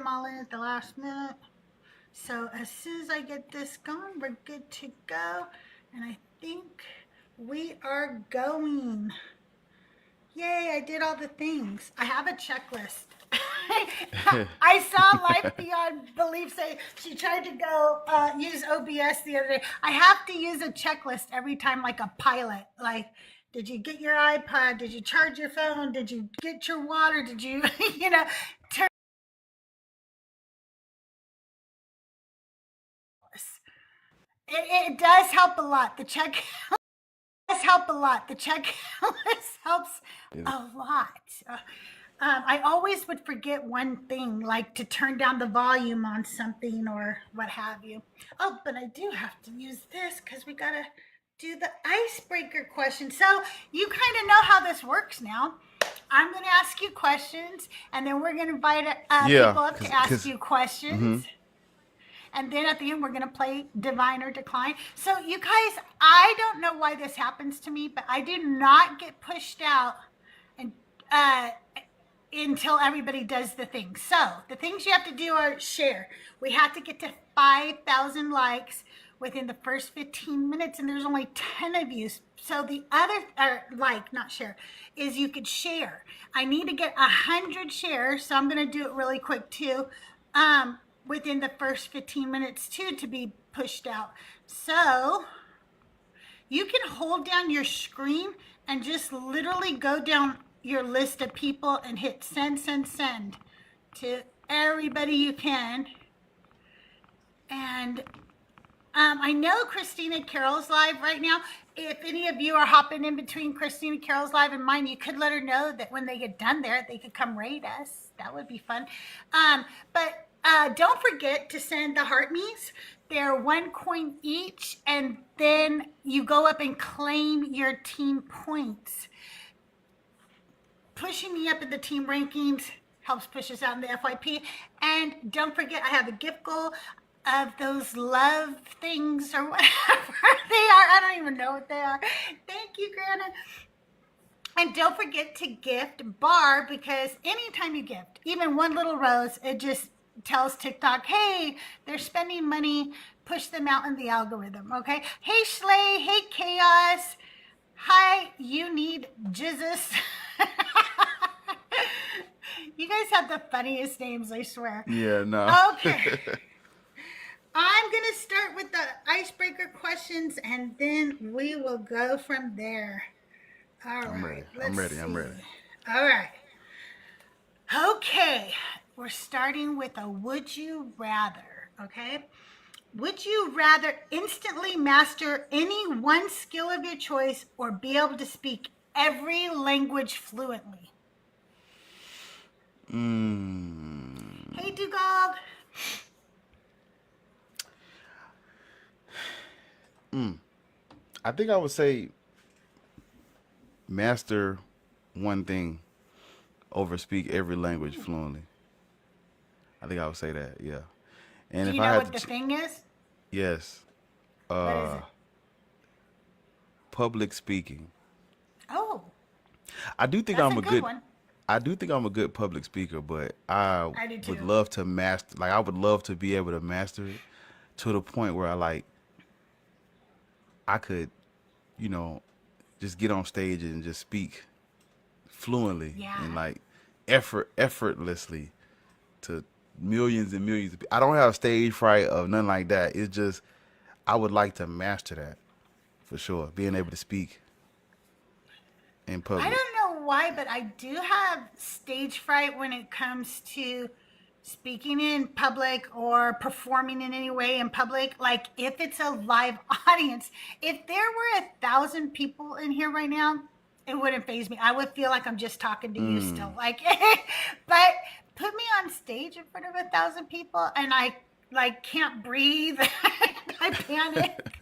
them all in at the last minute. So as soon as I get this going, we're good to go. And I think we are going. Yay, I did all the things. I have a checklist. I saw Life Beyond Belief say she tried to go use OBS the other day. I have to use a checklist every time, like a pilot. Like, did you get your iPod? Did you charge your phone? Did you get your water? Did you, turn? It does help a lot. The checklist helps a lot. I always would forget one thing, like to turn down the volume on something or what have you. Oh, but I do have to use this because we got to do the icebreaker question. So you kind of know how this works now. I'm going to ask you questions, and then we're going to invite people up to ask you questions. And then at the end, we're going to play Divine or Decline. So you guys, I don't know why this happens to me, but I do not get pushed out and until everybody does the thing. So the things you have to do are share. We have to get to 5,000 likes within the first 15 minutes, and there's only 10 of you. So the other, not share, is you could share. I need to get 100 shares, so I'm going to do it really quick too. Within the first 15 minutes too, to be pushed out. So you can hold down your screen and just literally go down your list of people and hit send to everybody you can. And I know Christina Carroll's live right now. If any of you are hopping in between Christina Carroll's live and mine, you could let her know that when they get done there, they could come raid us. That would be fun. But don't forget to send the heart me's. They're 1 coin each, and then you go up and claim your team points. Pushing me up in the team rankings helps push us out in the FYP. And don't forget, I have a gift goal of those love things or whatever they are. I don't even know what they are. Thank you, Grana. And don't forget to gift bar, because anytime you gift, even one little rose, it just tells TikTok, hey, they're spending money, push them out in the algorithm, okay? Hey, Schley, hey, Chaos. Hi, you need Jesus. You guys have the funniest names, I swear. Yeah, no. Okay. I'm going to start with the icebreaker questions, and then we will go from there. All right. I'm ready. All right. Okay. We're starting with a would you rather, okay? Would you rather instantly master any one skill of your choice or be able to speak every language fluently? Hey, Dugog. I think I would say master one thing over speak every language fluently. I think I would say that, yeah. And Do if you I know had what the to, thing is? yes, What is it? public speaking. Oh, I do think that's I'm a a good good. one. I do think I'm a good public speaker, but I I do would too. love to master. Like I would love to be able to master it to the point where I could, you know, just get on stage and just speak fluently and Yeah. like effortlessly to millions and millions of people. I don't have stage fright of nothing like that. It's just I would like to master that for sure. Being able to speak in I public. don't know why, but I do have stage fright when it comes to speaking in public or performing in any way in public. Like if it's a live audience, if there were 1,000 people in here right now, it wouldn't faze me. I would feel like I'm just talking to you still. Like, but put me on stage in front of 1,000 people and I like can't breathe. I panic.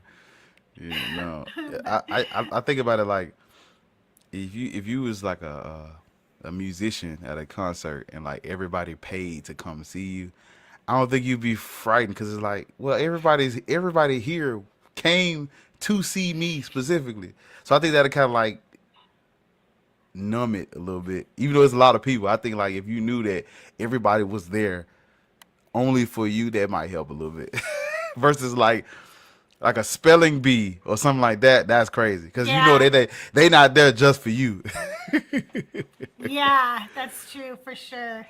Yeah, no. I think about it like if you was like a musician at a concert and like everybody paid to come see you, I don't think you'd be frightened because it's like, well, everybody here came to see me specifically. So I think that'll kind of like numb it a little bit. Even though it's a lot of people, I think like if you knew that everybody was there only for you, that might help a little bit. Versus like a spelling bee or something like that. That's crazy because you know Yeah. they not there just for you. Yeah, that's true for sure.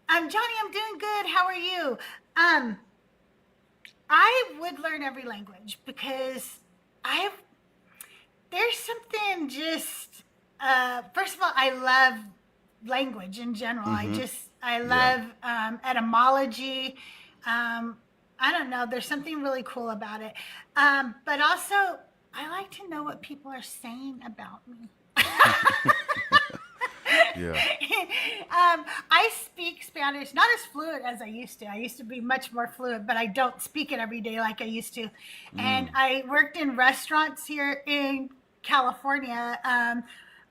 Johnny, I'm doing good. How are you? Um, I would learn every language because I there's something just first of all, I love language in general. I Yeah. love etymology. Um, I don't know. There's something really cool about it. But also, I like to know what people are saying about me. Yeah. I speak Spanish, not as fluent as I used to. I used to be much more fluent, but I don't speak it every day like I used to. And I worked in restaurants here in California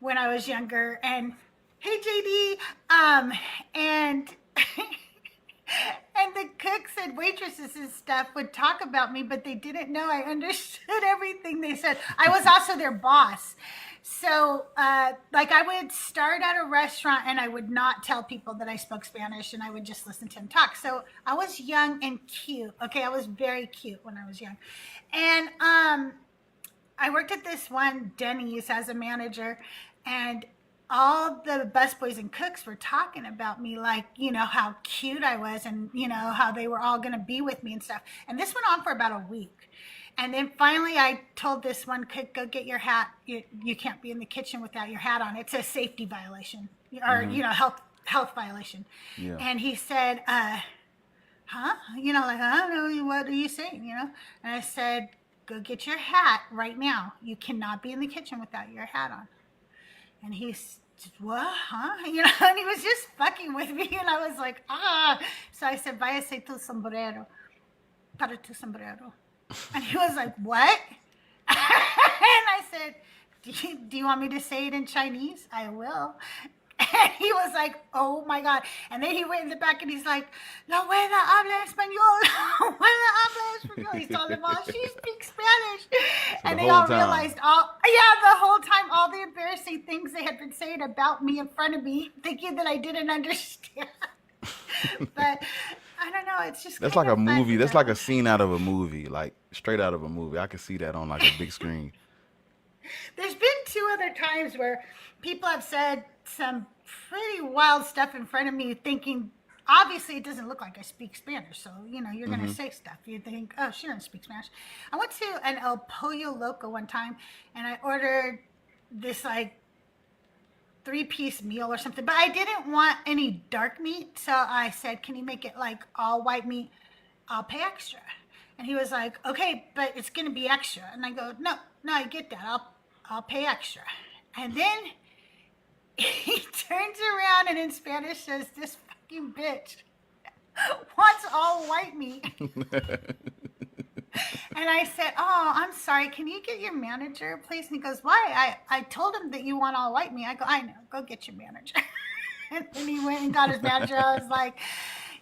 when I was younger. And hey, JD, and and the cooks and waitresses and stuff would talk about me, but they didn't know I understood everything they said. I was also their boss. So, like, I would start at a restaurant and I would not tell people that I spoke Spanish and I would just listen to them talk. So, I was young and cute. Okay, I was very cute when I was young. And I worked at this one Denny's as a manager, and all the busboys and cooks were talking about me, like, how cute I was and, how they were all going to be with me and stuff. And this went on for about a week. And then finally I told this one cook, go get your hat. You can't be in the kitchen without your hat on. It's a safety violation or, health violation. Yeah. And he said, huh? Like, I don't know, what are you saying, And I said, go get your hat right now. You cannot be in the kitchen without your hat on. And he's, what, huh? And he was just fucking with me. And I was like, ah. So I said, váyase tu sombrero. Para tu sombrero. And he was like, what? And I said, do you want me to say it in Chinese? I will. And he was like, oh my God. And then he went in the back and he's like, la abuela habla español. La abuela habla español. He's talking about, she speaks Spanish. So and the they whole all time. realized the whole time, all the embarrassing things they had been saying about me in front of me, thinking that I didn't understand. But I don't know. It's just That's kind like a of fun movie. to That's know. like a scene out of a movie, like straight out of a movie. I could see that on like a big screen. There's been 2 other times where people have said some pretty wild stuff in front of me, thinking, obviously it doesn't look like I speak Spanish, so you're gonna say stuff. You think, oh, she doesn't speak Spanish. I went to an El Pollo Loco one time, and I ordered this like 3-piece meal or something, but I didn't want any dark meat, so I said, can you make it like all white meat? I'll pay extra. And he was like, okay, but it's gonna be extra. And I go, no, I get that. I'll pay extra. And then he turns around and in Spanish says, this fucking bitch wants all white meat. And I said, oh, I'm sorry. Can you get your manager, please? And he goes, why? I told him that you want all white meat. I go, I know. Go get your manager. And then he went and got his manager. I was like,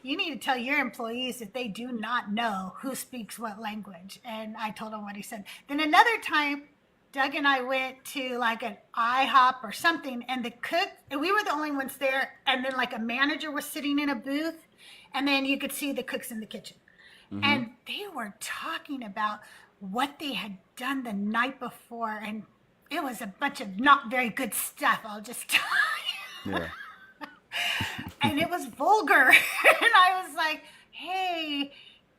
you need to tell your employees that they do not know who speaks what language. And I told him what he said. Then another time, Doug and I went to like an IHOP or something, and the cook, and we were the only ones there, and then like a manager was sitting in a booth, and then you could see the cooks in the kitchen. And they were talking about what they had done the night before, and it was a bunch of not very good stuff, I'll just tell you. Yeah. And it was vulgar. And I was like, hey,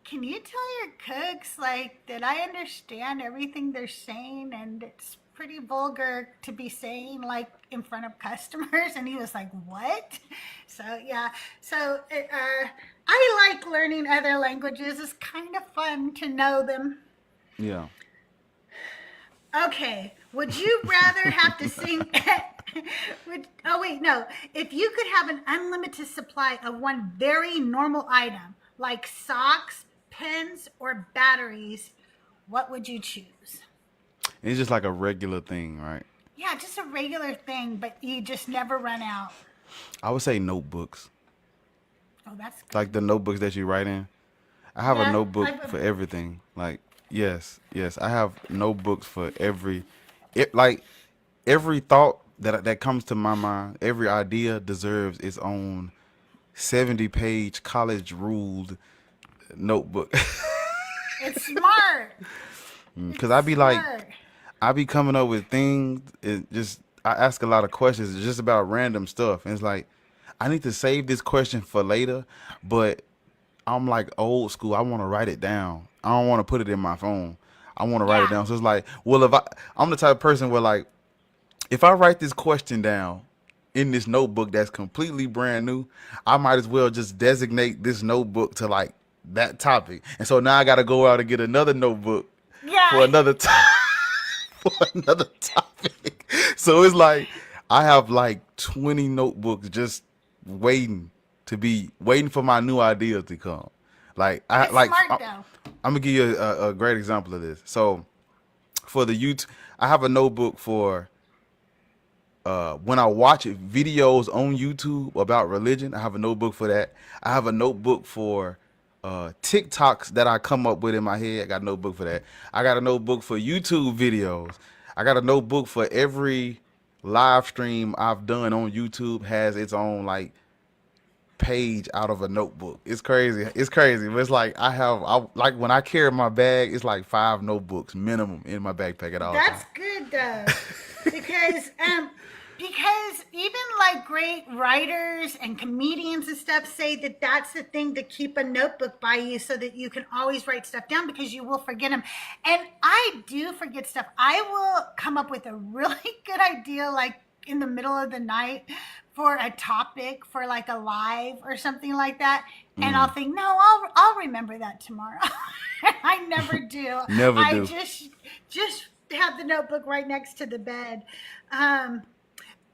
can you tell your cooks like that I understand everything they're saying, and it's pretty vulgar to be saying like in front of customers? And he was like, what? So yeah, so I like learning other languages. It's kind of fun to know them. Yeah. Okay, would you rather have to sing if you could have an unlimited supply of one very normal item like socks, pens, or batteries, what would you choose? It's just like a regular thing, right? Yeah, just a regular thing, but you just never run out. I would say notebooks. Oh, that's good. Like the notebooks that you write in. I have a Yeah, notebook for everything. Like, yes, I have notebooks for every thought that comes to my mind, every idea deserves its own 70-page college ruled notebook. It's smart. Because It's smart. I be coming up with things. I ask a lot of questions. It's just about random stuff. And it's like, I need to save this question for later, but I'm like old school. I want to write it down. I don't want to put it in my phone. I want to write it Yeah. down. So it's like, well, I'm the type of person where like, if I write this question down in this notebook that's completely brand new, I might as well just designate this notebook to like that topic. And so now I got to go out and get another notebook Yeah. for another for another topic. So it's like I have like 20 notebooks just waiting for my new ideas to come. Like It's smart though. I'm gonna give you a great example of this. So for the YouTube, I have a notebook for when I watch videos on YouTube about religion. I have a notebook for that. I have a notebook for TikToks that I come up with in my head. I got a notebook for that. I got a notebook for YouTube videos. I got a notebook for every live stream I've done on YouTube has its own like page out of a notebook. It's crazy. It's crazy. But it's like I like when I carry my bag, it's like 5 notebooks minimum in my backpack at all That's times. good though, because even like great writers and comedians and stuff say that that's the thing to keep a notebook by you so that you can always write stuff down because you will forget them. And I do forget stuff. I will come up with a really good idea like in the middle of the night for a topic for like a live or something like that, and I'll think, no, I'll remember that tomorrow. I never do. Never I do. just have the notebook right next to the bed.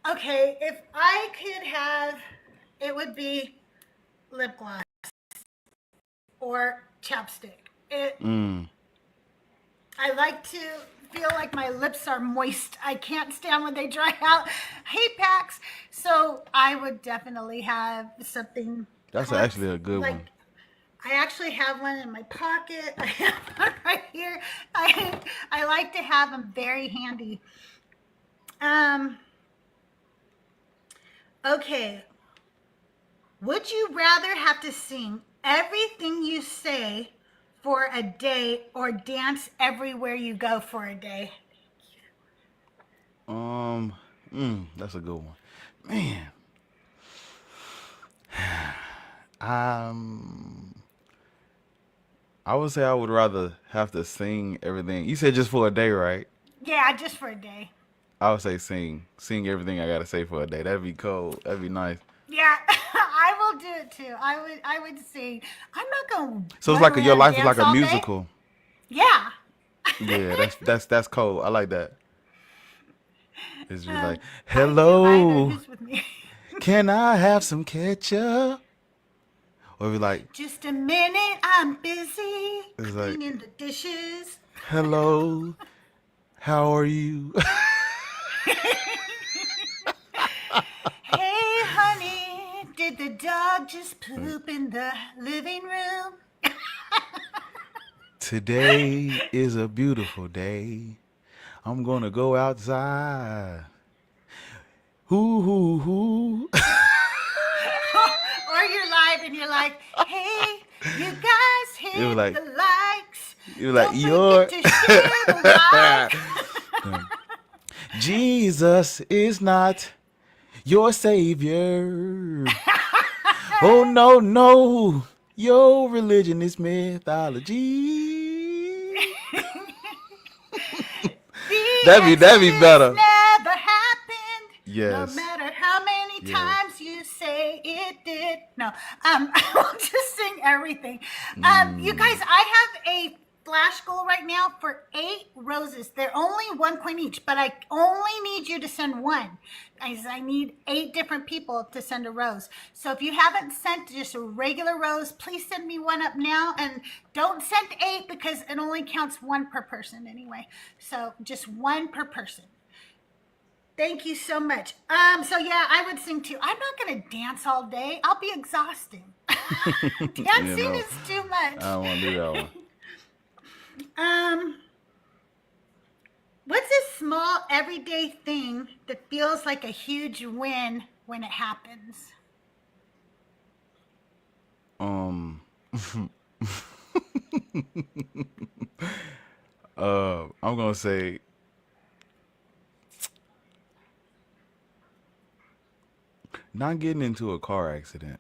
Okay, if I could have, it would be lip gloss or chapstick. I like to feel like my lips are moist. I can't stand when they dry out. I hate packs. So I would definitely have something That's actually a good like one. I actually have one in my pocket. I have one right here. I like to have them very handy. Okay. Would you rather have to sing everything you say for a day or dance everywhere you go for a day? That's a good one. Man. Um I would say I would rather have to sing everything. You said just for a day, right? Yeah, just for a day. I would say sing everything I gotta say for a day. That'd be cool. That'd be nice. Yeah, I will do it too. I would sing. I'm not gonna So it's run like your around and life is like dance a all day. musical. Yeah. Yeah, that's cool. I like that. It's just like, I do. I know hello, who's with me. can I have some ketchup? Or be like, Just a minute, I'm busy it's like, cleaning the dishes. hello, how are you? Hey, honey, did the dog just poop in the living room? Today is a beautiful day. I'm gonna go outside. Hoo hoo hoo. Or you're live and you're like, hey, you guys It was hit like, the likes. it was like, Don't your forget to share the like. Jesus is not your savior. Oh no, no. Your religion is mythology. That'd be better. Never happened. No Yes. matter how many Yes. times you say it did. No, I'll just sing everything. You guys, I have a flash goal right now for 8 roses. They're only 1 coin each, but I only need you to send one. I need 8 different people to send a rose. So if you haven't sent just a regular rose, please send me one up now. And don't send 8 because it only counts 1 per person anyway. So just 1 per person. Thank you so much. So yeah, I would sing too. I'm not gonna dance all day. I'll be exhausted. Dancing You know, is too much. I don't want to do that one. What's a small everyday thing that feels like a huge win when it happens? Um, I'm gonna say not getting into a car accident.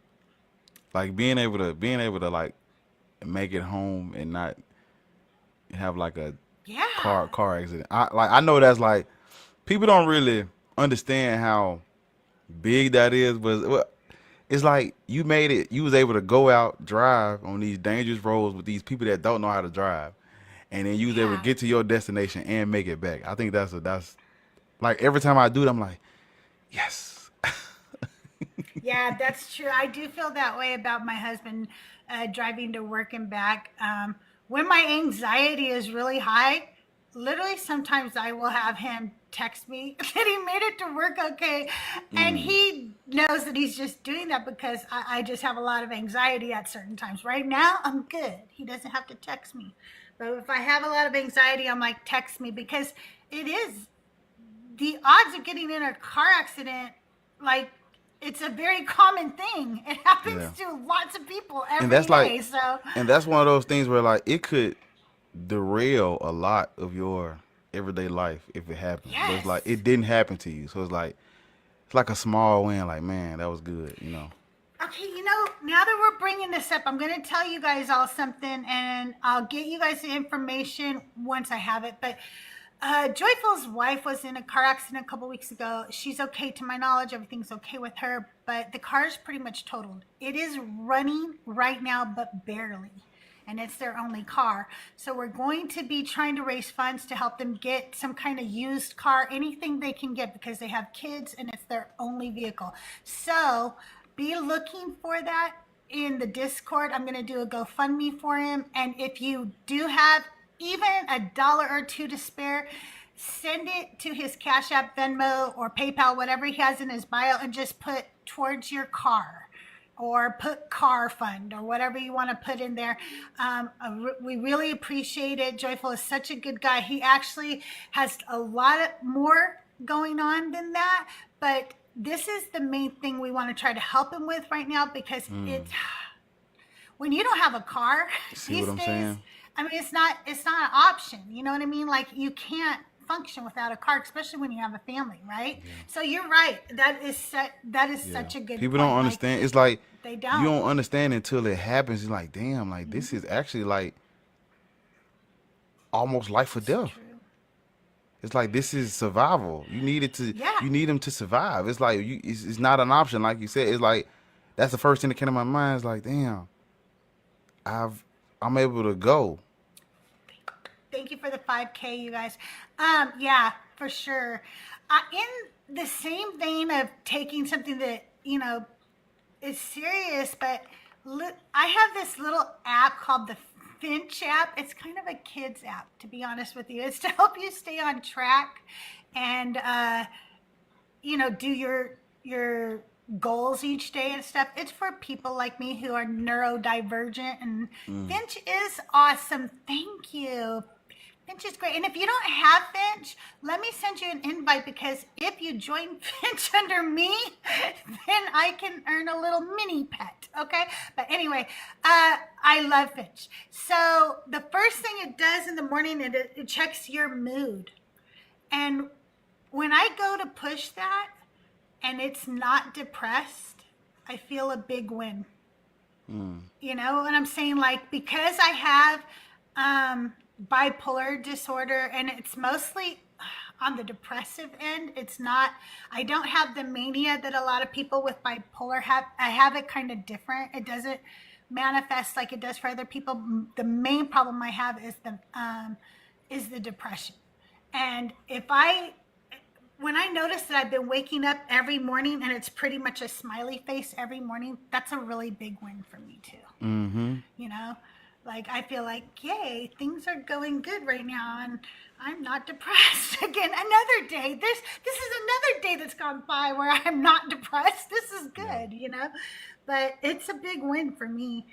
Like being able to like make it home and not have like a Yeah. car accident. I know that's like people don't really understand how big that is, but it's like you made it. You was able to go out, drive on these dangerous roads with these people that don't know how to drive, and then you was able to Yeah. get to your destination and make it back. I think that's like every time I do it, I'm like, yes. Yeah, that's true. I do feel that way about my husband driving to work and back. When my anxiety is really high, literally sometimes I will have him text me that he made it to work okay. And Mm, he knows that he's just doing that because I just have a lot of anxiety at certain times. Right now, I'm good. He doesn't have to text me. But if I have a lot of anxiety, I'm like, text me because it is the odds of getting in a car accident, like it's a very common thing. It happens yeah, to lots of people and every that's like, day. So and that's one of those things where like it could derail a lot of your everyday life if it happens. But it's like yes. it didn't happen to you, so it's like a small win. Like man, that was good. Okay, now that we're bringing this up, I'm going to tell you guys all something, and I'll get you guys the information once I have it. But Joyful's wife was in a car accident a couple weeks ago. She's okay to my knowledge. Everything's okay with her, but the car is pretty much totaled. It is running right now, but barely. And it's their only car. So we're going to be trying to raise funds to help them get some kind of used car, anything they can get because they have kids and it's their only vehicle. So be looking for that in the Discord. I'm going to do a GoFundMe for him. And if you do have even $1 or $2 to spare, send it to his Cash App, Venmo, or PayPal, whatever he has in his bio, and just put towards your car or put car fund or whatever you want to put in there. We really appreciate it. Joyful is such a good guy. He actually has a lot more going on than that, but this is the main thing we want to try to help him with right now because it's when you don't have a car See what these I'm days. saying? I mean, it's not an option. You know what I mean? Like you can't function without a car, especially when you have a family, right? Yeah. So you're right. That is Yeah. such a good People don't point. Like understand. It's like they you don't. don't understand until it happens. You're like, damn, like this is actually like almost life or It's death. true. It's like this is survival. Yeah. You need them to survive. It's like it's not an option, like you said. It's like that's the first thing that came to my mind. It's like, damn, I'm able to go. Thank you for the 5K, you guys. Yeah, for sure. In the same vein of taking something that is serious, but I have this little app called the Finch app. It's kind of a kids app, to be honest with you. It's to help you stay on track and do your goals each day and stuff. It's for people like me who are neurodivergent, and Mm. Finch is awesome. Thank you. Finch is great. And if you don't have Finch, let me send you an invite because if you join Finch under me, then I can earn a little mini pet. Okay. But anyway, I love Finch. So the first thing it does in the morning, it checks your mood. And when I go to push that and it's not depressed, I feel a big win. Mm. You know what I'm saying? Like, because I have bipolar disorder and it's mostly on the depressive end. It's not, I don't have the mania that a lot of people with bipolar have. I have it kind of different. It doesn't manifest like it does for other people. The main problem I have is the depression. And when I notice that I've been waking up every morning and it's pretty much a smiley face every morning, that's a really big win for me too. Mm-hmm. You know, like I feel like, yay, things are going good right now and I'm not depressed again. Another day. This is another day that's gone by where I'm not depressed. This is good, but it's a big win for me.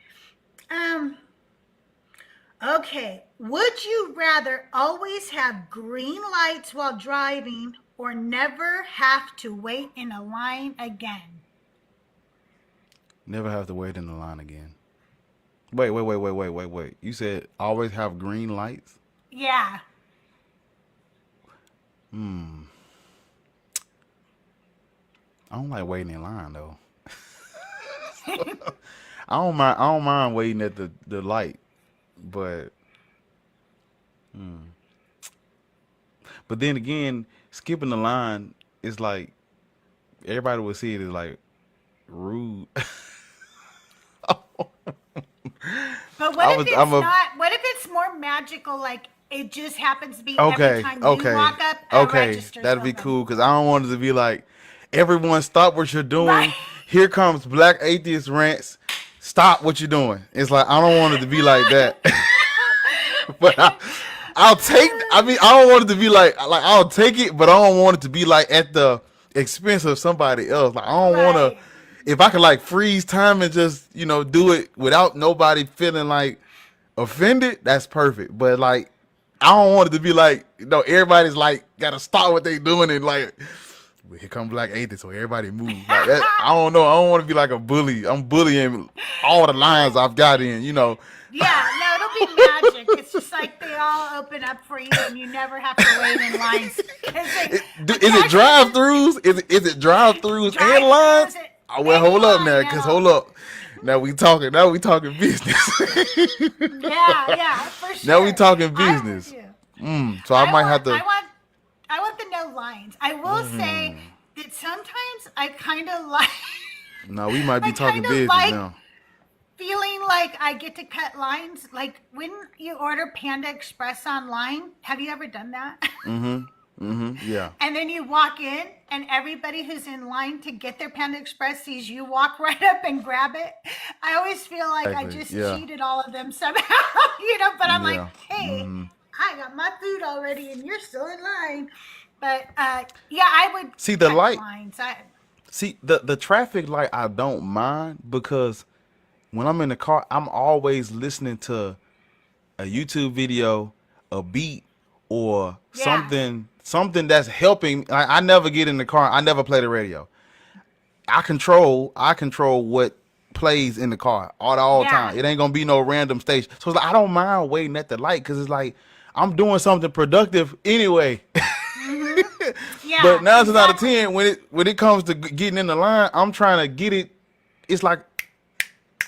Okay, would you rather always have green lights while driving or never have to wait in a line again? Never have to wait in the line again. Wait. You said always have green lights? Yeah. I don't like waiting in line though. I don't mind waiting at the light, but but then again, skipping the line is like everybody would see it as like rude. But what if it's not? What if it's more magical? Like it just happens to be every time you walk up, registers that'd be open. cool because I don't want it to be like everyone stop what you're doing. Right. Here comes Black Atheist Rants. Stop what you're doing. It's like I don't want it to be like that. But I'll take. I mean, I don't want it to be like I'll take it, but I don't want it to be like at the expense of somebody else. Like I don't want to. If I could like freeze time and just do it without nobody feeling like offended, that's perfect. But like I don't want it to be like everybody's like gotta stop what they doing and like well, here come Black Atheist, so everybody move. Like that, I don't know. I don't want to be like a bully. I'm bullying all the lines I've got in. Yeah, no, it'll be magic. It's just like they all open up for you, and you never have to wait in lines. Is it drive-throughs? Is it drive-throughs and lines? Well, hold up now, cause hold up. Now we talking business. Yeah, for sure. Now we talking business. So I might have to. I want the no lines. I will say that sometimes I kind of like. No, we might be talking business now. Feeling like I get to cut lines, like when you order Panda Express online. Have you ever done that? Yeah. And then you walk in, and everybody who's in line to get their Panda Express sees you walk right up and grab it. I always feel like I just cheated all of them somehow, But I'm like, hey, I got my food already, and you're still in line. But I would see the light. Lines. See the traffic light. I don't mind because when I'm in the car, I'm always listening to a YouTube video, a beat, or something that's helping. I never get in the car. I never play the radio. I control what plays in the car all the time. It ain't gonna be no random station. So it's like I don't mind waiting at the light because it's like I'm doing something productive anyway. But 9 times out of 10, when it comes to getting in the line, I'm trying to get it. It's like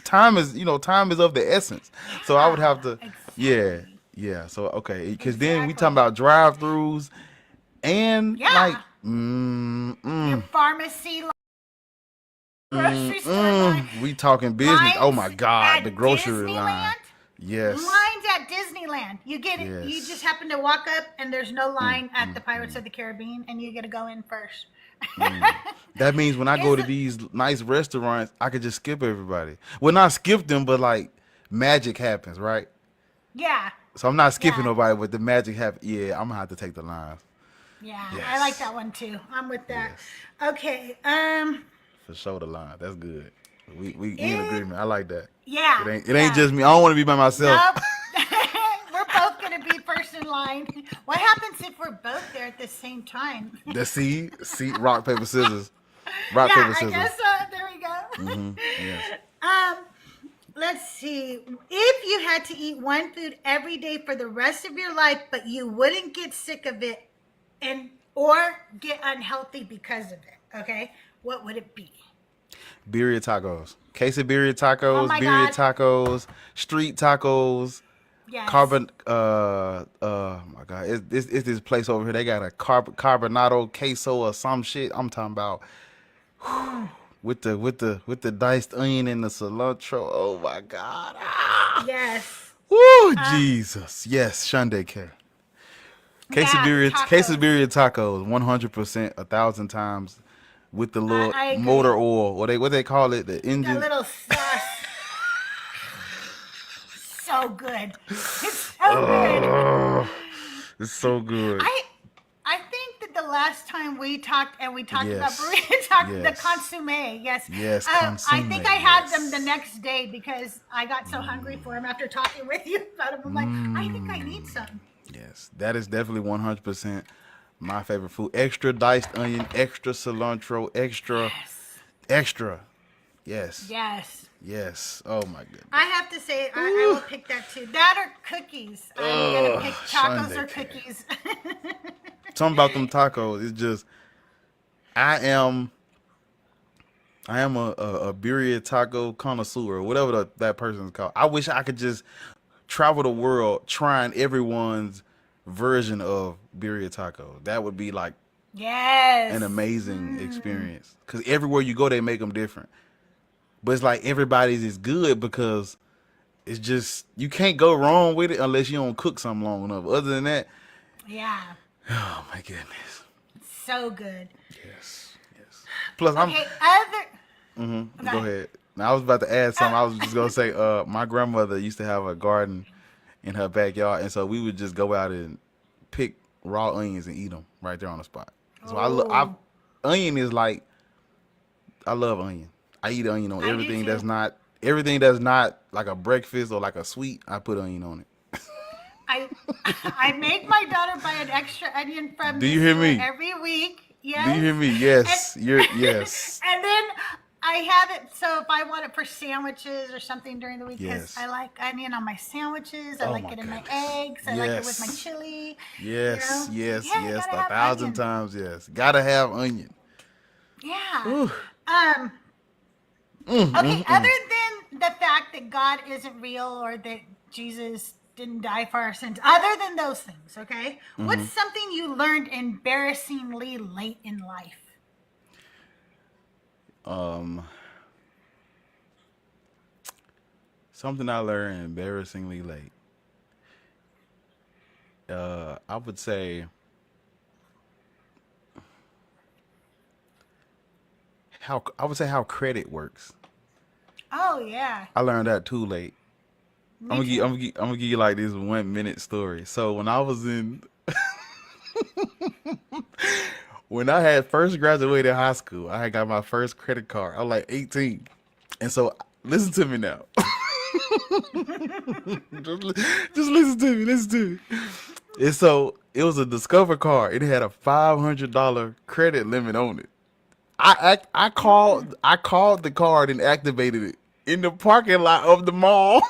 time is of the essence. So I would have to, yeah. So okay, because then we talking about drive-throughs and like your pharmacy, grocery store line. We talking business. Lines oh my God, the grocery Disneyland? line. Yes. Lines at Disneyland. You get it. You just happen to walk up and there's no line at the Pirates of the Caribbean, and you get to go in first. That means when I go to these nice restaurants, I could just skip everybody. Well, not skip them, but like magic happens, right? Yeah. So I'm not skipping nobody, but the magic happens. Yeah, I'm gonna have to take the lines. Yeah, I like that one too. I'm with that. Yes. Okay. For sure, the line. That's good. We in agreement. I like that. Yeah. It ain't just me. I don't want to be by myself. Nope. We're both gonna be first in line. What happens if we're both there at the same time? The see, rock, paper, scissors. Rock, paper, scissors. I guess so. There we go. Yes. Let's see. If you had to eat one food every day for the rest of your life, but you wouldn't get sick of it or get unhealthy because of it, okay? What would it be? Birria tacos. Quesadilla tacos, birria tacos, street tacos. Yes. Oh my God. It's this place over here. They got a carbonado queso or some shit. I'm talking about with the diced onion and the cilantro. Oh my God. Yes. Woo, Jesus. Yes, Shunday K. Quesadilla tacos, 100%, 1,000 times with the little motor oil. What they call it? The engine. The little sauce. So good. It's so good. It's so good. I think that the last time we talked about burrito, the consomme. Yes. Yes. I think I had them the next day because I got so hungry for them after talking with you about them. I'm like, I think I need some. Yes, that is definitely 100% my favorite food. Extra diced onion, extra cilantro, extra. Yes. Yes. Yes. Oh my goodness. I have to say, I will pick that too. That or cookies. I'm gonna pick tacos Sunday or cake. cookies. Something about them tacos. It's just I am a birria taco connoisseur or whatever that person's called. I wish I could just travel the world trying everyone's version of birria taco. That would be like Yes. an amazing experience. Because everywhere you go, they make them different. But it's like everybody's is good because it's just, you can't go wrong with it unless you don't cook something long enough. Other than that, Yeah. oh my goodness. So good. Yes. Yes. Plus, Okay, Go ahead. Now, I was about to add something. I was just going to say, my grandmother used to have a garden in her backyard. And so we would just go out and pick raw onions and eat them right there on the spot. So onion is like, I love onion. I eat onion on everything that's not like a breakfast or like a sweet. I put onion on it. I make my daughter buy an extra onion from Do you hear me? every week. Yes. Do you hear me? Yes. Yes. And then I have it so if I want it for sandwiches or something during the week, because Yes. I like onion on my sandwiches. I Oh like my it in my goodness. eggs. I like it with Yes. my chili. Yes. You know? Yes. Yeah, you Yes. gotta have 1,000 onion. times. Yes. Gotta have onion. Yeah. Ooh. Okay, other than the fact that God isn't real or that Jesus didn't die for our sins, other than those things, okay? What's something you learned embarrassingly late in life? Something I learned embarrassingly late. I would say how credit works. Oh, yeah. I learned that too late. I'm gonna give you like this 1 minute story. So when I was when I had first graduated high school, I had got my first credit card. I was like 18, and so listen to me now. just listen to me. Listen to me. And so it was a Discover card. It had a $500 credit limit on it. I called the card and activated it in the parking lot of the mall.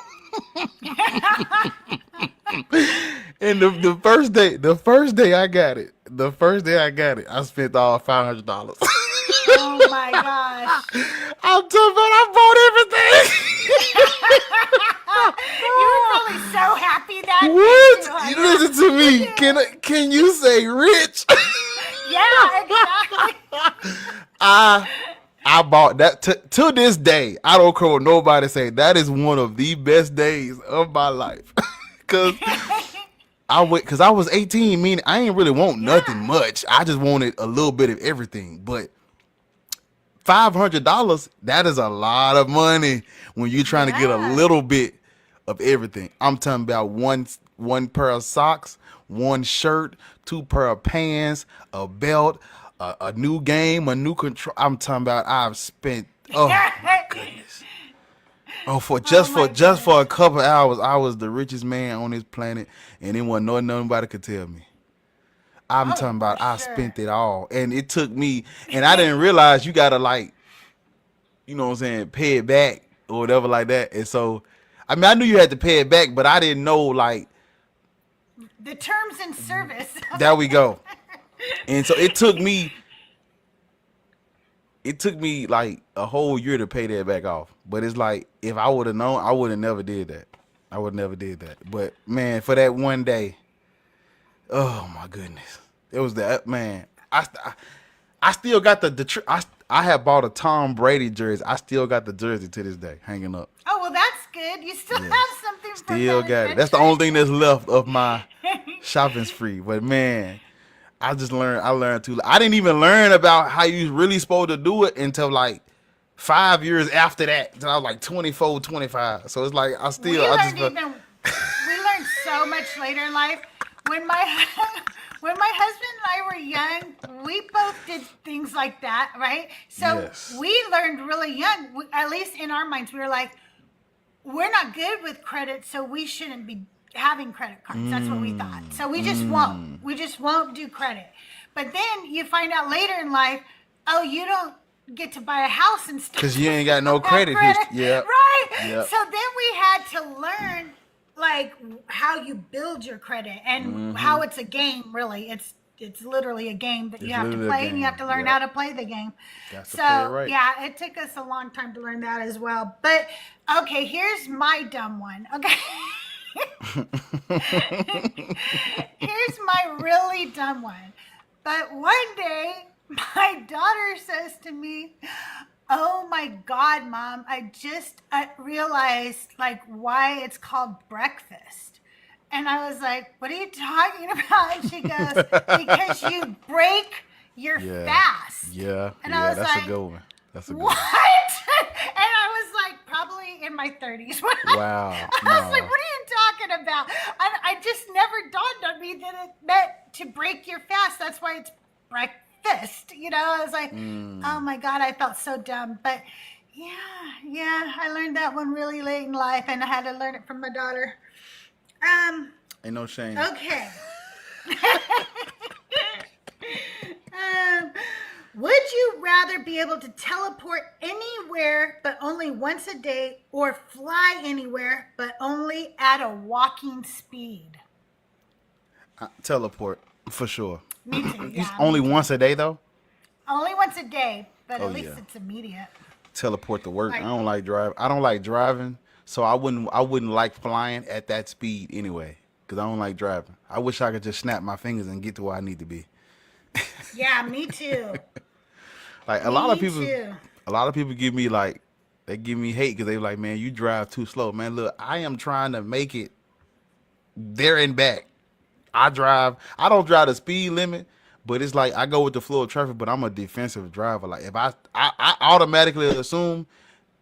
And the first day I got it, I spent all $500. Oh, my gosh. I'm talking about I bought everything. You were probably so happy that day, What? too, huh? You listen to me. Can you say rich? Yeah, exactly. I bought that to this day. I don't care what nobody say. That is one of the best days of my life. Cause I was 18, meaning I ain't really want nothing much. I just wanted a little bit of everything. But $500, that is a lot of money when you're trying to get a little bit of everything. I'm talking about one pair of socks, one shirt, 2 pair of pants, a belt, a new game, a new control. I'm talking about I've spent, oh my goodness. Oh, for a couple hours, I was the richest man on this planet, and it wasn't nobody could tell me. I'm talking about I spent it all, and it took me, and I didn't realize you gotta like, you know what I'm saying, pay it back or whatever like that. And so, I mean, I knew you had to pay it back, but I didn't know like The terms and service. there we go. And so it took me like a whole year to pay that back off. But it's like if I would have known, I would have never did that. But man, for that one day, oh my goodness, it was that man. I still got I had bought a Tom Brady jersey. I still got the jersey to this day, hanging up. Oh, well, that's good. You still Yes. have something from Still that got it. That's the only thing that's left of my shopping spree. But man, I learned too. I didn't even learn about how you really supposed to do it until like 5 years after that. Until I was like 24, 25. So it's like We learned so much later in life. When my husband and I were young, we both did things like that, right? So Yes. we learned really young, at least in our minds, we were like, we're not good with credit, so we shouldn't be having credit cards. That's what we thought. So we just won't. We just won't do credit. But then you find out later in life, oh, you don't get to buy a house and stuff. Because you ain't got no credit history. Yeah. Right. Yep. So then we had to learn like how you build your credit and how it's a game. Really, it's literally a game that you have to play, and you have to learn how to play the game. So right. Yeah, it took us a long time to learn that as well. But okay, here's my dumb one. Okay. Here's my really dumb one. But one day, my daughter says to me, "Oh my God, Mom, I just realized like why it's called breakfast." And I was like, "What are you talking about?" And she goes, "Because you break your fast." Yeah. And I was that's like, a good one. That's a good what? one. And I was like, probably in my 30s. Wow. I was like, what are you talking about? I just never dawned on me that it meant to break your fast. That's why it's breakfast. You know, I was like, oh my God, I felt so dumb. But yeah, I learned that one really late in life, and I had to learn it from my daughter. Ain't no shame. Okay. Would you rather be able to teleport anywhere but only once a day, or fly anywhere but only at a walking speed? Teleport, for sure. Me too, yeah. Only once a day, though? Only once a day, but at least it's immediate. Teleport to work. I don't like driving. I don't like driving, so I wouldn't like flying at that speed anyway, because I don't like driving. I wish I could just snap my fingers and get to where I need to be. Yeah, me too. Like a lot of people give me like, they give me hate because they like, man, you drive too slow. Man, look, I am trying to make it there and back. I don't drive the speed limit, but it's like I go with the flow of traffic, but I'm a defensive driver. Like if I automatically assume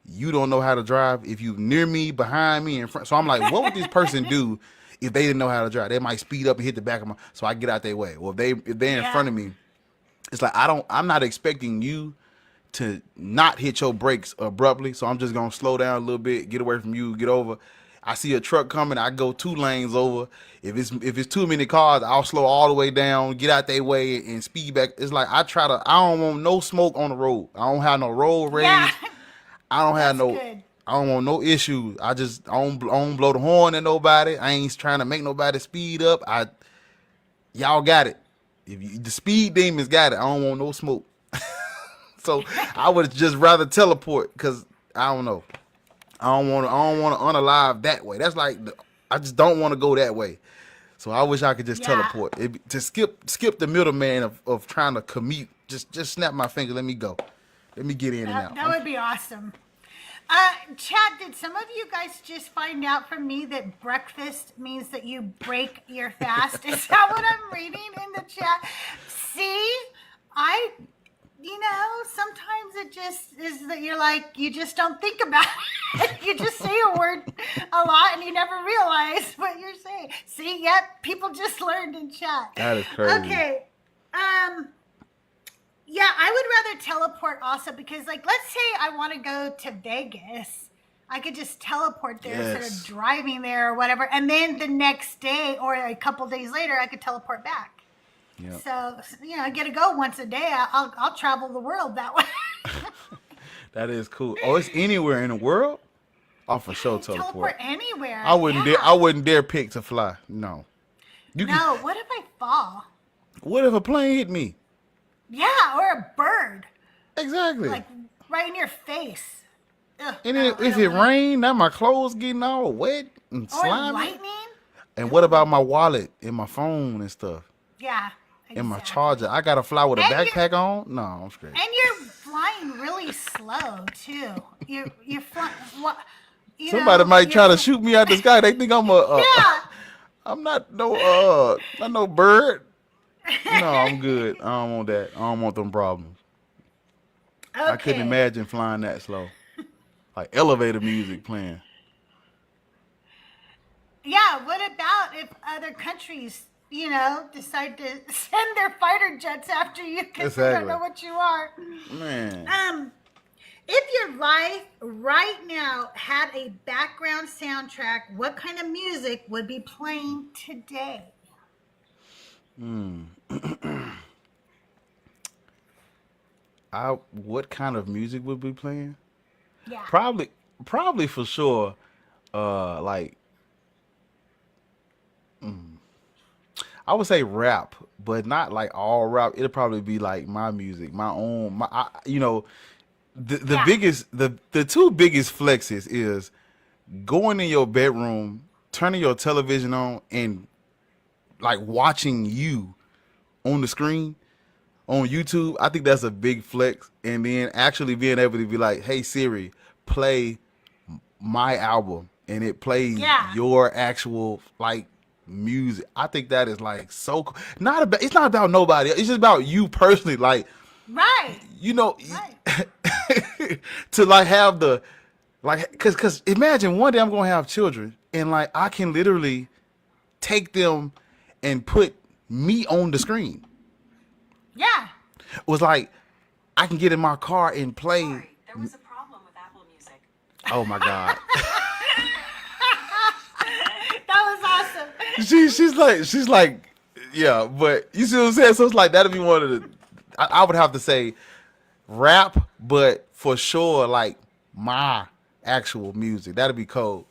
you don't know how to drive if you near me, behind me, in front. So I'm like, what would this person do if they didn't know how to drive? They might speed up and hit the back of my, so I get out their way. Well, if they're in front of me, it's like I'm not expecting you to not hit your brakes abruptly, so I'm just gonna slow down a little bit, get away from you, get over. I see a truck coming, I go 2 lanes over. If it's too many cars, I'll slow all the way down, get out their way, and speed back. It's like I don't want no smoke on the road. I don't have no road rage. Yeah. I don't want no issues. I don't blow the horn at nobody. I ain't trying to make nobody speed up. Y'all got it. The speed demons got it. I don't want no smoke. So I would just rather teleport, because I don't know. I don't want to unalive that way. That's like I just don't want to go that way. So I wish I could just teleport. To skip the middleman of trying to commute. Just snap my finger. Let me go. Let me get in and out. That would be awesome. Chat, did some of you guys just find out from me that breakfast means that you break your fast? Is that what I'm reading in the chat? See, sometimes it just is that you're like, you just don't think about it. You just say a word a lot and you never realize what you're saying. See, yep, people just learned in chat. That is crazy. Okay. Yeah, I would rather teleport also, because like, let's say I want to go to Vegas. I could just teleport there instead of driving there or whatever. And then the next day or a couple days later, I could teleport back. Yep. So, I get to go once a day. I'll travel the world that way. That is cool. Oh, it's anywhere in the world? Oh, for sure teleport. Anywhere. I wouldn't dare pick to fly. No. What if I fall? What if a plane hit me? Yeah, or a bird. Exactly. Like right in your face. Ugh, and if it rained, now my clothes getting all wet and slimy. Or lightning. And what about my wallet and my phone and stuff? Yeah. Exactly. And my charger. I gotta fly with a backpack on? No, I'm straight. And you're flying really slow too. You're flying. Somebody might try to shoot me out the sky. They think I'm I'm not no bird. No, I'm good. I don't want that. I don't want them problems. Okay. I couldn't imagine flying that slow. Like elevator music playing. Yeah, what about if other countries, decide to send their fighter jets after you because they don't know what you are? Man. If your life right now had a background soundtrack, what kind of music would be playing today? I what kind of music would be playing? Yeah. Probably for sure. Like I would say rap, but not like all rap. It'll probably be like my music, my own. The Yeah. biggest the two biggest flexes is going in your bedroom, turning your television on, and like watching you on the screen on YouTube. I think that's a big flex. And then actually being able to be like, "Hey Siri, play my album," and it plays Yeah. your actual like music. I think that is like so cool. Not about it's not about nobody. It's just about you personally. Like Right. you know, Right. to like have the like because imagine one day I'm gonna have children and like I can literally take them and put me on the screen. Yeah. It was like I can get in my car and play. Sorry, there was a problem with Apple Music. Oh my god. That was awesome. she's like yeah, but you see what I'm saying? So it's like that'd be one of the I would have to say rap, but for sure like my actual music. That'd be cool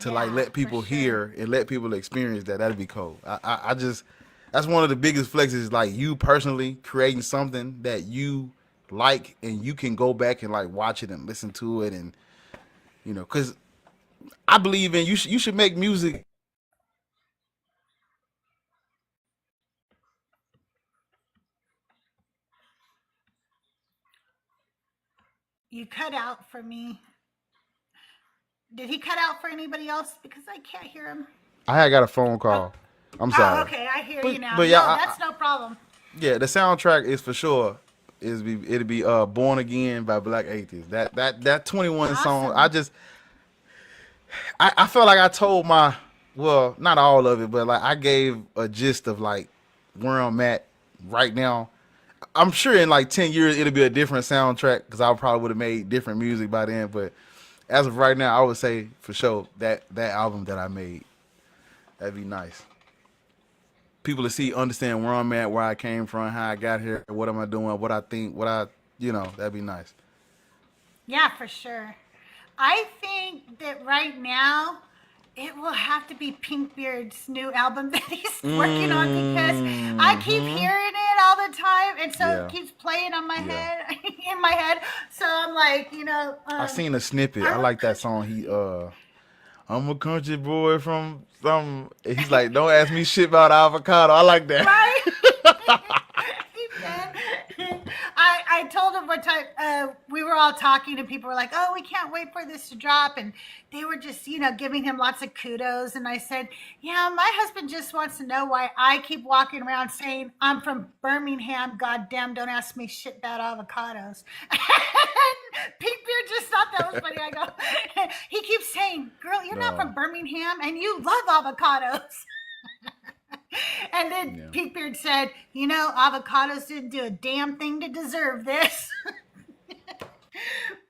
to like Yeah, let for people sure. hear and let people experience that. That'd be cool. I just that's one of the biggest flexes, like you personally creating something that you like and you can go back and like watch it and listen to it and because I believe in you should make music. You cut out for me. Did he cut out for anybody else? Because I can't hear him. I had got a phone Oh, call. I'm oh, sorry. okay. I hear But you now. but yeah, No, that's no problem. yeah, the soundtrack is for sure it'll be Born Again by Black Atheist. That 21 song. Awesome. I felt like I told my well, not all of it, but like I gave a gist of like where I'm at right now. I'm sure in like 10 years it'll be a different soundtrack because I probably would have made different music by then. But as of right now, I would say for sure that album that I made, that'd be nice. People to see, understand where I'm at, where I came from, how I got here, what am I doing, what I think, that'd be nice. Yeah, for sure. I think that right now it will have to be Pinkbeard's new album that he's working on because I keep hearing it all the time, and so Yeah. it keeps playing on my Yeah. head, in my head. So I'm like, I seen a snippet. I I'm a like that song. I'm a country boy from some. He's like, don't ask me shit about avocado. I like that. right. He did. I told him one time we were all talking and people were like, "Oh, we can't wait for this to drop," and they were just giving him lots of kudos. And I said, "Yeah, my husband just wants to know why I keep walking around saying I'm from Birmingham. Goddamn, don't ask me shit about avocados." Pink Beard just thought that was funny. I go, he keeps saying, "Girl, you're not No. from Birmingham and you love avocados." And then Yeah. Pink Beard said, avocados didn't do a damn thing to deserve this.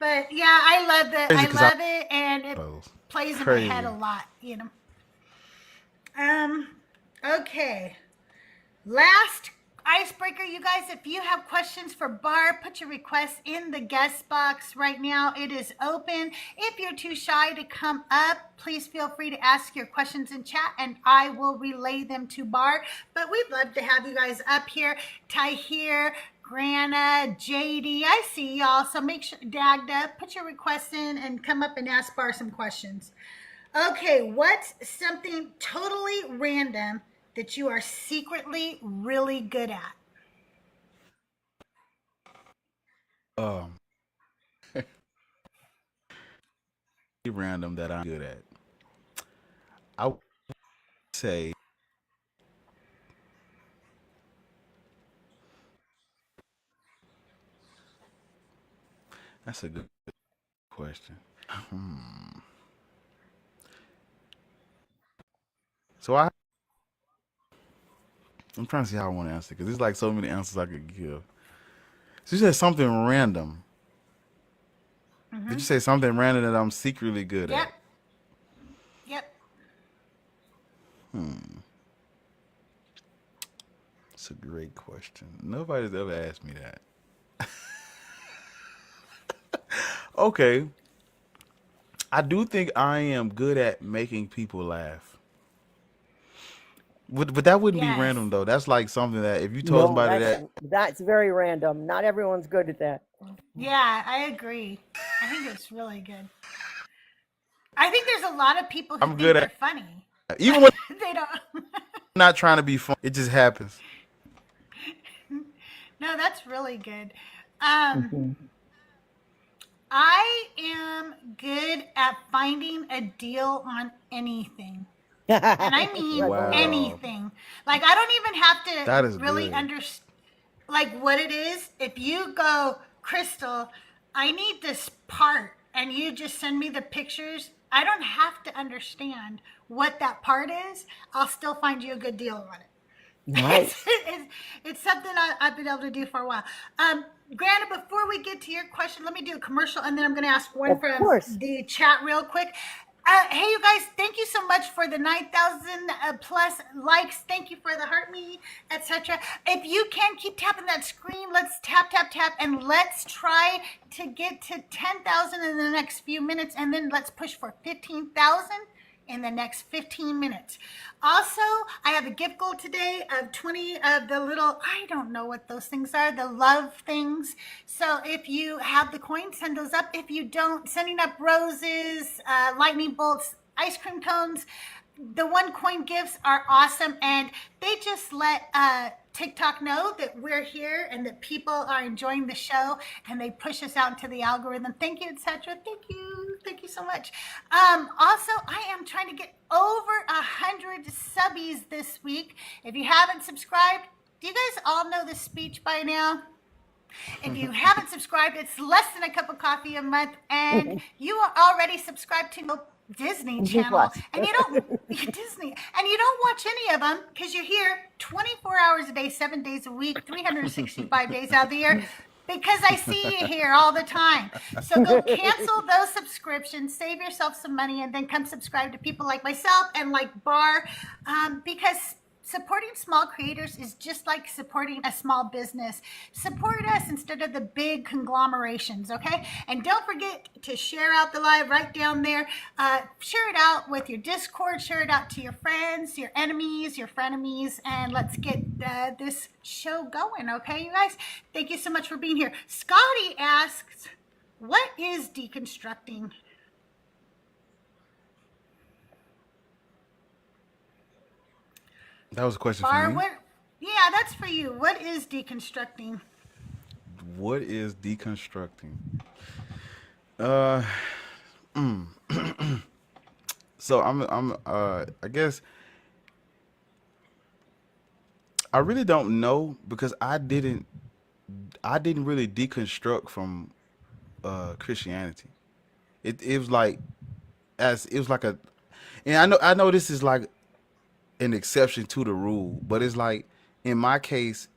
But yeah, I love that. Crazy I 'cause love it, and it Those. plays in my Crazy. head a lot. Okay. Last icebreaker, you guys. If you have questions for Bar, put your requests in the guest box right now. It is open. If you're too shy to come up, please feel free to ask your questions in chat and I will relay them to Bar. But we'd love to have you guys up here. Tahir, Grana, JD, I see y'all. So make sure, Dagda, put your requests in and come up and ask Bar some questions. Okay, what's something totally random that you are secretly really good at? Um, random that I'm good at. I would say that's a good question. So I'm trying to see how I want to answer because there's like so many answers I could give. So you said something random. Did you say something random that I'm secretly good Yep. at? Yep. It's a great question. Nobody's ever asked me that. Okay. I do think I am good at making people laugh. But that wouldn't be Yes. random though. That's like something that if you told No, somebody that that's very random. Not everyone's good at that. Yeah, I agree. I think it's really good. I think there's a lot of people who I'm think good they're at funny. even when They don't. I'm not trying to be fun, it just happens. No, that's really good. Um, I am good at finding a deal on anything. And I mean Wow. anything. Like, I don't even have That to is really good. understand like what it is. If you go, Crystal, I need this part, and you just send me the pictures, I don't have to understand what that part is. I'll still find you a good deal on it. Nice. It's something I've been able to do for a while. Granted, before we get to your question, let me do a commercial, and then I'm going to ask one Of from course. the chat real quick. Hey, you guys, thank you so much for the 9,000 plus likes. Thank you for the heart me, etc. If you can keep tapping that screen, let's tap, tap, tap, and let's try to get to 10,000 in the next few minutes, and then let's push for 15,000 in the next 15 minutes. Also, I have a gift goal today of 20 of the little, I don't know what those things are, the love things. So if you have the coins, send those up. If you don't, sending up roses, lightning bolts, ice cream cones. The one coin gifts are awesome, and they just let TikTok know that we're here and that people are enjoying the show, and they push us out into the algorithm. Thank you, etc. Thank you so much. Also, I am trying to get over 100 subbies this week. If you haven't subscribed, do you guys all know this speech by now? If you haven't subscribed, it's less than a cup of coffee a month, and you are already subscribed to Disney Channel, and you don't Disney, and you don't watch any of them because you're here 24 hours a day, 7 days a week, 365 days out of the year. Because I see you here all the time. So go cancel those subscriptions, save yourself some money, and then come subscribe to people like myself and like Bar, because supporting small creators is just like supporting a small business. Support us instead of the big conglomerations, okay? And don't forget to share out the live right down there. Share it out with your Discord, share it out to your friends, your enemies, your frenemies, and let's get this show going, okay, you guys? Thank you so much for being here. Scotty asks, what is deconstructing? That was a question Bar, for me. yeah, that's for you. What is deconstructing? What is deconstructing? Uh, so I guess I really don't know because I didn't really deconstruct from Christianity. It was like as it was like a, and I know this is like an exception to the rule, but it's like in my case,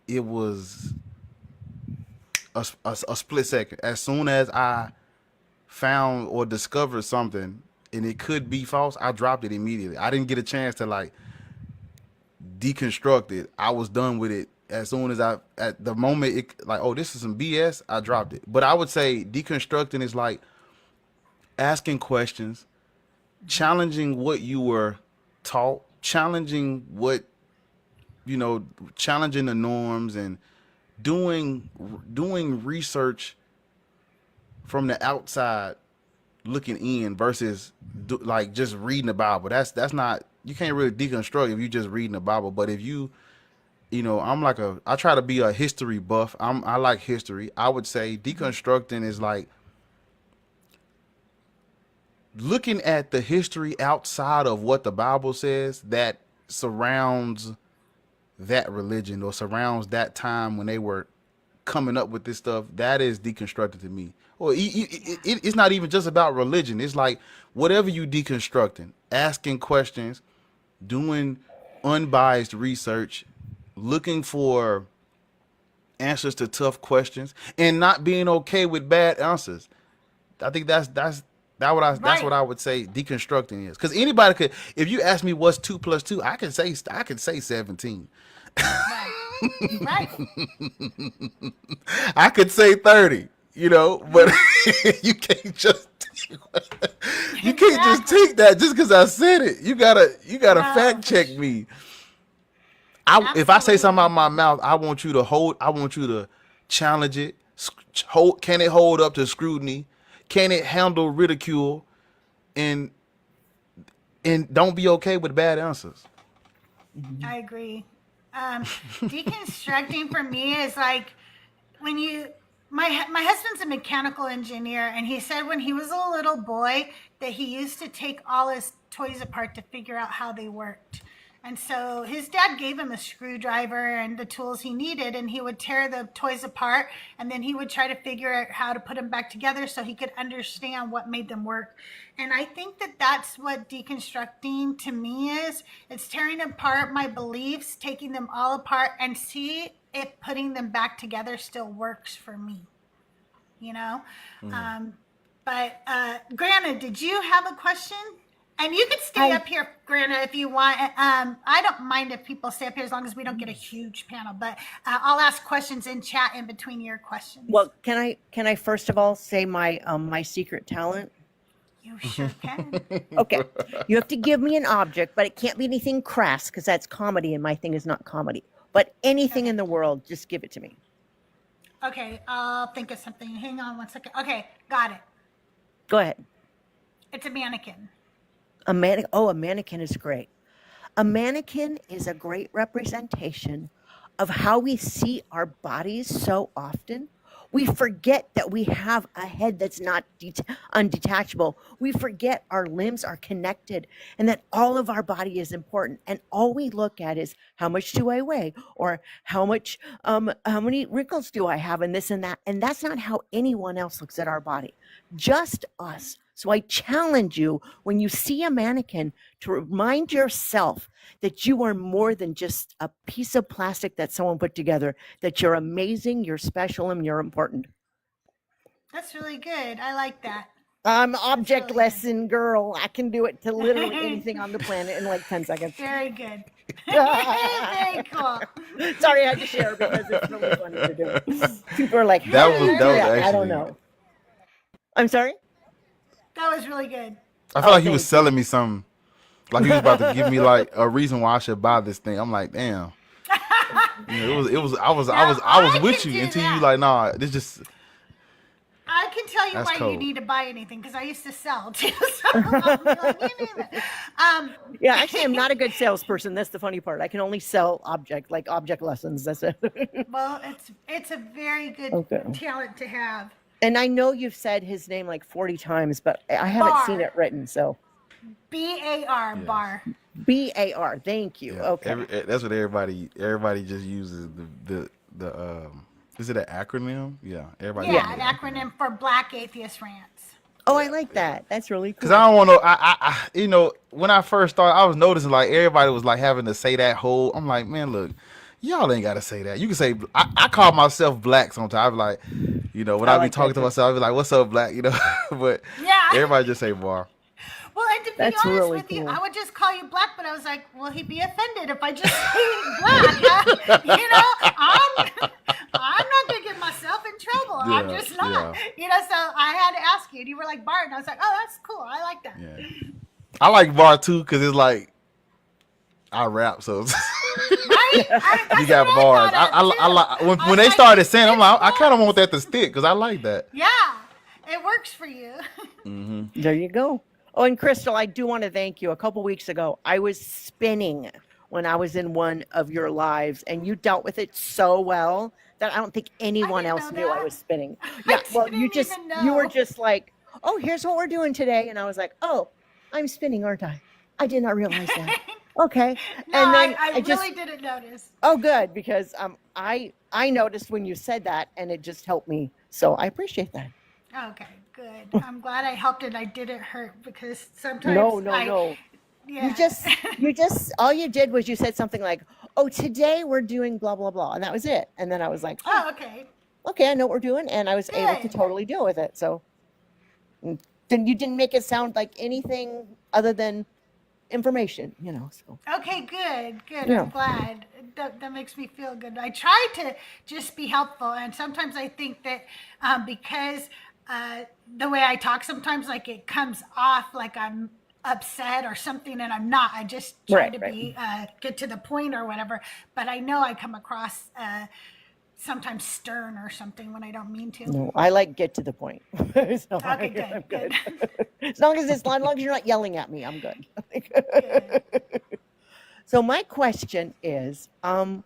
it was a split second. As soon as I found or discovered something and it could be false, I dropped it immediately. I didn't get a chance to like deconstruct it. I was done with it as soon as at the moment it like, oh, this is some BS, I dropped it. But I would say deconstructing is like asking questions, challenging what you were taught, challenging what challenging the norms and doing research from the outside looking in versus like just reading the Bible. That's not, you can't really deconstruct if you just reading the Bible. But if I try to be a history buff. I like history. I would say deconstructing is like looking at the history outside of what the Bible says that surrounds that religion or surrounds that time when they were coming up with this stuff. That is deconstructed to me. Or it's not even just about religion. It's like whatever you deconstructing, asking questions, doing unbiased research, looking for answers to tough questions, and not being okay with bad answers. I think that's Right. what I would say deconstructing is. Because anybody could, if you ask me what's 2 plus 2, I can say 17. Right. Right. I could say 30. you know, but you can't just you can't just Exactly. take that just because I said it. You gotta No, fact for check sure. me. If I say something out Absolutely. of my mouth, I want you to challenge it. Can it hold up to scrutiny? Can it handle ridicule? And don't be okay with bad answers. I agree. Deconstructing for me is like when you my husband's a mechanical engineer, and he said when he was a little boy that he used to take all his toys apart to figure out how they worked. And so his dad gave him a screwdriver and the tools he needed, and he would tear the toys apart, and then he would try to figure out how to put them back together so he could understand what made them work. And I think that that's what deconstructing to me is. It's tearing apart my beliefs, taking them all apart, and see if putting them back together still works for me, you know? But Grana, did you have a question? And you can stay I up here, Grana, if you want. I don't mind if people stay up here as long as we don't get a huge panel, but I'll ask questions in chat in between your questions. well, can I first of all say my secret talent? You sure can. Okay, you have to give me an object, but it can't be anything crass because that's comedy, and my thing is not comedy. But anything in the world, just give it to me. Okay, I'll think of something. Hang on one second. Okay, got it. Go ahead. It's a mannequin. A mannequin is great. A mannequin is a great representation of how we see our bodies so often. We forget that we have a head that's not undetachable. We forget our limbs are connected and that all of our body is important. And all we look at is how much do I weigh, or how many wrinkles do I have, and this and that. And that's not how anyone else looks at our body, just us. So I challenge you, when you see a mannequin, to remind yourself that you are more than just a piece of plastic that someone put together, that you're amazing, you're special, and you're important. That's really good. I like that. I'm That's object really good. lesson girl. I can do it to literally anything on the planet in like 10 seconds. Very good. Very cool. Sorry, I had to share because it's really funny to do. People are like, That how was do you do that was that? I actually. don't know. I'm sorry? That was really good. I feel Oh, like he was thank selling me something. Like he was about to give me like a reason why I should buy this thing. I'm like, damn. You know, I was I with can you do until you that. like, nah, this just I can tell you that's why you cold. need to buy anything because I used to sell too. So I'll be like, you need it. Yeah, actually, I'm not a good salesperson. That's the funny part. I can only sell object lessons. That's it. Well, it's a very good Okay. talent to have. And I know you've said his name like 40 times, but I haven't seen Bar. it written. So BAR, Yes. bar. BAR. Thank you. Yeah. Okay. That's what everybody just uses the is it an acronym? Yeah. Everybody Yeah, uses an the acronym for Black Atheist Rants. Oh, I like that. That's really Cause cool. I don't want to. You know, when I first started, I was noticing like everybody was like having to say that whole. I'm like, man, look, y'all ain't gotta say that. You can say. I call myself Black sometimes. I be like, you know, when I I be like talking that to too. myself, I be like, what's up, Black? You know, but Yeah. everybody just say bar. Well, and to be That's honest really with you, cool. I would just call you Black, but I was like, will he be offended if I just say Black? You know, I'm not going to get myself in trouble. I'm Yeah, just not. yeah. You know, so I had to ask you, and you were like, Bart, and I was like, oh, that's cool. I like that. Yeah. I like bar too because it's like I rap, so Right? That's you got what bars. thought of, I too. like I when was they like, started saying, I'm it's like, I kind of bars. want that to stick because I like that. Yeah, it works for you. There you go. Oh, and Crystal, I do want to thank you. A couple weeks ago, I was spinning when I was in one of your lives, and you dealt with it so well that I don't think anyone didn't else know knew I that. was spinning. I Yeah, well, you didn't even were know. just like, oh, here's what we're doing today. And I was like, oh, I'm spinning, aren't I? I did not realize that. Okay. No, And then I just, really didn't notice. oh, good, because I noticed when you said that, and it just helped me. So I appreciate that. Okay, good. I'm glad I helped and I didn't hurt because sometimes No. yeah. You just, all you did was you said something like, oh, today we're doing blah, blah, blah. And that was it. And then I was like, oh, Oh, okay. okay, I know what we're doing. And I was able to Good. totally deal with it. So then you didn't make it sound like anything other than information, so Okay, good, good. yeah. I'm glad. That makes me feel good. I try to just be helpful, and sometimes I think that because the way I talk, sometimes like it comes off like I'm upset or something, and I'm not. I just try Right, to right. be get to the point or whatever. But I know I come across sometimes stern or something when I don't mean to. No, I like get to the point. So Okay, I'm good, good, as long as you're not yelling at me, I'm good. good. So my question is, I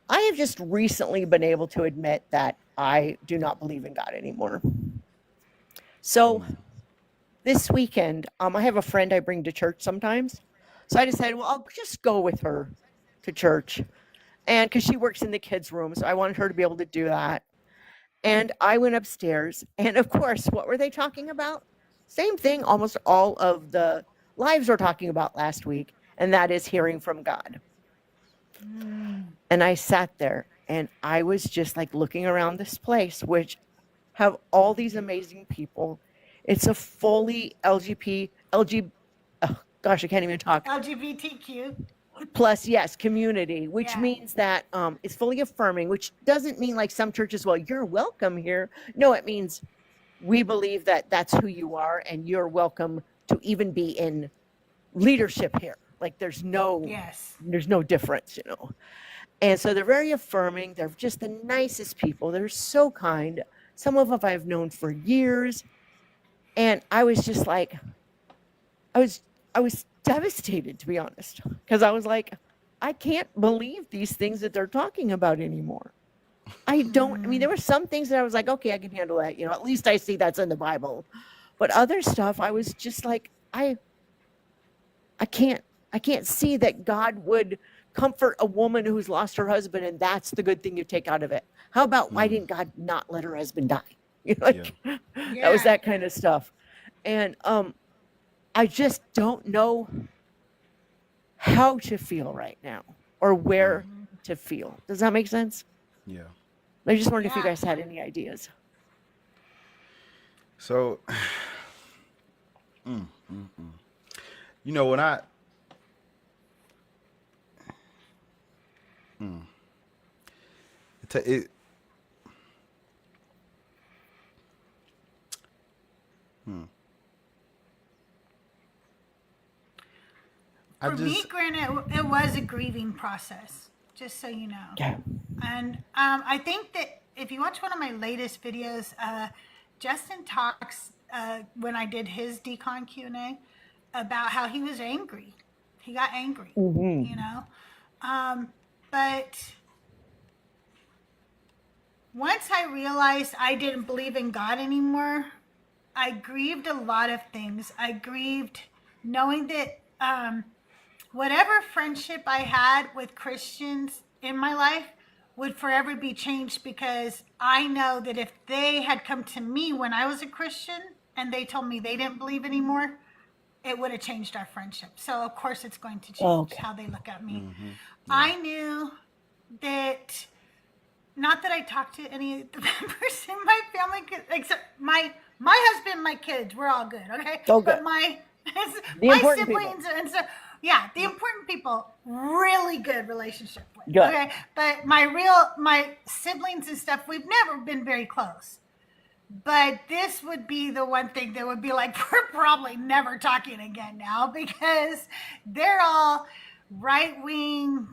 have just recently been able to admit that I do not believe in God anymore. So this weekend, I have a friend I bring to church sometimes. So I decided, well, I'll just go with her to church. And because she works in the kids' room, so I wanted her to be able to do that. And I went upstairs. And of course, what were they talking about? Same thing almost all of the lives were talking about last week. And that is hearing from God. And I sat there and I was just like looking around this place, which have all these amazing people. It's a fully oh gosh, I can't even talk. LGBTQ. Plus, yes, community, which Yeah. means that it's fully affirming, which doesn't mean like some churches, well, you're welcome here. No, it means we believe that that's who you are and you're welcome to even be in leadership here. Like there's no Yes. difference, And so they're very affirming. They're just the nicest people. They're so kind. Some of them I've known for years. And I was just like, I was devastated, to be honest, because I was like, I can't believe these things that they're talking about anymore. I mean, there were some things that I was like, okay, I can handle that. At least I see that's in the Bible. But other stuff, I was just like, I can't see that God would comfort a woman who's lost her husband, and that's the good thing you take out of it. How about why didn't God not let her husband die? That was that kind of stuff. And I just don't know how to feel right now or where to feel. Does that make sense? Yeah. I just wondered if you Yeah. guys had any ideas. So, when I, it, I For me, just, granted, it was a grieving process, just so you know. Yeah. And I think that if you watch one of my latest videos, Justin talks when I did his Decon Q&A about how he was angry. He got angry, But once I realized I didn't believe in God anymore, I grieved a lot of things. I grieved knowing that whatever friendship I had with Christians in my life would forever be changed, because I know that if they had come to me when I was a Christian and they told me they didn't believe anymore, it would have changed our friendship. So of course it's going to change how they look at me. I knew that, not that I talked to any of the members in my family, except my husband and my kids, we're all good, okay? Oh, good. But my important siblings and so, the important people, really good relationship with. Good. Okay, but my siblings and stuff, we've never been very close. But this would be the one thing that would be like, we're probably never talking again now, because they're all right wing.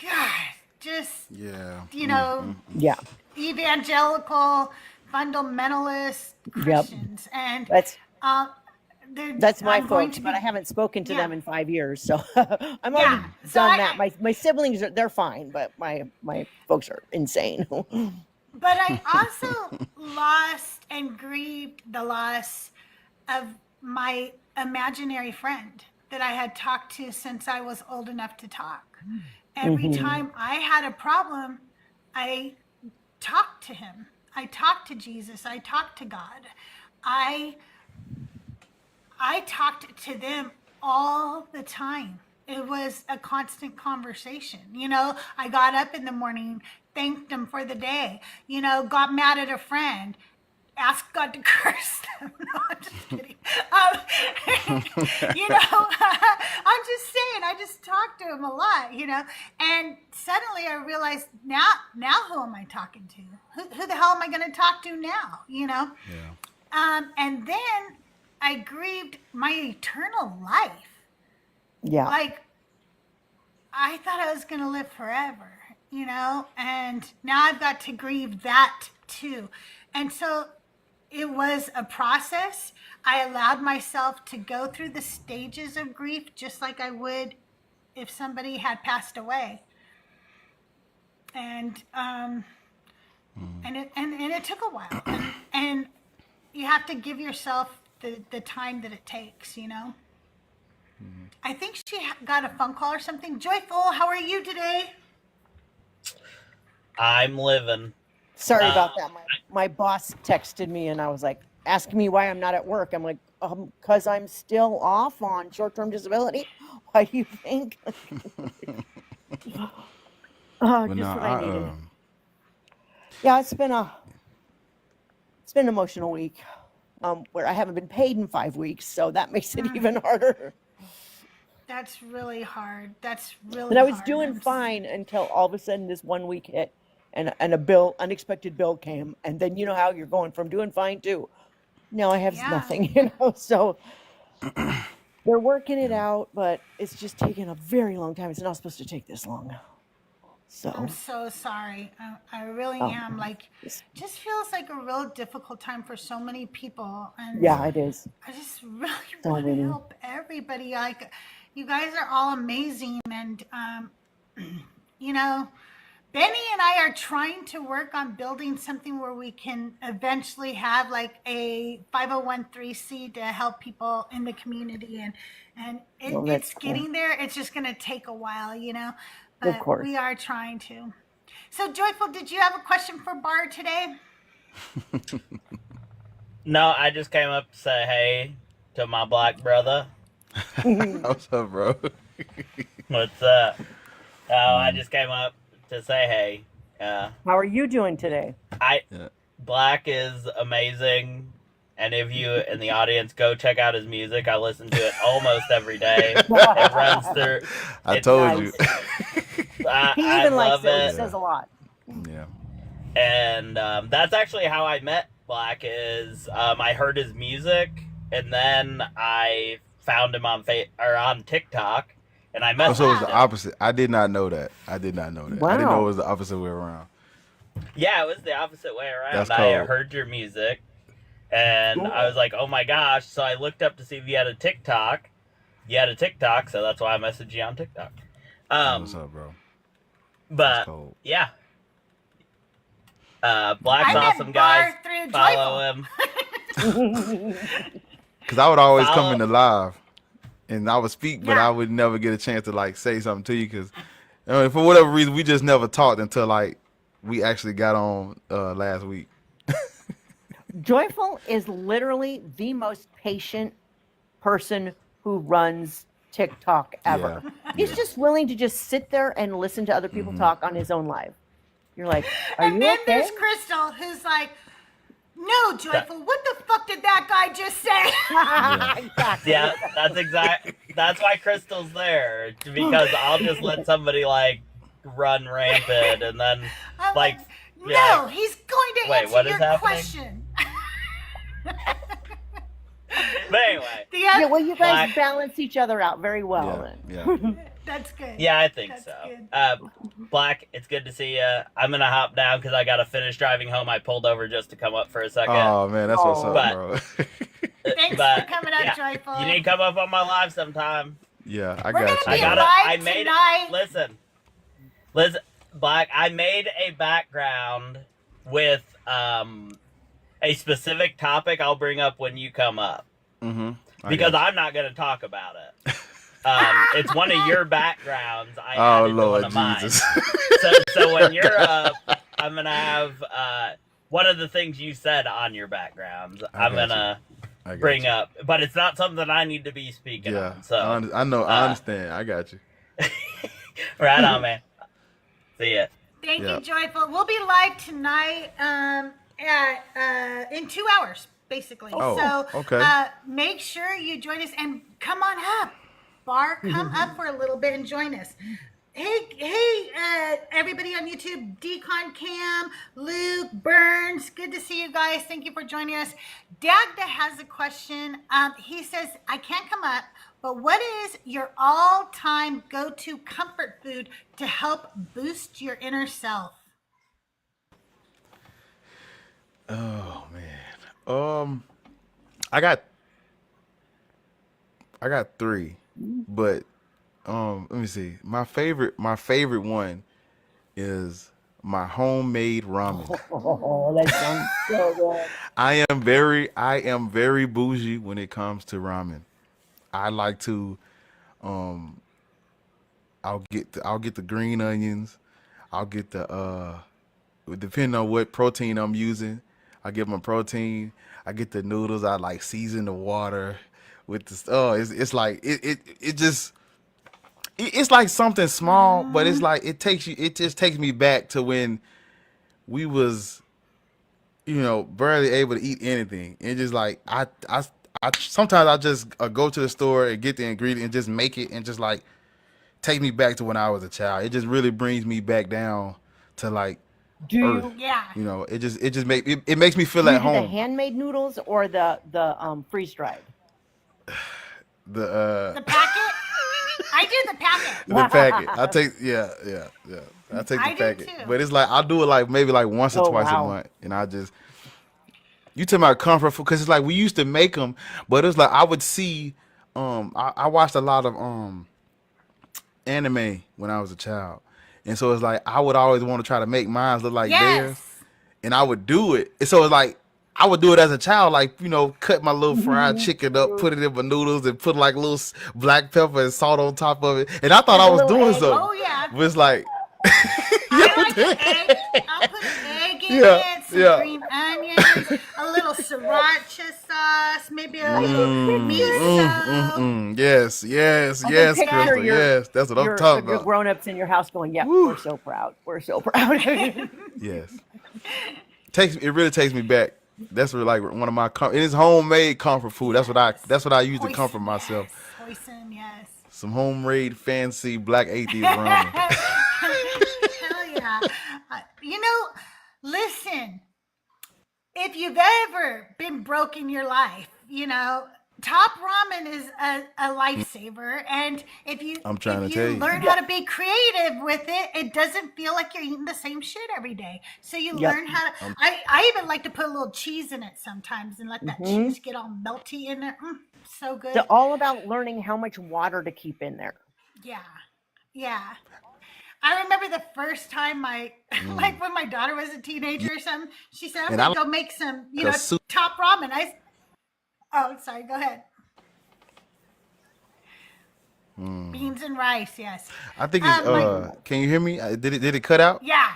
God, just yeah. Yeah. evangelical fundamentalist Christians, and That's my I'm going folks, to but be- I haven't spoken to Yeah. them in 5 years, so I'm already So done that. My siblings they're fine, but my folks are insane. But I also lost and grieved the loss of my imaginary friend that I had talked to since I was old enough to talk. Every time I had a problem, I talked to him. I talked to Jesus. I talked to God. I talked to them all the time. It was a constant conversation. I got up in the morning, thanked them for the day, got mad at a friend, ask God to curse them. No, I'm just kidding. You know, I'm just saying, I just talk to him a lot, you know, and suddenly I realized now who am I talking to? Who the hell am I going to talk to now, you know? Yeah. And then I grieved my eternal life. Yeah. Like, I thought I was going to live forever, you know, and now I've got to grieve that too. And so it was a process. I allowed myself to go through the stages of grief just like I would if somebody had passed away. And it took a while. And you have to give yourself the time that it takes, you know. I think she got a phone call or something. Joyful, how are you today? I'm living. Sorry about that. My boss texted me and I was like, asking me why I'm not at work. I'm like, because I'm still off on short-term disability. Why do you think? But Just no, what I needed. Yeah, it's been an emotional week where I haven't been paid in 5 weeks, so that makes it even harder. That's really hard. That's really And I was hard. doing fine until all of a sudden this 1 week hit and a unexpected bill came. And then you know how you're going from doing fine to now I have nothing, you know. So they're working it out, but it's just taking a very long time. It's not supposed to take this long. So I'm so sorry. I really am. Like, just feels like a real difficult time for so many people. And yeah, it is. I just really So want to many. help everybody. Like, you guys are all amazing. And, you know, Benny and I are trying to work on building something where we can eventually have like a 501c to help people in the community. And it's cool. getting there. It's just going to take a while, you know. But Of course. we are trying to. So, Joyful, did you have a question for Bar today? No, I just came up to say hey to my black brother. What's up, bro? What's up? Oh, I just came up to say hey. How are you doing today? Black is amazing. And if you in the audience go check out his music, I listen to it almost every day. It runs through. I told you. He I even likes love it. He it. says a lot. Yeah. And that's actually how I met Black. Is I heard his music, and then I found him on on TikTok, and I met. So it was the opposite. I did not know that. Wow. I didn't know it was the opposite way around. Yeah, it was the opposite way around. That's I cold. heard your music, and I was like, "Oh my gosh!" So I looked up to see if you had a TikTok. You had a TikTok, so that's why I messaged you on TikTok. What's up, bro? But yeah, Black's awesome, guys. Follow him. Because I would always come in the live, and I would speak, but I would never get a chance to like say something to you because for whatever reason we just never talked until like we actually got on last week. Joyful is literally the most patient person who runs TikTok ever. Yeah. He's just willing to just sit there and listen to other people talk on his own live. You're like, are you And then okay? there's Crystal, who's like, no, Joyful, what the fuck did that guy just say? Exactly. Yeah, that's why Crystal's there, because I'll just let somebody like run rampant and then I'm like no, he's going to wait, answer what is your happening? question. But anyway, Yeah, well, you guys balance each other out very well. Yeah. That's good. yeah, I think That's so. good. Black, it's good to see you. I'm gonna hop down because I gotta finish driving home. I pulled over just to come up for a second. Oh man, that's what's up, But- bro. Thanks But, for coming out, yeah, Joyful. You need to come up on my live sometime. Yeah, I We're got gonna you. be bro. live I made tonight. Listen, Black. I made a background with a specific topic I'll bring up when you come up because I'm not going to talk about it. It's one of your backgrounds. I added to Lord one of mine. Jesus. So when you're up, I'm gonna have one of the things you said on your backgrounds. I'm gonna bring up, but it's not something I need to be speaking on. So I know, I understand. I got you. right on, man. See ya. Thank you, Joyful. We'll be live tonight. in 2 hours, basically. Oh, So okay. make sure you join us and come on up. Bar, come up for a little bit and join us. Hey, everybody on YouTube, Decon, Cam, Luke, Burns, good to see you guys. Thank you for joining us. Dagda has a question. He says, I can't come up, but what is your all-time go-to comfort food to help boost your inner self? Oh man. I got 3, but let me see. My favorite one is my homemade ramen. Oh, that sounds so good. I am very bougie when it comes to ramen. I like to I'll get the green onions. I'll get the depending on what protein I'm using, I get my protein. I get the noodles. I like season the water with the it's like it just it's like something small, but it's like it just takes me back to when we was barely able to eat anything. And just like I sometimes I just go to the store and get the ingredient and just make it and just like take me back to when I was a child. It just really brings me back down to like Do earth. you Yeah. It makes me feel do you at do the home. handmade noodles or the freeze dried? The packet? I do the packet. The packet. I take I take the I do packet. too. But it's like I'll do it like maybe like once or Oh, twice wow. a month, and you talking about comfort food because it's like we used to make them, but it's like I would see I watched a lot of anime when I was a child, and so it's like I would always want to try to make mine look like theirs, Yes. and I would do it. And so it's like I would do it as a child, like cut my little fried Mm-hmm. chicken up, put it in my noodles, and put like little black pepper and salt on top of it. And I thought With I a was little doing egg. something. Oh, yeah. But it's like, I like an egg. I'll put an egg in Yeah, it, some yeah. green onions, a little sriracha sauce, maybe a little miso. yes, I can yes, picture Crystal, yes, that's what I'm talking your about. grown-ups in your house going, "Yeah, we're so proud. We're so proud." Yes, it really takes me back. That's really like one of my it is homemade comfort food. That's what I use to comfort Hoisin, myself. yes. Hoisin, yes. Some homemade fancy black atheist ramen. Hell yeah. Listen, if you've ever been broke in your life, Top Ramen is a lifesaver. And I'm trying if to tell you you. learn how to be creative with it, it doesn't feel like you're eating the same shit every day. So you Yep. learn how to, I even like to put a little cheese in it sometimes and let that cheese get all melty in there. So good. It's all about learning how much water to keep in there. Yeah. I remember the first time like when my daughter was a teenager or something, she said, I'm And going I to go make some, like a soup. Top Ramen. Oh, sorry, go ahead. Beans and rice, yes. I think it's can you hear me? Did it cut out? Yeah,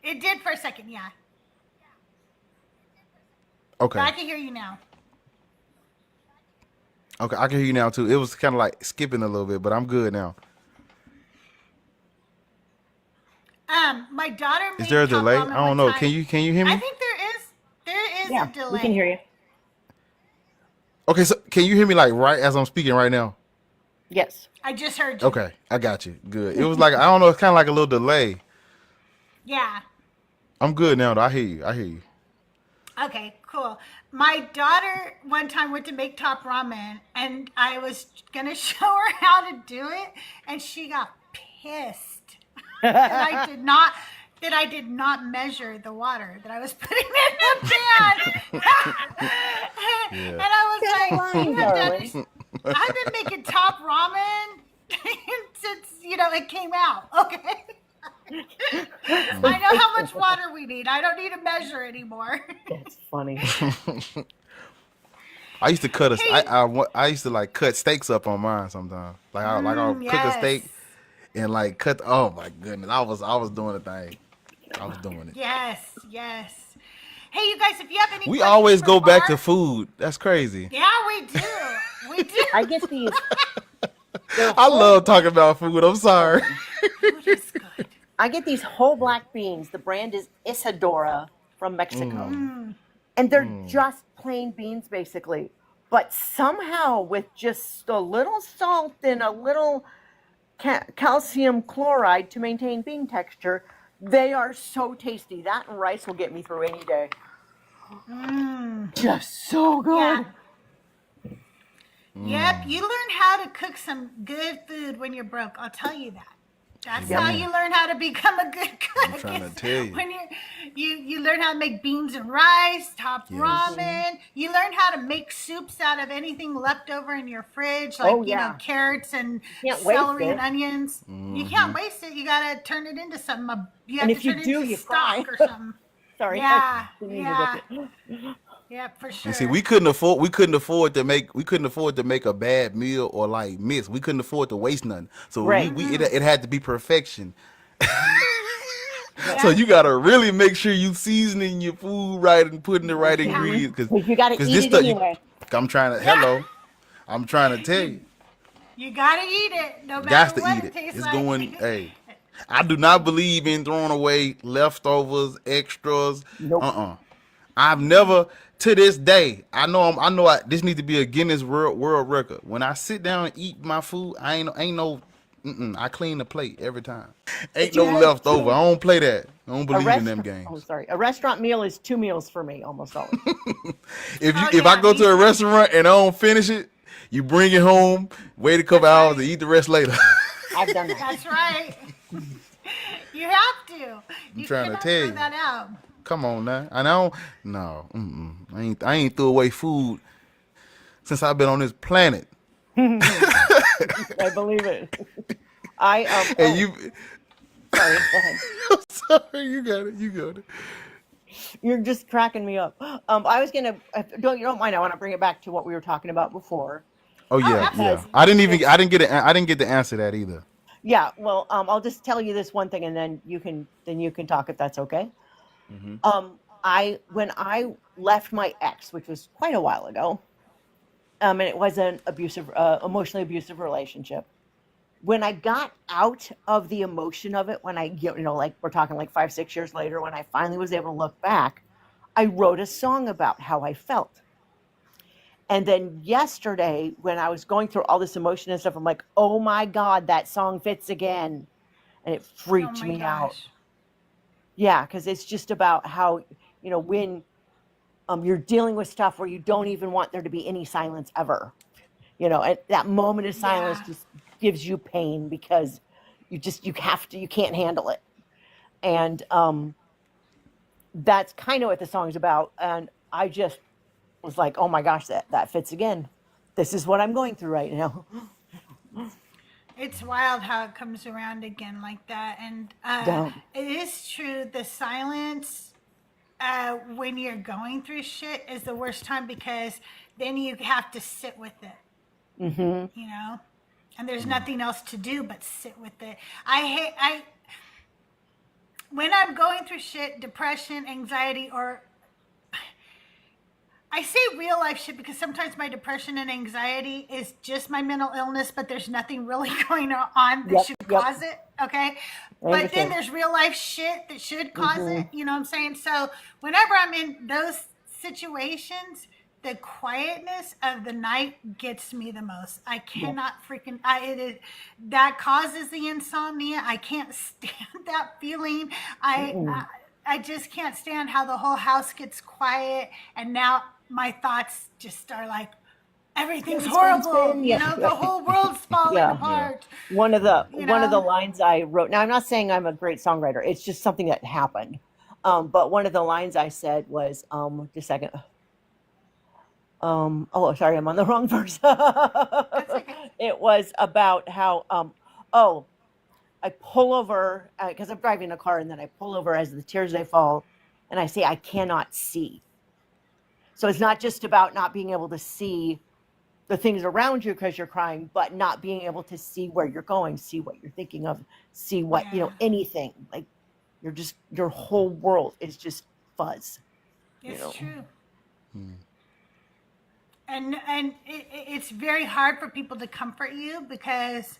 it did for a second, yeah. Okay. But I can hear you now. Okay, I can hear you now too. It was kind of like skipping a little bit, but I'm good now. My daughter made Is there a Top delay? Ramen I don't one know. time. Can you hear me? I think there is Yeah, a delay. we can hear you. Okay, so can you hear me like right as I'm speaking right now? Yes. I just heard you. Okay, I got you. Good. It was like I don't know. It's kind of like a little delay. Yeah. I'm good now though. I hear you. Okay, cool. My daughter one time went to make Top Ramen, and I was gonna show her how to do it, and she got pissed that I did not measure the water that I was putting in the pan. And I was like, Fine, "You have darling." done- I've been making Top Ramen since it came out. Okay. I know how much water we need. I don't need to measure anymore. That's funny. I used to cut Hey. I used to like cut steaks up on mine sometimes. I'll cook a steak and like cut. Oh my goodness, I was doing the thing. I was doing it. Yes. Hey, you guys, if you have any We questions always for go back to Mark- food. That's crazy. Yeah, we do. We do. I get these. I love talking about food. I'm sorry. Food is good. I get these whole black beans. The brand is Isadora from Mexico. And they're just plain beans, basically. But somehow, with just a little salt and a little calcium chloride to maintain bean texture, they are so tasty. That and rice will get me through any day. Just so good. Yep, you learn how to cook some good food when you're broke. I'll tell you that. That's how you learn how to become a good cook. I'm trying to tell you. When you learn how to make beans and rice, top ramen. You learn how to make soups out of anything left over in your fridge, like you know, carrots and celery and onions. You can't waste it. You gotta turn it into something. You have to turn it into stock or something. Sorry. Yeah. Yeah, for sure. And see, we couldn't afford to make a bad meal or like miss. We couldn't afford to waste nothing. So it had to be perfection. So you gotta really make sure you seasoning your food right and putting the right ingredients, because you gotta eat it anyway. I'm trying to tell you. You gotta eat it, no matter what it tastes like. Hey, I do not believe in throwing away leftovers, extras. Nope. I've never, to this day, this needs to be a Guinness World Record. When I sit down and eat my food, I clean the plate every time. Ain't no leftover. I don't play that. I don't believe in them games. Oh, sorry. A restaurant meal is 2 meals for me, almost always. If I go to a restaurant and I don't finish it, you bring it home, wait a couple hours, and eat the rest later. I've done that. That's right. You have to. I'm trying to tell you. That out. Come on now. I ain't threw away food since I've been on this planet. I believe it. Sorry, go ahead. I'm sorry, you got it. You're just cracking me up. I was gonna, if you don't mind, I want to bring it back to what we were talking about before. Oh yeah. I didn't get to answer that either. Yeah, well, I'll just tell you this one thing, and then you can talk if that's okay. When I left my ex, which was quite a while ago, and it was an emotionally abusive relationship. When I got out of the emotion of it, when I, like we're talking like 5-6 years later, when I finally was able to look back, I wrote a song about how I felt. And then yesterday, when I was going through all this emotion and stuff, I'm like, oh my God, that song fits again. And it freaked me out. Yeah, because it's just about how, when you're dealing with stuff where you don't even want there to be any silence ever. And that moment of silence just gives you pain because you can't handle it. And that's kind of what the song's about. And I just was like, oh my gosh, that fits again. This is what I'm going through right now. It's wild how it comes around again like that. And it is true, the silence when you're going through shit is the worst time, because then you have to sit with it. And there's nothing else to do but sit with it. When I'm going through shit, depression, anxiety, or I say real life shit because sometimes my depression and anxiety is just my mental illness, but there's nothing really going on that should cause it. Okay. But then there's real life shit that should cause it. You know what I'm saying? So whenever I'm in those situations, the quietness of the night gets me the most. I cannot that causes the insomnia. I can't stand that feeling. I just can't stand how the whole house gets quiet, and now my thoughts just are like, everything's horrible. The whole world's falling apart. One of the lines I wrote. Now I'm not saying I'm a great songwriter. It's just something that happened. But one of the lines I said was, just a second. Sorry, I'm on the wrong verse. It was about how, I pull over because I'm driving a car, and then I pull over as the tears they fall, and I say, I cannot see. So it's not just about not being able to see the things around you because you're crying, but not being able to see where you're going, see what you're thinking of, see what, anything. Like your whole world is just fuzz. It's true. And it's very hard for people to comfort you, because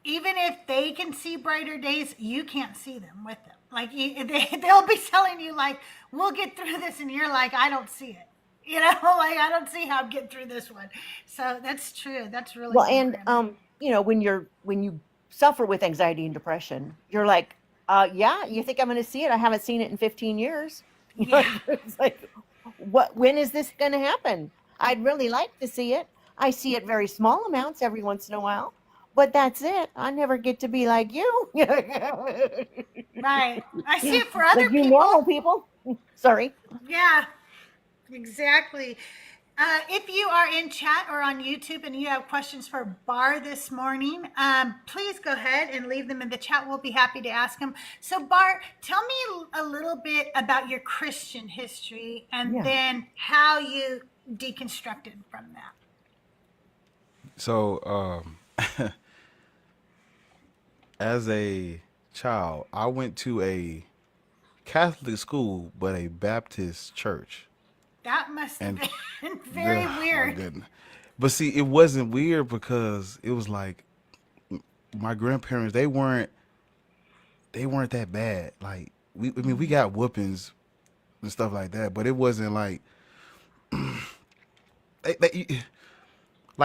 even if they can see brighter days, you can't see them with them. Like they'll be telling you like, we'll get through this, and you're like, I don't see it. Like I don't see how I'm getting through this one. So that's true. That's really Well, cool, and Grandma. when you suffer with anxiety and depression, you're like, yeah, you think I'm going to see it? I haven't seen it in 15 years. Yeah. It's like, when is this going to happen? I'd really like to see it. I see it very small amounts every once in a while, but that's it. I never get to be like you. Right. I see it for other Like you people. normal people. Sorry. Yeah, exactly. If you are in chat or on YouTube and you have questions for Bar this morning, please go ahead and leave them in the chat. We'll be happy to ask them. So, Bar, tell me a little bit about your Christian history and then how you deconstructed from that. So, as a child, I went to a Catholic school, but a Baptist church. That must have And been very my weird. goodness. But see, it wasn't weird because it was like my grandparents, they weren't that bad. Like we got whoopings and stuff like that, but it wasn't like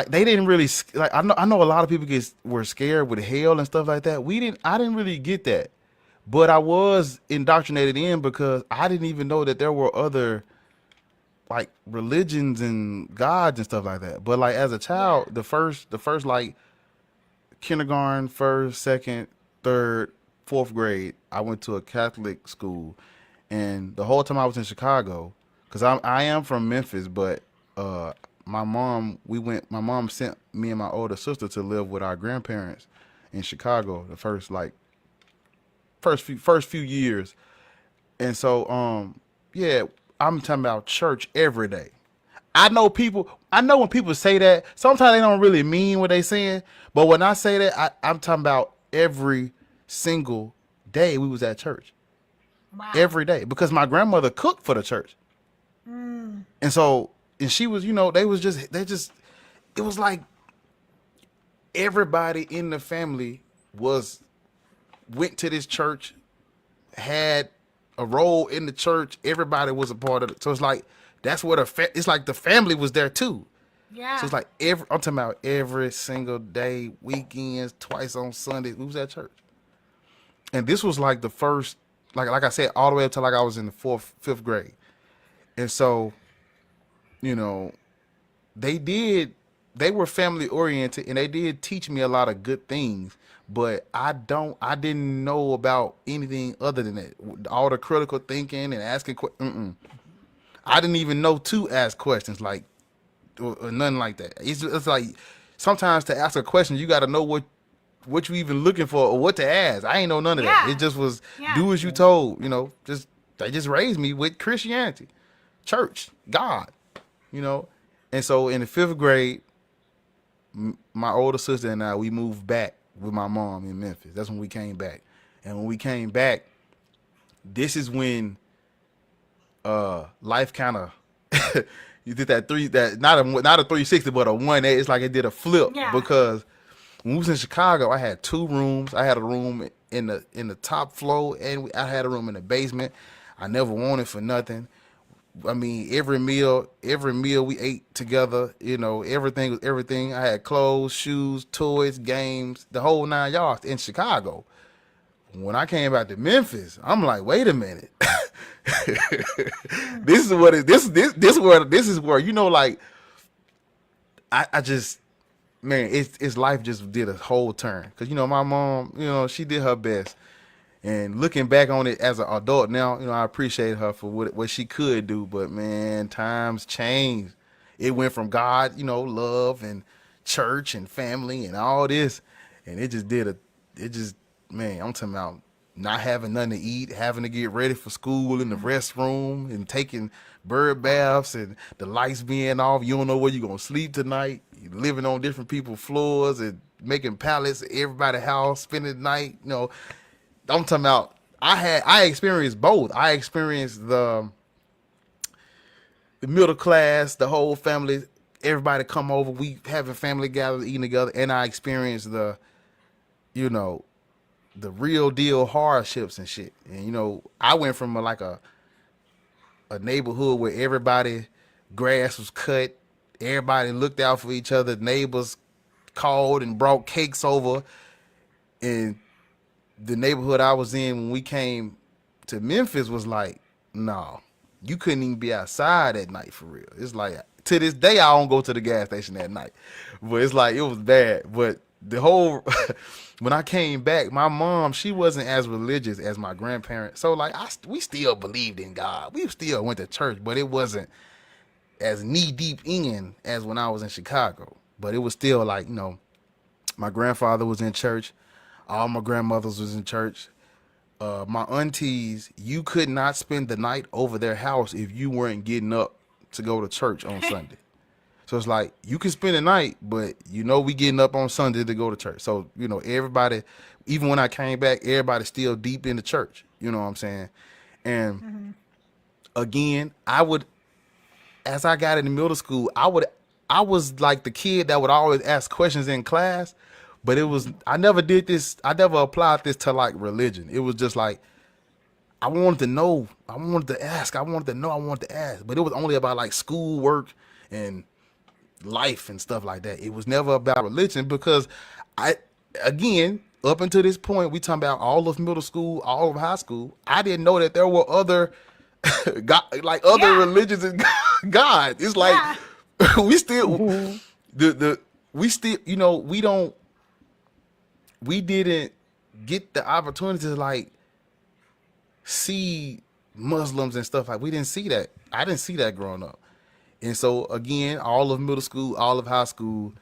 they didn't really like. I know a lot of people were scared with hell and stuff like that. I didn't really get that, but I was indoctrinated in because I didn't even know that there were other like religions and gods and stuff like that. But like as a child, the first like kindergarten, first, second, third, fourth grade, I went to a Catholic school, and the whole time I was in Chicago, because I am from Memphis, but my mom sent me and my older sister to live with our grandparents in Chicago the first few years. And so yeah, I'm talking about church every day. I know when people say that, sometimes they don't really mean what they saying, but when I say that, I'm talking about every single day we was at church. Wow. Every day, because my grandmother cooked for the church. And so, and she was, it was like everybody in the family went to this church, had a role in the church. Everybody was a part of it. So it's like, that's what it's like the family was there too. Yeah. So it's like I'm talking about every single day, weekends, twice on Sundays, we was at church. And this was like the first, like I said, all the way up to like I was in the fifth grade. And so, they were family oriented, and they did teach me a lot of good things, but I didn't know about anything other than that. All the critical thinking and asking I didn't even know to ask questions or nothing like that. It's like sometimes to ask a question, you got to know what you even looking for or what to ask. I ain't know none of that. It just was do as you told. They just raised me with Christianity, church, God. And so in the fifth grade, my older sister and I, we moved back with my mom in Memphis. That's when we came back. And when we came back, this is when life kind of you did not a 360 but a 180. It's like it did a flip. Because when we was in Chicago, I had 2 rooms. I had a room in the top floor, and I had a room in the basement. I never wanted for nothing. I mean, every meal we ate together, everything was everything. I had clothes, shoes, toys, games, the whole 9 yards in Chicago. When I came back to Memphis, I'm like, wait a minute. This is where like I just, man, it's life just did a whole turn. Cause my mom, she did her best. And looking back on it as an adult now, I appreciate her for what she could do. But man, times changed. It went from God, love and church and family and all this, and man, I'm talking about not having nothing to eat, having to get ready for school in the restroom, and taking bird baths, and the lights being off. You don't know where you're gonna sleep tonight. You're living on different people's floors and making pallets at everybody's house, spending the night. I'm talking about I experienced both. I experienced the middle class, the whole family, everybody come over, we having family gatherings, eating together, and I experienced the the real deal hardships and shit. And you know, I went from a neighborhood where everybody grass was cut, everybody looked out for each other, neighbors called and brought cakes over, and the neighborhood I was in when we came to Memphis was like, no, you couldn't even be outside at night for real. It's like, to this day, I don't go to the gas station at night, but it's like, it was bad. But the whole, when I came back, my mom, she wasn't as religious as my grandparents. So like, we still believed in God. We still went to church, but it wasn't as knee deep in as when I was in Chicago. But it was still like, you know, my grandfather was in church. All my grandmothers was in church. My aunties, you could not spend the night over their house if you weren't getting up to go to church on Sunday. So it's like, you can spend the night, but you know we getting up on Sunday to go to church. So, you know, everybody, even when I came back, everybody's still deep in the church. You know what I'm saying? And again, as I got into middle school, I was like the kid that would always ask questions in class, but I never applied this to like religion. It was just like, I wanted to know, I wanted to ask, I wanted to ask, but it was only about like school work and life and stuff like that. It was never about religion, because again, up until this point, we talking about all of middle school, all of high school, I didn't know that there were other other religions and God. It's like, we still you know, we didn't get the opportunity to like see Muslims and stuff. Like, we didn't see that. I didn't see that growing up. And so again, all of middle school, all of high school,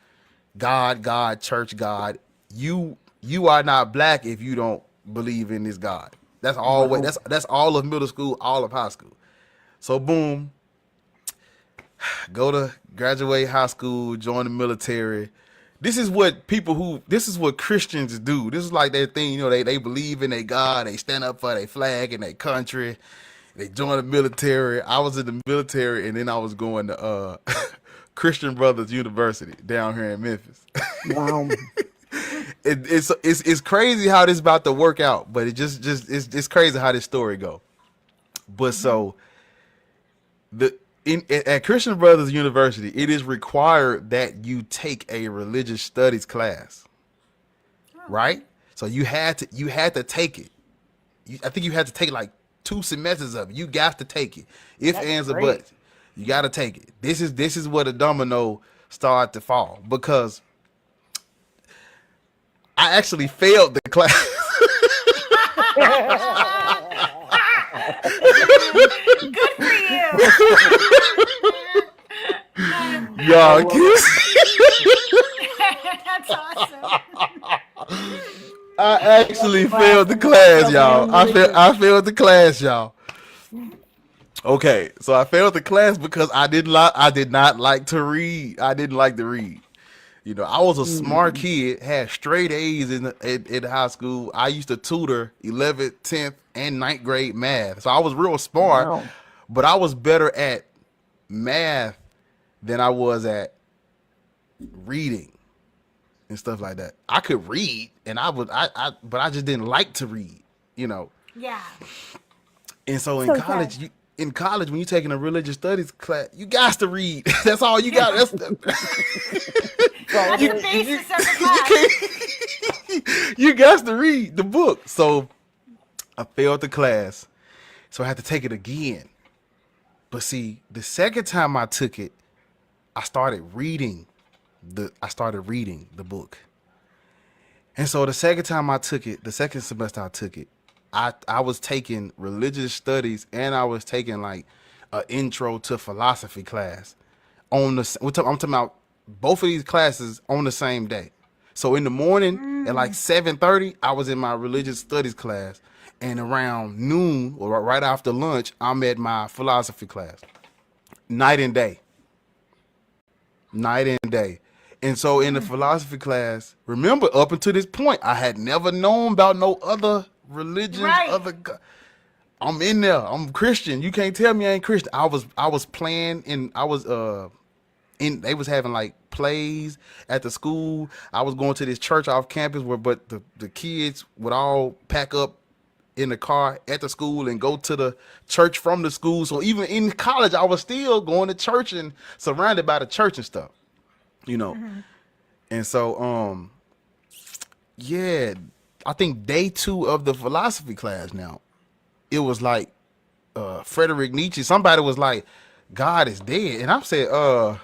God, church, God. You are not black if you don't believe in this God. That's always that's all of middle school, all of high school. So boom, go to graduate high school, join the military. This is what Christians do. This is like their thing, you know, they believe in their God, they stand up for their flag and their country. They joined the military. I was in the military, and then I was going to Christian Brothers University down here in Memphis. Wow. It's crazy how this about to work out, but it's crazy how this story go. But so at Christian Brothers University, it is required that you take a religious studies class, right? So you had to take it. I think you had to take like 2 semesters of it. You got to take it. If ands or buts, you got to take it. This is where the domino started to fall, because I actually failed the class. Good for you. Y'all, That's awesome. I actually failed the class, y'all. I failed the class, y'all. Okay, so I failed the class because I did not like to read. I didn't like to read. You know, I was a smart kid, had straight A's in high school. I used to tutor 11th, 10th, and 9th grade math. So I was real smart, but I was better at math than I was at reading and stuff like that. I could read, and but I just didn't like to read, you know. Yeah. And so in college, when you're taking a religious studies class, you got to read. That's all you got. That's the basis of the class. You got to read the book. So I failed the class, so I had to take it again. But see, the second time I took it, I started reading the book. And so the second time I took it, the second semester I took it, I was taking religious studies, and I was taking like an intro to philosophy class I'm talking about both of these classes on the same day. So in the morning at like 7:30, I was in my religious studies class, and around noon or right after lunch, I'm at my philosophy class. Night and day. And so in the philosophy class, remember, up until this point, I had never known about no other religions, I'm in there. I'm Christian. You can't tell me I ain't Christian. I was playing, and I was they was having like plays at the school. I was going to this church off campus but the kids would all pack up in the car at the school and go to the church from the school. So even in college, I was still going to church and surrounded by the church and stuff, you know. And so, yeah, I think day 2 of the philosophy class now, it was like Friedrich Nietzsche. Somebody was like, God is dead. And I said, I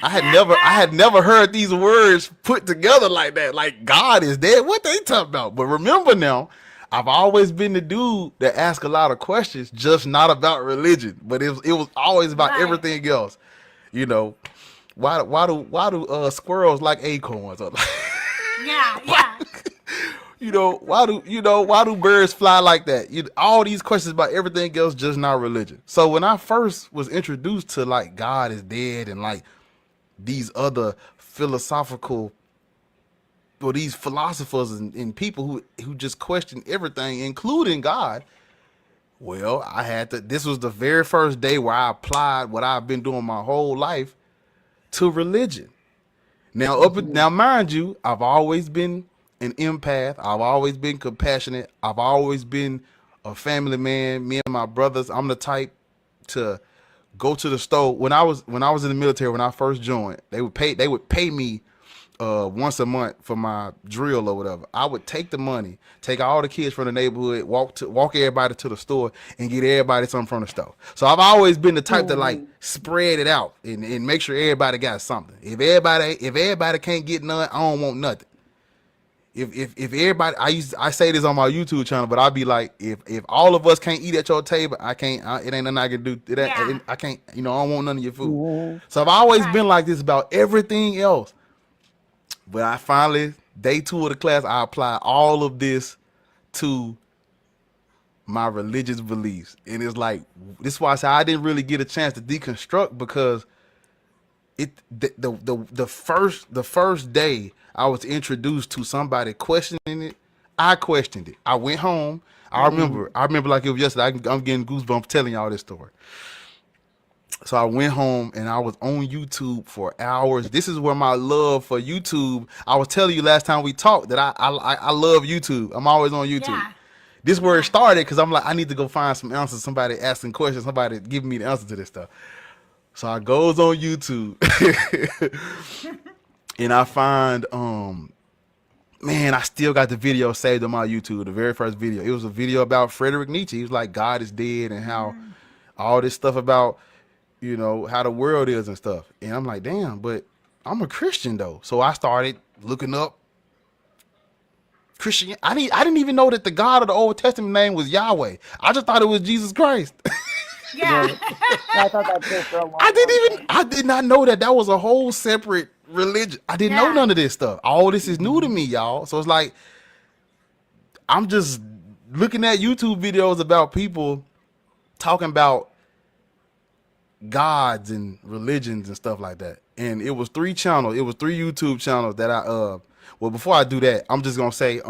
had never heard these words put together like that. Like, God is dead. What they talking about? But remember now, I've always been the dude that ask a lot of questions, just not about religion, but it was always about everything else. You know, why do squirrels like acorns? Yeah. You know, why do birds fly like that? All these questions about everything else, just not religion. So when I first was introduced to like God is dead and like these other philosophical, or these philosophers and people who just question everything, including God. Well, this was the very first day where I applied what I've been doing my whole life to religion. Now, now, mind you, I've always been an empath. I've always been compassionate. I've always been a family man. Me and my brothers, I'm the type to go to the store. When I was in the military, when I first joined, they would pay me once a month for my drill or whatever. I would take the money, take all the kids from the neighborhood, walk everybody to the store and get everybody something from the store. So I've always been the type to like spread it out and make sure everybody got something. If everybody can't get none, I don't want nothing. If everybody, I say this on my YouTube channel, but I'll be like, if all of us can't eat at your table, it ain't nothing I can do. I can't, I don't want none of your food. So I've always been like this about everything else. But I finally, day 2 of the class, I applied all of this to my religious beliefs. And it's like, this is why I say I didn't really get a chance to deconstruct, because the first day I was introduced to somebody questioning it, I questioned it. I went home. I remember like it was yesterday. I'm getting goosebumps telling y'all this story. So I went home and I was on YouTube for hours. This is where my love for YouTube. I was telling you last time we talked that I love YouTube. I'm always on YouTube. Yeah. This is where it started, because I'm like, I need to go find some answers. Somebody asking questions. Somebody giving me the answer to this stuff. So I goes on YouTube and I find, man, I still got the video saved on my YouTube. The very first video. It was a video about Friedrich Nietzsche. He was like, God is dead, and how all this stuff about, how the world is and stuff. And I'm like, damn, but I'm a Christian though. So I started looking up Christian. I didn't even know that the God of the Old Testament name was Yahweh. I just thought it was Jesus Christ. Yeah. I thought that too for a long I did not know that was a whole separate religion. I didn't know none of this stuff. All this is new to me, y'all. So it's like, I'm just looking at YouTube videos about people talking about gods and religions and stuff like that. And it was 3 channels. It was 3 YouTube channels that well, before I do that, I'm just going to say,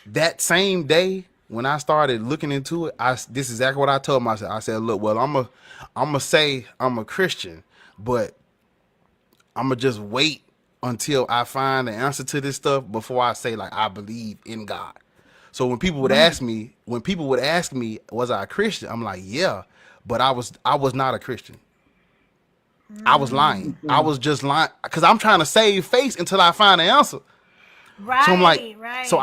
that same day when I started looking into it, this is exactly what I told myself. I said, look, well, I'm going to say I'm a Christian, but I'm going to just wait until I find the answer to this stuff before I say, like, I believe in God. So when people would ask me, was I a Christian? I'm like, yeah, but I was not a Christian. I was lying. I was just lying, because I'm trying to save face until I find the answer. Right. So I'm like, so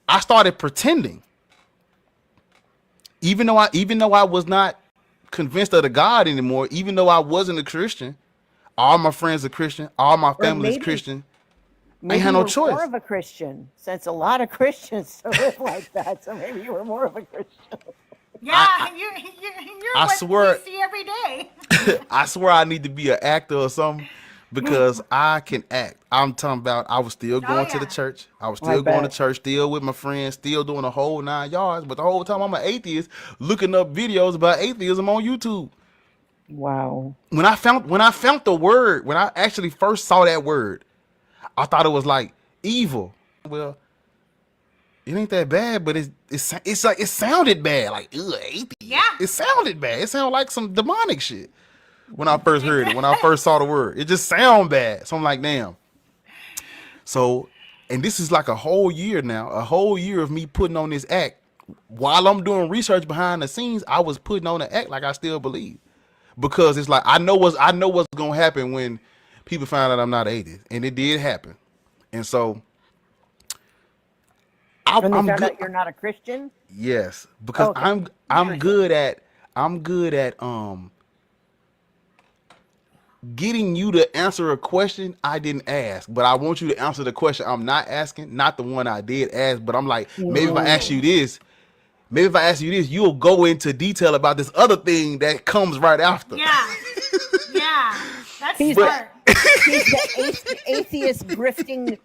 I started pretending. Even though I was not convinced of the God anymore, even though I wasn't a Christian, all my friends are Christian, all my family is Christian. I had no choice. More of a Christian, since a lot of Christians live like that. So maybe you were more of a Christian. Yeah, you're what we see every day. I swear I need to be an actor or something, because I can act. I'm talking about, I was still going to the church. I was still going to church, still with my friends, still doing the whole 9 yards. But the whole time I'm an atheist, looking up videos about atheism on YouTube. Wow. When I found the word, when I actually first saw that word, I thought it was like evil. Well, it ain't that bad, but it's like, it sounded bad, like atheist. Yeah. It sounded bad. It sounded like some demonic shit. when I first heard it, when I first saw the word. It just sound bad. So I'm like, damn. So, and this is like a whole year now, a whole year of me putting on this act. While I'm doing research behind the scenes, I was putting on an act like I still believe. Because it's like I know what's gonna happen when people find out I'm not an atheist. And it did happen. And so When they I'm found good. out you're not a Christian? Yes, because Okay. I'm good at getting you to answer a question I didn't ask, but I want you to answer the question I'm not asking, not the one I did ask. But I'm like, maybe if I ask you this, you'll go into detail about this other thing that comes right after. Yeah. Yeah. That's He's smart. He's the atheist grifting.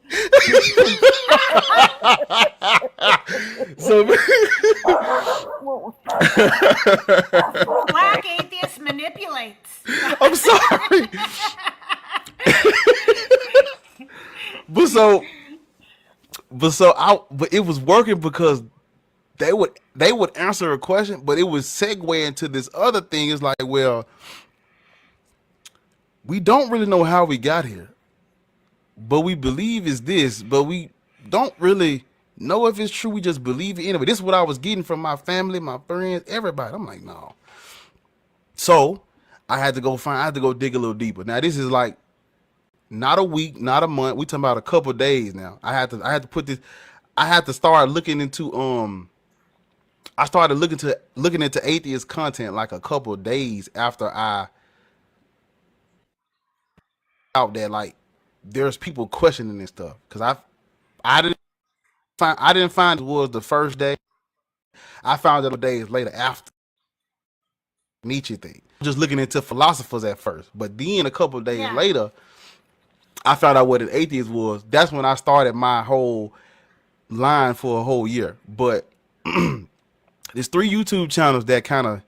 So Black atheist manipulates. I'm sorry. but it was working because they would answer a question, but it would segue into this other thing. It's like, well, we don't really know how we got here, but we believe is this, but we don't really know if it's true. We just believe it anyway. This is what I was getting from my family, my friends, everybody. I'm like, no. So I had to go dig a little deeper. Now this is like not a week, not a month. We talking about a couple of days now. I had to start looking into I started looking into atheist content like a couple of days after I out there, like there's people questioning this stuff, because I didn't find it was the first day. I found it days later after Nietzsche thing. Just looking into philosophers at first, but then a couple of days later, I found out what an atheist was. That's when I started my whole line for a whole year. But there's 3 YouTube channels that kind of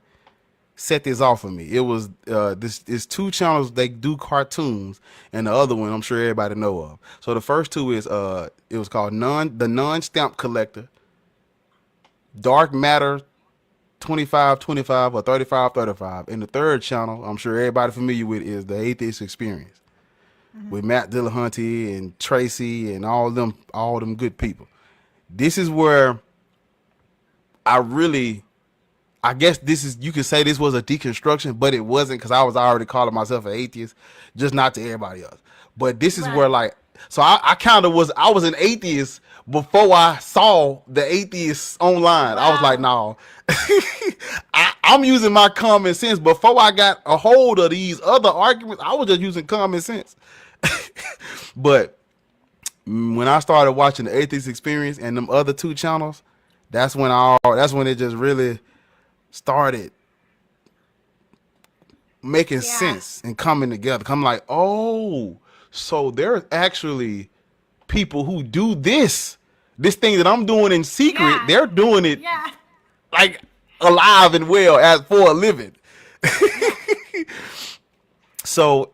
set this off for me. It was this 2 channels, they do cartoons, and the other one I'm sure everybody know of. So the first 2 is it was called the Non-Stamp Collector, Dark Matter 2525 or 3535, and the third channel I'm sure everybody familiar with is the Atheist Experience, with Matt Dillahunty and Tracy and all them good people. This is where I guess you could say this was a deconstruction, but it wasn't, because I was already calling myself an atheist, just not to everybody else. But this is where, like, so I kind of was an atheist before I saw the atheists online. I was like, no, I'm using my common sense. Before I got a hold of these other arguments, I was just using common sense. But when I started watching the Atheist Experience and them other 2 channels, that's when it just really started making sense and coming together. I'm like, oh, so there's actually people who do this thing that I'm doing in secret. Yeah. They're doing it like alive and well as for a living. So,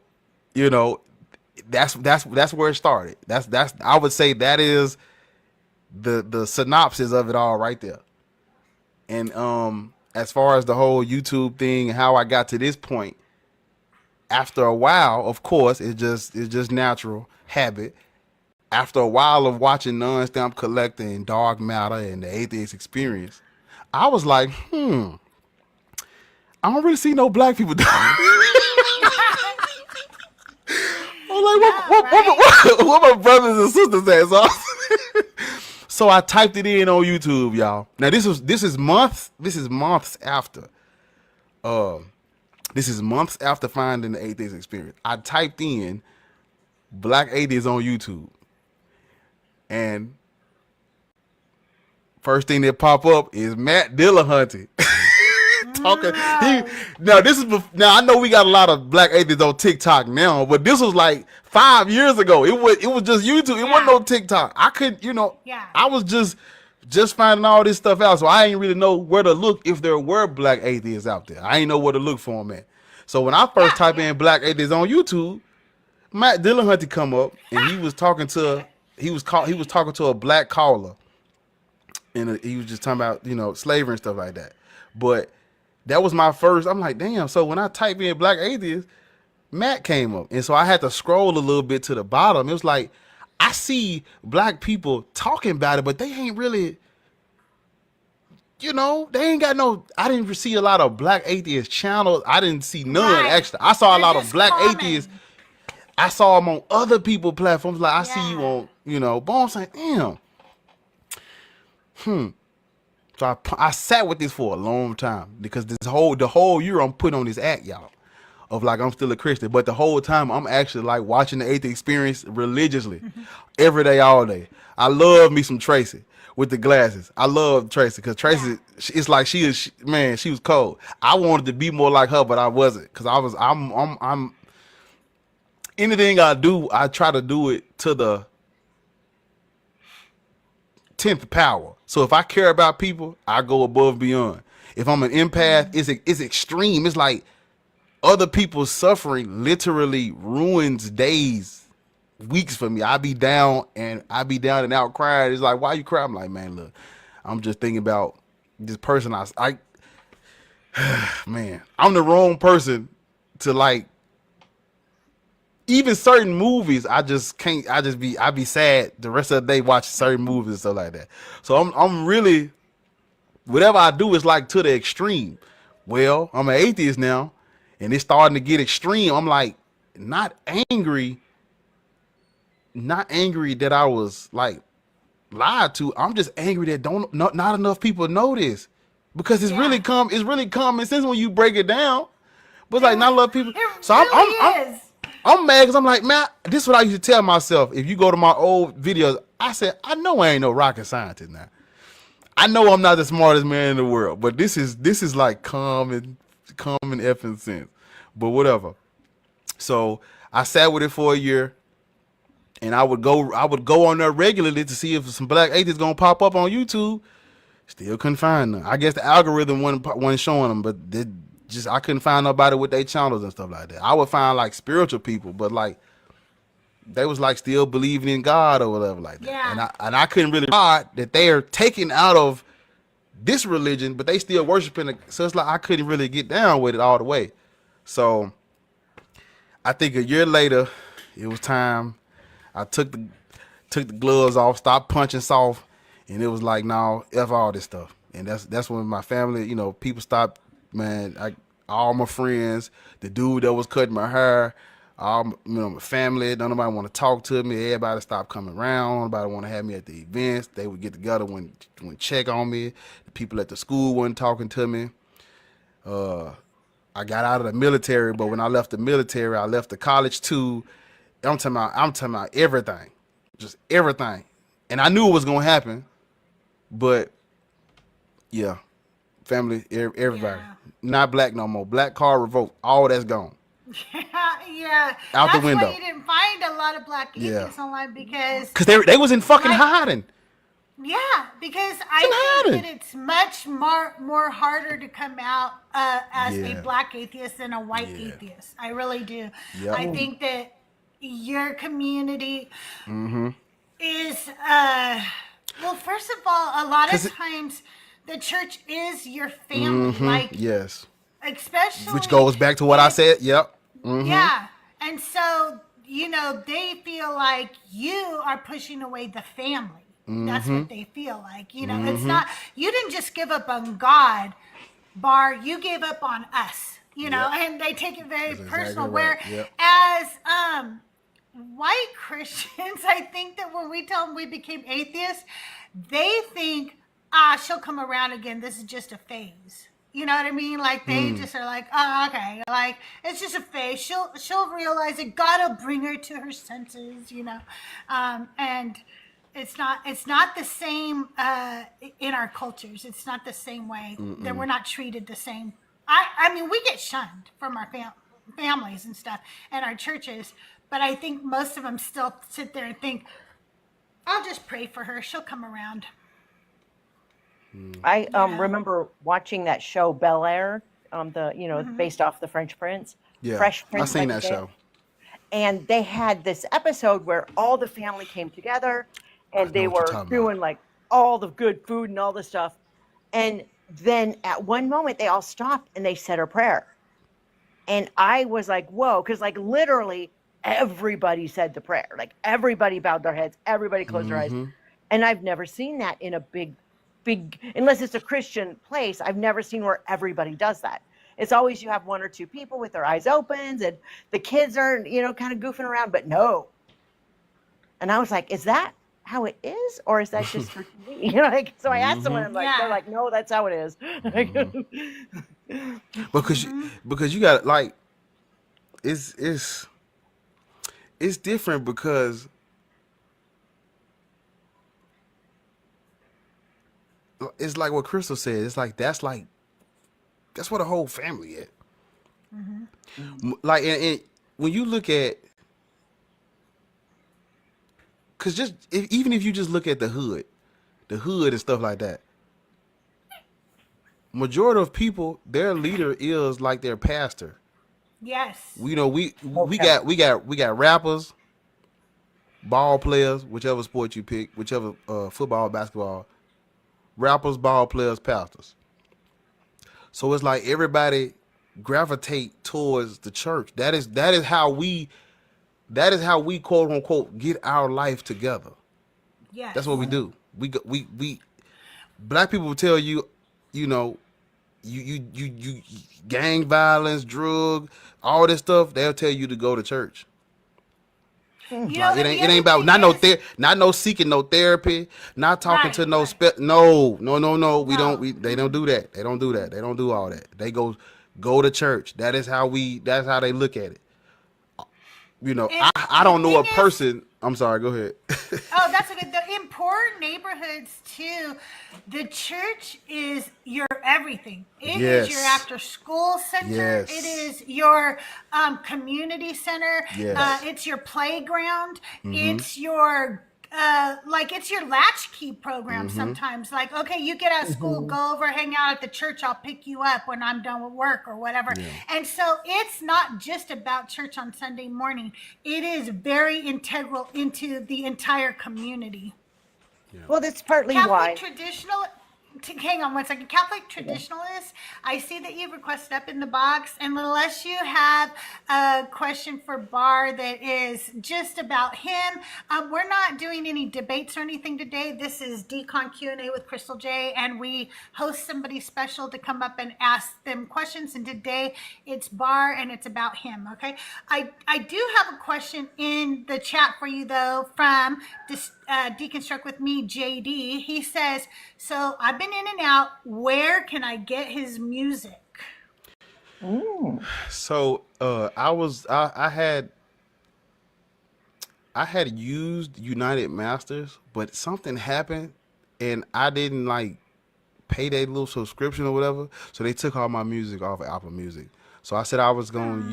you know, that's where it started. That's I would say that is the synopsis of it all right there. And as far as the whole YouTube thing and how I got to this point, after a while, of course, it's just natural habit. After a while of watching Non-Stamp Collector and Dark Matter and the Atheist Experience, I was like, I don't really see no black people doing I'm like, what my brothers and sisters at? So I typed it in on YouTube, y'all. Now this is months after. This is months after finding the Atheist Experience. I typed in Black Atheists on YouTube, and first thing that pop up is Matt Dillahunty. Talking. Now I know we got a lot of Black Atheists on TikTok now, but this was like 5 years ago. It was just YouTube. It wasn't no TikTok. I couldn't, I was just finding all this stuff out, so I didn't really know where to look if there were Black Atheists out there. I didn't know where to look for them at. So when I first typed in Black Atheists on YouTube, Matt Dillahunty come up, and he was talking to a black caller, and he was just talking about slavery and stuff like that. But that was my first. I'm like, damn. So when I type in Black Atheist, Matt came up, and so I had to scroll a little bit to the bottom. It was like I see black people talking about it, but they ain't really. They ain't got no. I didn't see a lot of Black Atheist channels. I didn't see none actually. I saw a lot of Black Atheists. I saw them on other people's platforms. Like I see you on, but I'm saying, damn. So I sat with this for a long time because the whole year I'm putting on this act, y'all, of like I'm still a Christian, but the whole time I'm actually like watching the Atheist Experience religiously, every day, all day. I love me some Tracy with the glasses. I love Tracy because Tracy, it's like she was cold. I wanted to be more like her, but I wasn't because I'm anything I do, I try to do it to the 10th power. So if I care about people, I go above and beyond. If I'm an empath, it's extreme. It's like other people's suffering literally ruins days, weeks for me. I be down and out crying. It's like, why you cry? I'm like, man, look, I'm just thinking about this person. Man, I'm the wrong person to like. Even certain movies, I just can't. I be sad the rest of the day watching certain movies and stuff like that. So I'm really, whatever I do is like to the extreme. Well, I'm an atheist now, and it's starting to get extreme. I'm like, not angry that I was like lied to. I'm just angry that not enough people know this, because it's really common sense when you break it down. But like not a lot of people. So I'm mad because I'm like, man, this is what I used to tell myself. If you go to my old videos, I said, I know I ain't no rocket scientist now. I know I'm not the smartest man in the world, but this is like common effing sense. But whatever. So I sat with it for a year, and I would go on there regularly to see if some Black atheists gonna pop up on YouTube. Still couldn't find them. I guess the algorithm wasn't showing them, but I couldn't find nobody with their channels and stuff like that. I would find like spiritual people, but like they was like still believing in God or whatever like that. Yeah. And I couldn't really God that they are taken out of this religion, but they still worshiping it. So it's like I couldn't really get down with it all the way. So I think a year later, it was time. I took the gloves off, stopped punching soft, and it was like, no, F all this stuff. And that's when my family, people stopped. Man, all my friends, the dude that was cutting my hair, my family, nobody want to talk to me. Everybody stopped coming around. Nobody want to have me at the events. They would get together when check on me. The people at the school weren't talking to me. I got out of the military, but when I left the military, I left the college too. I'm talking about everything, just everything. And I knew it was gonna happen, but yeah, family, everybody. Yeah. Not black no more. Black card revoked. All that's gone. Yeah. Out the window. That's why you didn't find a lot of Black atheists online because they was in fucking hiding. Yeah, because I think that it's much more harder to come out as a Black atheist than a white atheist. I really do. Yep. I think that your community is well, first of all, a lot of times the church is your family, like especially, which goes back to what I said. Yep. Yeah, and so they feel like you are pushing away the family. That's what they feel like. It's not. You didn't just give up on God, Bar. You gave up on us. And they take it very personal. Exactly right. Whereas white Christians, I think that when we tell them we became atheists, they think, she'll come around again. This is just a phase. You know what I mean? Like they just are like, oh, okay. Like it's just a phase. She'll realize it. God will bring her to her senses, and it's not the same in our cultures. It's not the same way that we're not treated the same. I mean, we get shunned from our families and stuff and our churches, but I think most of them still sit there and think, I'll just pray for her. She'll come around. I remember watching that show Bel Air, based off the French Prince. Yeah, Fresh Prince. I've seen that show. And they had this episode where all the family came together, and they were doing like all the good food and all this stuff. And then at one moment they all stopped and they said a prayer. And I was like, whoa, because like literally everybody said the prayer. Like everybody bowed their heads, everybody closed their eyes. And I've never seen that in a big, unless it's a Christian place, I've never seen where everybody does that. It's always you have one or two people with their eyes open and the kids are, you know, kind of goofing around, but no. And I was like, is that how it is? Or is that just for me? You know, like, so I asked someone, I'm like, they're like, no, that's how it is. Because you got like, it's different because it's like what Crystal said. It's like that's where the whole family at. Like, and when you look at, cause even if you just look at the hood and stuff like that, majority of people, their leader is like their pastor. Yes. We got rappers, ball players, whichever sport you pick, whichever football, basketball, rappers, ball players, pastors. So it's like everybody gravitate towards the church. That is how we quote unquote get our life together. Yes. That's what we do. We black people will tell you, you know, you gang violence, drug, all this stuff. They'll tell you to go to church. You know, It ain't about not no seeking no therapy, not talking to no no. They don't do that. They don't do that. They don't do all that. They go to church. That's how they look at it. You know, I don't know a person. I'm sorry, go ahead. Oh, that's okay. In poor neighborhoods too, the church is your everything. It is your after school center. Yes. It is your community center. Yes. It's your playground. It's your it's your latchkey program sometimes. Like, okay, you get out of school, go over, hang out at the church. I'll pick you up when I'm done with work or whatever. Yeah. And so it's not just about church on Sunday morning. It is very integral into the entire community. Yeah. Well, that's partly why. Hang on one second. Catholic traditionalists, I see that you've requested up in the box, and unless you have a question for Bar that is just about him, we're not doing any debates or anything today. This is Decon Q&A with CrystalJae, and we host somebody special to come up and ask them questions, and today it's Bar, and it's about him, okay? I do have a question in the chat for you, though, from Deconstruct with me, JD. He says, so I've been in and out. Where can I get his music? Ooh. So I had used United Masters, but something happened and I didn't like pay that little subscription or whatever. So they took all my music off of Apple Music. So I said I was gonna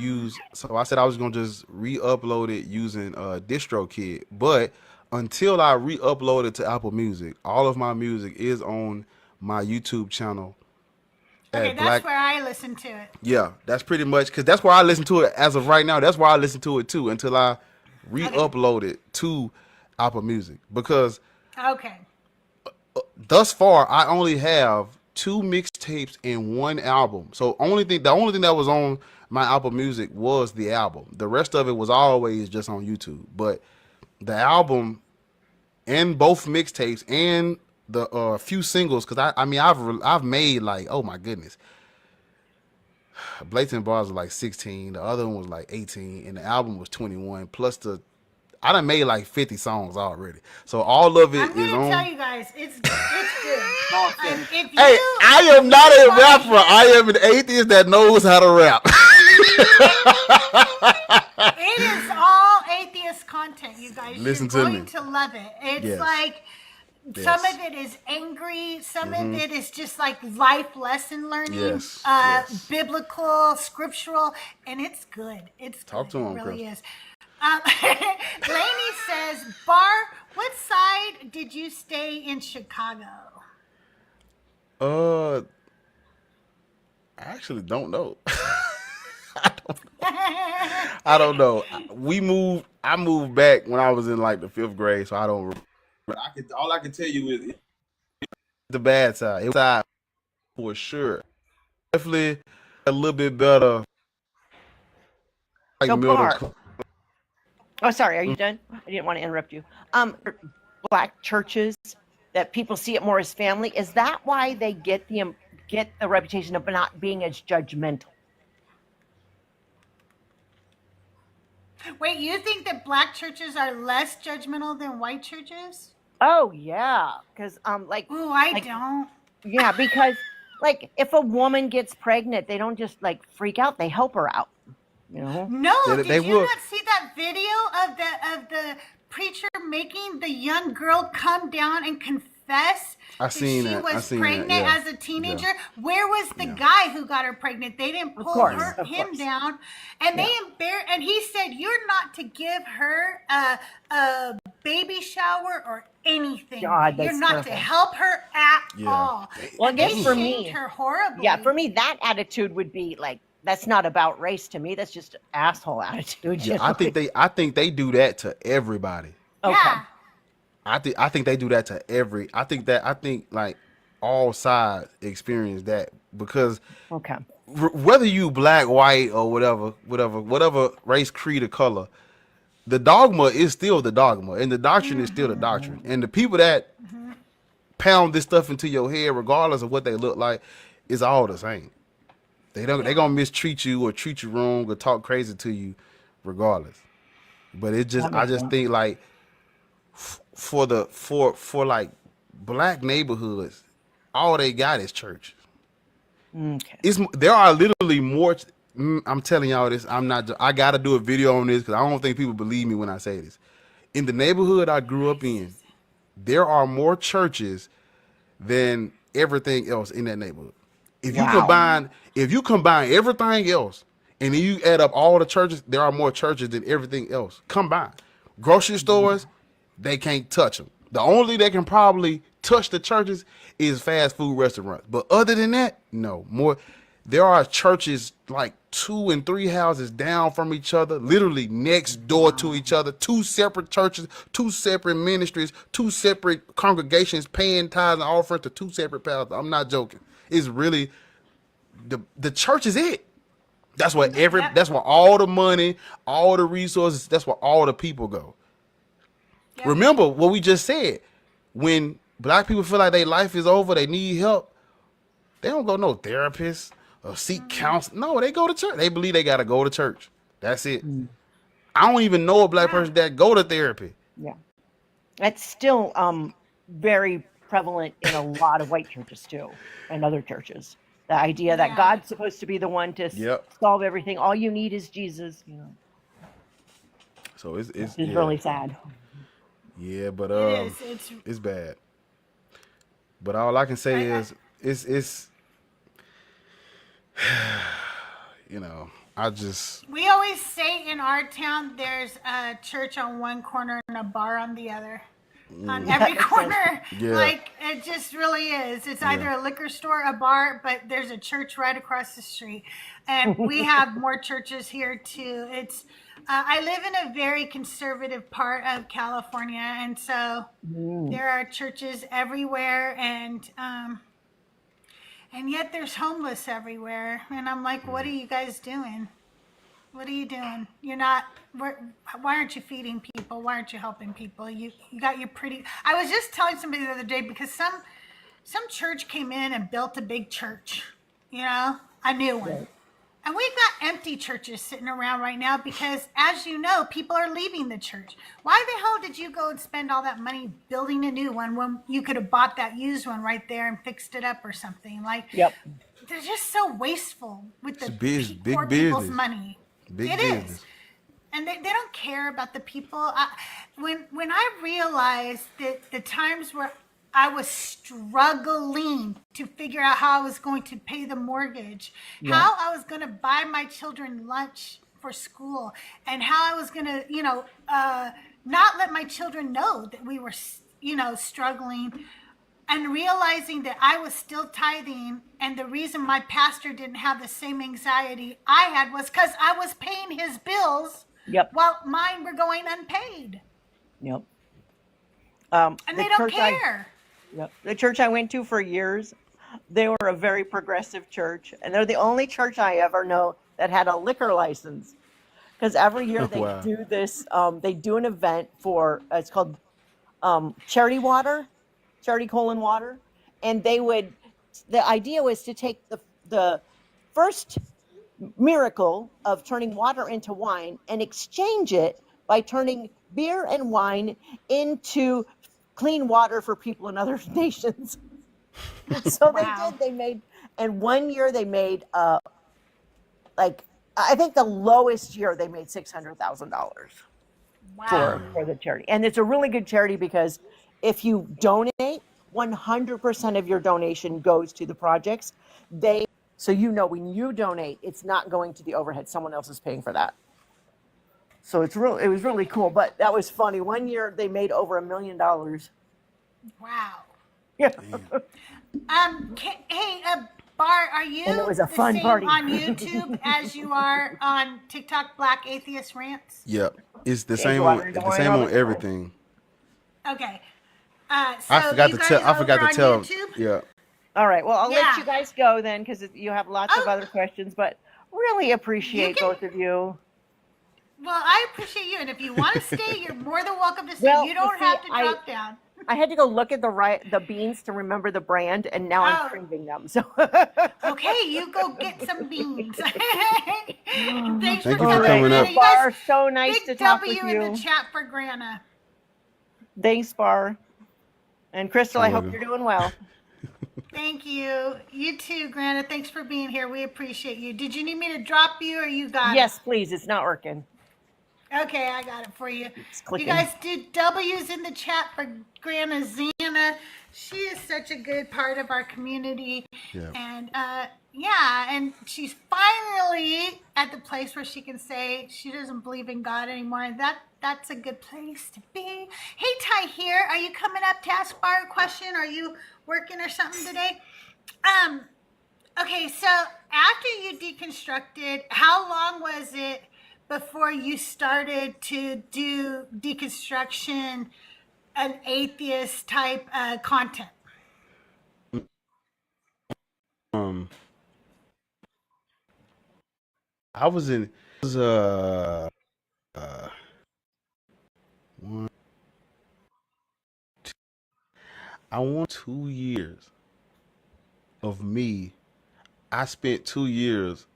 just re-upload it using DistroKid. But until I re-upload it to Apple Music, all of my music is on my YouTube channel. Okay, that's where I listen to it. Yeah, that's pretty much, because that's where I listen to it as of right now. That's where I listen to it too until I re-upload it to Apple Music. Because thus far, I only have 2 mixtapes and 1 album. So the only thing that was on my Apple Music was the album. The rest of it was always just on YouTube. But the album and both mixtapes and the few singles, because I've made like, oh my goodness, Blatant Bars was like 16, the other one was like 18, and the album was 21. Plus I done made like 50 songs already. So all of it is on. I'm gonna tell you guys, it's good. Hey, I am not a rapper. I am an atheist that knows how to rap. It is all atheist content, you guys. Listen You're to going me. to love it. It's like some of it is angry, some of it is just like life lesson learning, biblical, scriptural, and it's good. It's Talk to good. him, It really Chris. is. Lainey says, Bar, what side did you stay in Chicago? I actually don't know. I don't know. I moved back when I was in like the 5th grade, so I don't remember. All I can tell you is the bad side. It was side for sure. Definitely a little bit better. Like So middle. Bart, oh, sorry, are you done? I didn't want to interrupt you. Black churches that people see it more as family. Is that why they get the reputation of not being as judgmental? Wait, you think that black churches are less judgmental than white churches? Oh yeah, because like, Ooh, I like don't. yeah, because like if a woman gets pregnant, they don't just like freak out; they help her out. You know? No, They did you will. not see that video of the preacher making the young girl come down and confess I that seen she that. I was seen pregnant that. Yeah. as a teenager? Yeah. Where was the Yeah. guy who got her pregnant? They didn't Of pull course, her, of him course. down, and Yeah. and he said, "You're not to give her a baby shower or anything. God, You're that's not terrible. to help her at Yeah. all." Well, I And they guess for shamed me, her horribly. yeah, for me, that attitude would be like, that's not about race to me. That's just an asshole attitude. Yeah. I think they do that to everybody. Okay. Yeah. I think they do that to every. I think like all sides experience that because Okay. whether you black, white, or whatever race, creed, or color, the dogma is still the dogma, and the doctrine is still the doctrine. And the people that pound this stuff into your head, regardless of what they look like, is all the same. They gonna mistreat you or treat you wrong or talk crazy to you, regardless. But I just think like for like black neighborhoods, all they got is church. Okay. There are literally more. I'm telling y'all this. I gotta do a video on this because I don't think people believe me when I say this. In the neighborhood I grew up in, there are more churches than everything else in that neighborhood. If you combine everything else and then you add up all the churches, there are more churches than everything else combined. Grocery stores, they can't touch them. The only that can probably touch the churches is fast food restaurants. But other than that, no more. There are churches like 2 and 3 houses down from each other, literally next door to each other. 2 separate churches, 2 separate ministries, 2 separate congregations paying tithes and offerings to 2 separate pastors. I'm not joking. It's really the church is it. That's where that's where all the money, all the resources, that's where all the people go. Yep. Remember what we just said. When black people feel like their life is over, they need help, they don't go no therapist or seek counsel. No, they go to church. They believe they gotta go to church. That's it. I don't even know a black person that go to therapy. Yeah. That's still very prevalent in a lot of white churches too, and other churches. The idea that God's supposed to be the one to solve everything. All you need is Jesus. You know. So it's really sad. Yeah, but it's bad. But all I can say is it's you know, we always say in our town there's a church on one corner and a bar on the other. On every corner. Like it just really is. It's either a liquor store, a bar, but there's a church right across the street. And we have more churches here too. It's I live in a very conservative part of California, and so there are churches everywhere, and yet there's homeless everywhere. And I'm like, what are you guys doing? What are you doing? You're not. Why aren't you feeding people? Why aren't you helping people? You got your pretty. I was just telling somebody the other day because some church came in and built a big church, you know, a new one, and we've got empty churches sitting around right now because, as you know, people are leaving the church. Why the hell did you go and spend all that money building a new one when you could have bought that used one right there and fixed it up or something? Like, they're just so wasteful with the poor people's money. It is. And they don't care about the people. When I realized that the times where I was struggling to figure out how I was going to pay the mortgage, how I was going to buy my children lunch for school, and how I was going to, not let my children know that we were, struggling, and realizing that I was still tithing, and the reason my pastor didn't have the same anxiety I had was because I was paying his bills while mine were going unpaid. And they don't care. The church I went to for years, They were a very progressive church, and they're the only church I ever know that had a liquor license. Because every year they Wow. do this, they do an event for, it's called charity water, charity water, and the idea was to take the first miracle of turning water into wine and exchange it by turning beer and wine into clean water for people in other nations. So Wow. they made, and one year they made, like, I think the lowest year they made $600,000 Wow. for the charity. And it's a really good charity because if you donate, 100% of your donation goes to the projects. So when you donate, it's not going to the overhead. Someone else is paying for that. So it was really cool. But that was funny. One year they made over $1 million. Wow. Yeah. Hey, Bar, are you And it was a the fun same party. on YouTube as you are on TikTok, Black Atheist Rants? Yep. It's the Yeah, same you on wanted to the wine same all on the time. everything. Okay. I So forgot you to guys tell. I over forgot to on tell. YouTube? Yeah. All right. Well, I'll let Yeah. you guys go then because you have lots of Oh. other questions. But really appreciate can- both of you. Well, I appreciate you, and if you want to stay, you're more than welcome to stay. Well, You don't you see, have to drop down. I had to go look at the beans to remember the brand, and now Oh. I'm craving them. So Okay, you go get some beans. Thanks Thank for you for coming, coming Grana. up. You Bar, guys, so nice big to talk W with in the you. chat for Grana. Thanks, Bar. And Crystal, I hope welcome. you're doing well. Thank you. You too, Grana. Thanks for being here. We appreciate you. Did you need me to drop you, or you got Yes, please. It's not working. it? Okay, I got it for you. It's You clicking. guys do W's in the chat for Grana Zana. She is such a good part of our community. Yeah. And yeah, and she's finally at the place where she can say she doesn't believe in God anymore. And that's a good place to be. Hey, Ty here. Are you coming up to ask Bar a question? Are you working or something today? Okay, so after you deconstructed, how long was it before you started to do deconstruction and atheist type content? I was in. It was one. I want 2 years of me. I spent 2 years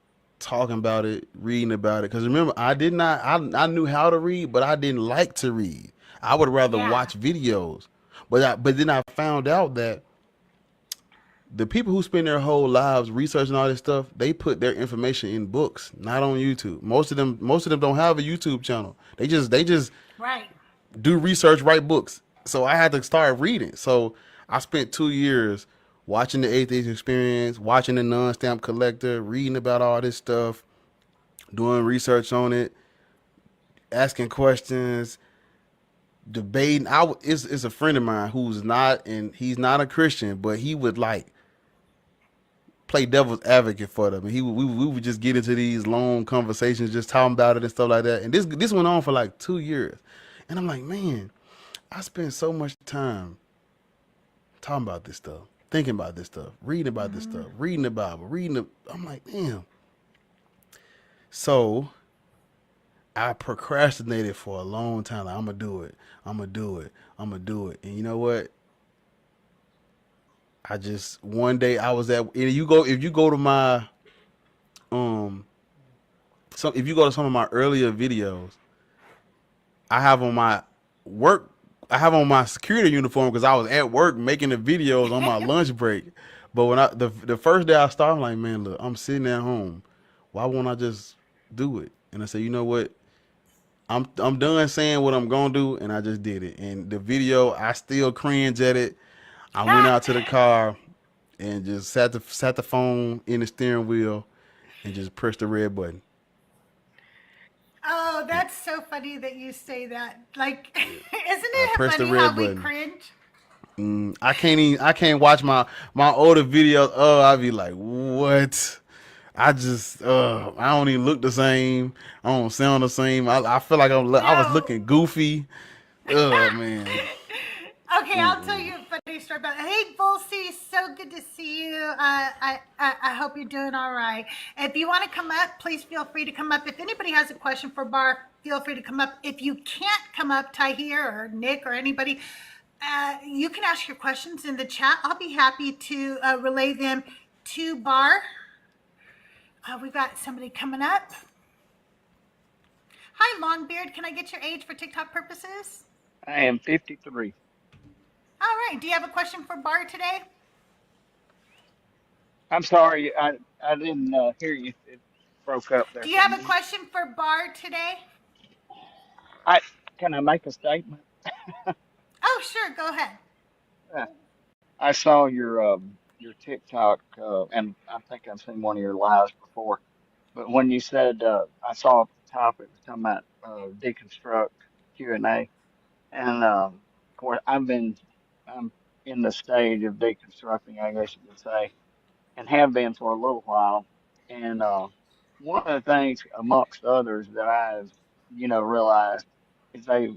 talking about it, reading about it. Because remember, I did not. I knew how to read, but I didn't like to read. I would rather Yeah. watch videos. But then I found out that the people who spend their whole lives researching all this stuff, they put their information in books, not on YouTube. Most of them don't have a YouTube channel. They just Right. do research, write books. So I had to start reading. So I spent 2 years watching the Atheist Experience, watching the Non-Stamp Collector, reading about all this stuff, doing research on it, asking questions, debating. It's a friend of mine who's not, and he's not a Christian, but he would like play devil's advocate for them. And we would just get into these long conversations, just talking about it and stuff like that. And this went on for like 2 years. And I'm like, man, I spent so much time talking about this stuff, thinking about this stuff, reading about this stuff, reading the Bible, I'm like, damn. So I procrastinated for a long time. Like, I'm gonna do it. And you know what? I just one day I was at, and if you go to my if you go to some of my earlier videos, I have on my security uniform because I was at work making the videos on my lunch break. But when the first day I started, I'm like, man, look, I'm sitting at home. Why won't I just do it? And I said, you know what? I'm done saying what I'm gonna do, and I just did it. And the video, I still cringe at it. I went out to the car and just sat the phone in the steering wheel and just pressed the red button. Oh, that's so funny that you say that. Like, isn't I it pressed the funny how red we button. cringe? I can't watch my older videos. Oh, I'd be like, what? I don't even look the same. I don't sound the same. I feel like I was No. looking goofy. Oh man. Okay, I'll tell you a funny start about. Hey, Volsey, so good to see you. I hope you're doing all right. If you want to come up, please feel free to come up. If anybody has a question for Bar, feel free to come up. If you can't come up, Tahir or Nick or anybody, you can ask your questions in the chat. I'll be happy to relay them to Bar. We've got somebody coming up. Hi, Longbeard. Can I get your age for TikTok purposes? I am 53. All right. Do you have a question for Bar today? I'm sorry, I didn't hear you. It broke up there Do you for a have a minute. question for Bar today? I Can I make a statement? Oh, sure. Go ahead. Uh, I saw your TikTok, and I think I've seen one of your lives before. But when you said I saw at the top, it was talking about deconstruct Q&A, and of course I'm in the stage of deconstructing, I guess you could say, and have been for a little while. And one of the things, amongst others, that I've, realized is they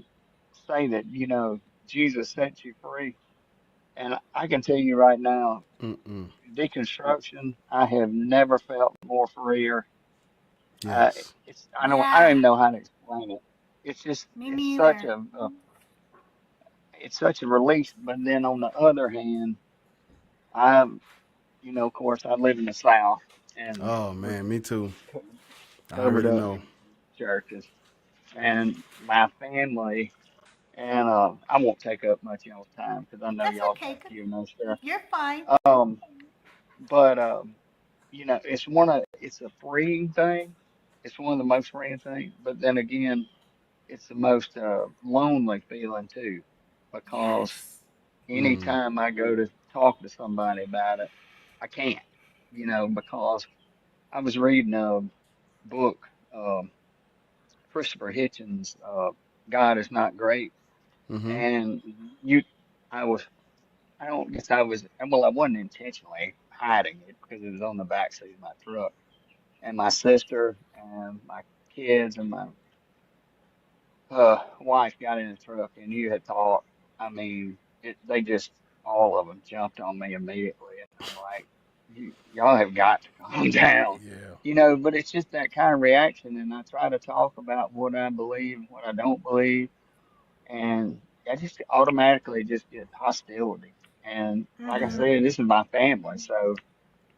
say that, Jesus set you free. And I can tell you right now, Mm-mm. deconstruction, I have never felt more freer. Yes. I don't Yeah, even know how to explain it. It's just, me neither. it's such a release. But then on the other hand, I'm, of course, I live in the South, and Oh we're man, me too. I covered already up know. in churches. And my family, and I won't take up much of y'all's time because I know That's y'all okay. got Q&A stuff. You're fine. Um, but it's a freeing thing. It's one of the most freeing things. But then again, it's the most lonely feeling too, because Yes. Mm. anytime I go to talk to somebody about it, I can't, because I was reading a book, Christopher Hitchens, God is Not Great. Mm-hmm. And you, I was, I don't guess I was, well, I wasn't intentionally hiding it because it was on the back seat of my truck. And my sister and my kids and my wife got in the truck, and you had thought, I mean, they just, all of them jumped on me immediately. And I'm like, y'all have got to calm down. Yeah. But it's just that kind of reaction. And I try to talk about what I believe and what I don't believe, and I just automatically just get hostility. And like I Mm-hmm. said, this is my family, so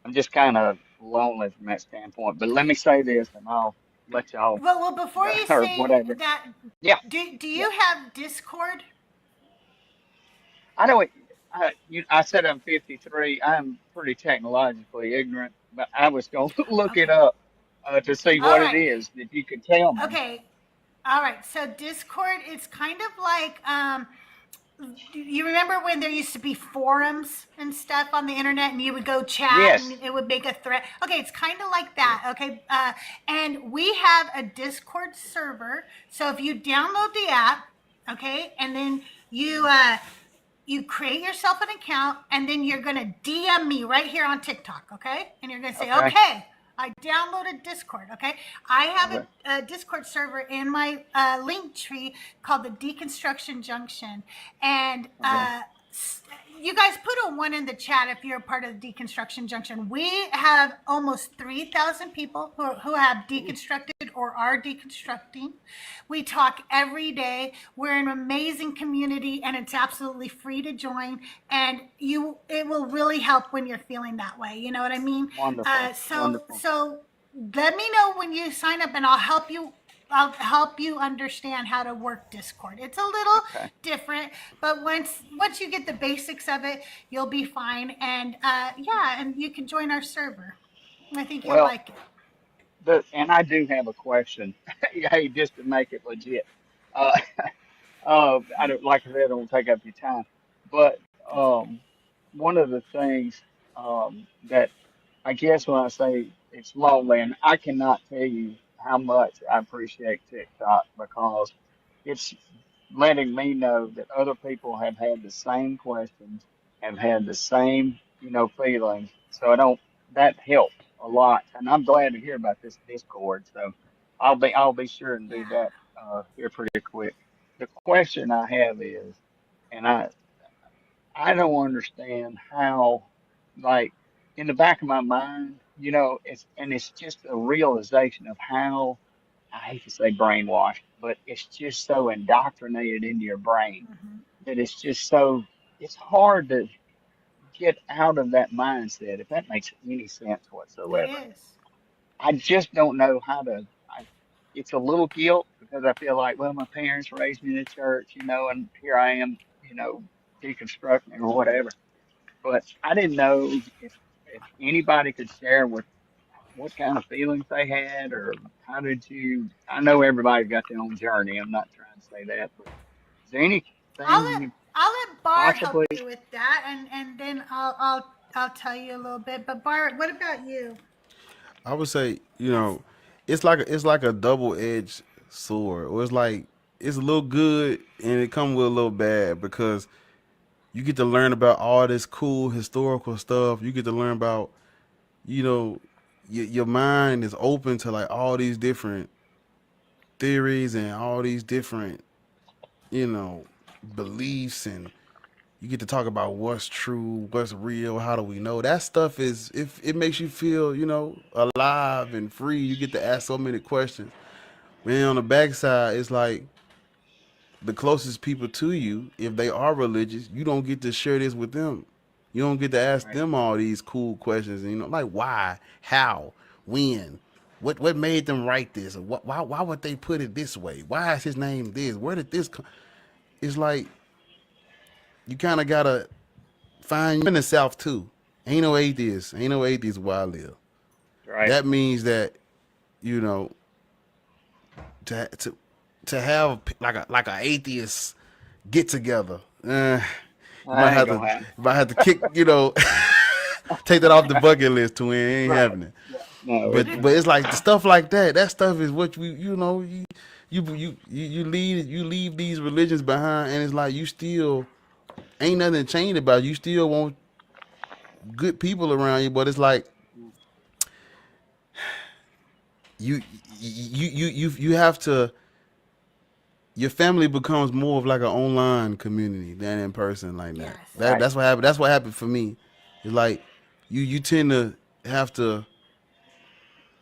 I'm just kind of lonely from that standpoint. But let me say this, and I'll let y'all Well, before you or say whatever. that, Yeah, do yeah. you have Discord? I know it. I said I'm 53. I'm pretty technologically ignorant, but I was going to look it Okay. up to see All what it right. is. If you could tell me. Okay. All right. So Discord, it's kind of like you remember when there used to be forums and stuff on the internet and you would go chat and Yes. it would make a thread. Okay, it's kind of like Yeah. that. Okay. And we have a Discord server. So if you download the app, okay, and then you create yourself an account and then you're going to DM me right here on TikTok, okay? And you're going to say, Okay. okay, I downloaded Discord, okay? I have Okay. a Discord server in my link tree called the Deconstruction Junction. And Okay. you guys put a 1 in the chat if you're a part of the Deconstruction Junction. We have almost 3,000 people who have deconstructed or are deconstructing. We talk every day. We're an amazing community, and it's absolutely free to join. And it will really help when you're feeling that way. You know what I mean? Wonderful. Wonderful. So let me know when you sign up, and I'll help you. I'll help you understand how to work Discord. It's a little Okay. different, but once you get the basics of it, you'll be fine. And and you can join our server. I think you'll Well, like it. and I do have a question. Hey, just to make it legit. Uh, I don't, like I said, I don't take up your time, but um, one of the things that I guess when I say it's lonely, and I cannot tell you how much I appreciate TikTok because it's letting me know that other people have had the same questions, have had the same, feelings. So that helps a lot. And I'm glad to hear about this Discord. So I'll be sure and do Yeah. that here pretty quick. The question I have is, and I don't understand how, like, in the back of my mind, it's just a realization of how, I hate to say brainwashed, but it's just so indoctrinated into your brain Mhm. that it's hard to get out of that mindset, if that makes any sense It whatsoever. is. I just don't know how to. It's a little guilt because I feel like, well, my parents raised me in the church, and here I am, deconstructing or whatever. But I didn't know if anybody could share what kind of feelings they had, or how did you. I know everybody's got their own journey. I'm not trying to say that, but is there I'll anything let you I'll let Bart help possibly? you with that, and then I'll tell you a little bit. But Bart, what about you? I would say, Yes. it's like a double edged sword, or it's a little good and it comes with a little bad because you get to learn about all this cool historical stuff. You get to learn about, you know, your mind is open to like all these different theories and all these different, you know, beliefs, and you get to talk about what's true, what's real, how do we know. That stuff is, if it makes you feel, alive and free. You get to ask so many questions. Man, on the backside, it's like the closest people to you, if they are religious, you don't get to share this with them. You don't get to ask Right, them all these cool questions, and like why, how, when, what made them write this, or why would they put it this way? Why is his name this? Where did this come? It's like you kind of gotta find in the South too. Ain't no atheist where I live. right. That means that you know to to to have like a atheist get together. I ain't gonna happen. You might have to kick, take that off the bucket list. Twin, it ain't Right. happening. No, it But it's like the stuff like that. That stuff is what you leave these religions behind, and it's like you still ain't nothing changed about it. You still want good people around you, but it's like you you have to. Your family becomes more of like an online community than in person like that. Yes. right. That's what happened. That's what happened for me. It's like you tend to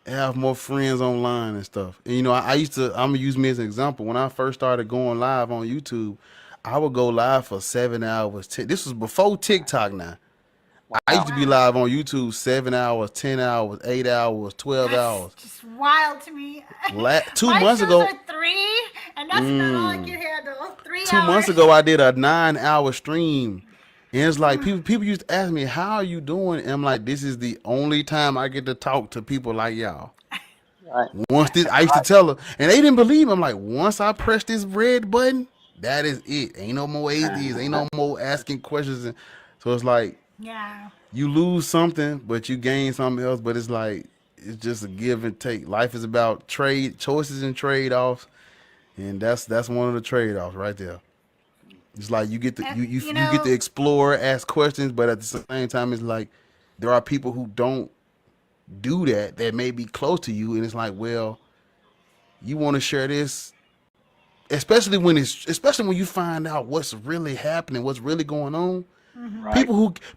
have more friends online and stuff. And I used to. I'm gonna use me as an example. When I first started going live on YouTube, I would go live for 7 hours. This was before TikTok. Now I used Wow. to be Wow. live on YouTube 7 hours, 10 hours, 8 hours, 12 hours. That's just wild to me. Two My months shows ago, are 3, and that's about all I can handle. 3 two months hours. ago, I did a 9 hour stream. And it's like people used to ask me, "How are you doing?" And I'm like, "This is the only time I get to talk to people like y'all." Right. Once this, I used to Right. tell her, and they didn't believe me. I'm like, once I press this red button, that is it. Ain't no more ADs. Ain't no more asking questions. And so it's like Yeah. you lose something, but you gain something else. But it's like it's just a give and take. Life is about trade choices and trade offs, and that's one of the trade offs right there. It's like you get to And you get to explore, ask questions, but at the same time, it's like there are people who don't do that may be close to you, and it's like, well, you want to share this, especially when you find out what's really happening, what's really going on. hmm Right.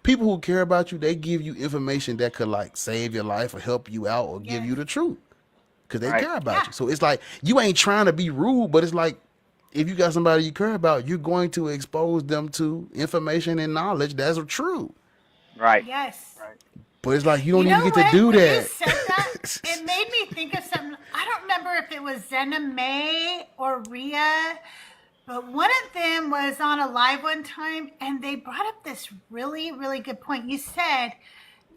People who care about you, they give you information that could like save your life or help you out or give Yes. you the truth because they Right. care about Yeah. you. So it's like you ain't trying to be rude, but it's like if you got somebody you care about, you're going to expose them to information and knowledge that's true. Right. Yes. Right. But it's like you You don't even know get to what? do When you that. said that, it made me think of something. I don't remember if it was Zena May or Rhea, but one of them was on a live one time and they brought up this really, really good point. You said,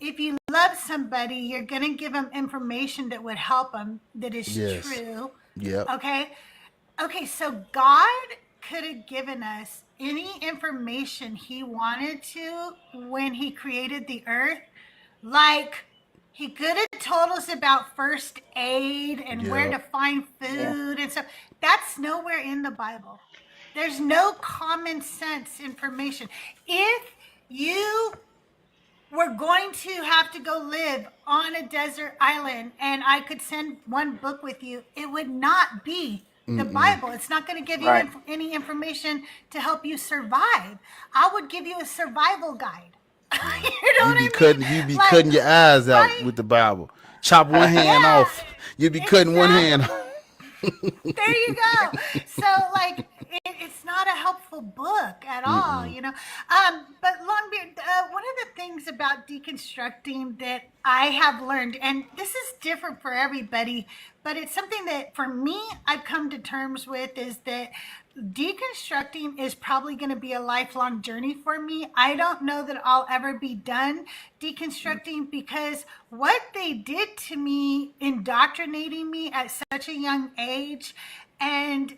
if you love somebody, you're going to give them information that would help them that is Yes. true. Yep. Okay. Okay. So God could have given us any information he wanted to when he created the earth. Like, he could have told us about first aid and where Yep. to find Yeah. food and stuff. That's nowhere in the Bible. There's no common sense information. If you were going to have to go live on a desert island and I could send one book with you, it would not be the Bible. It's not going to give you Right. any information to help you survive. I would give you a survival guide. You know what I mean? You be Like, cutting your eyes out right? with the Bible. Chop one hand Yeah, off. You be cutting one hand off. exactly. There you go. So, like, it's not a helpful book at all, you know. But Longbeard, one of the things about deconstructing that I have learned, and this is different for everybody, but it's something that for me I've come to terms with, is that deconstructing is probably going to be a lifelong journey for me. I don't know that I'll ever be done deconstructing, because what they did to me, indoctrinating me at such a young age, and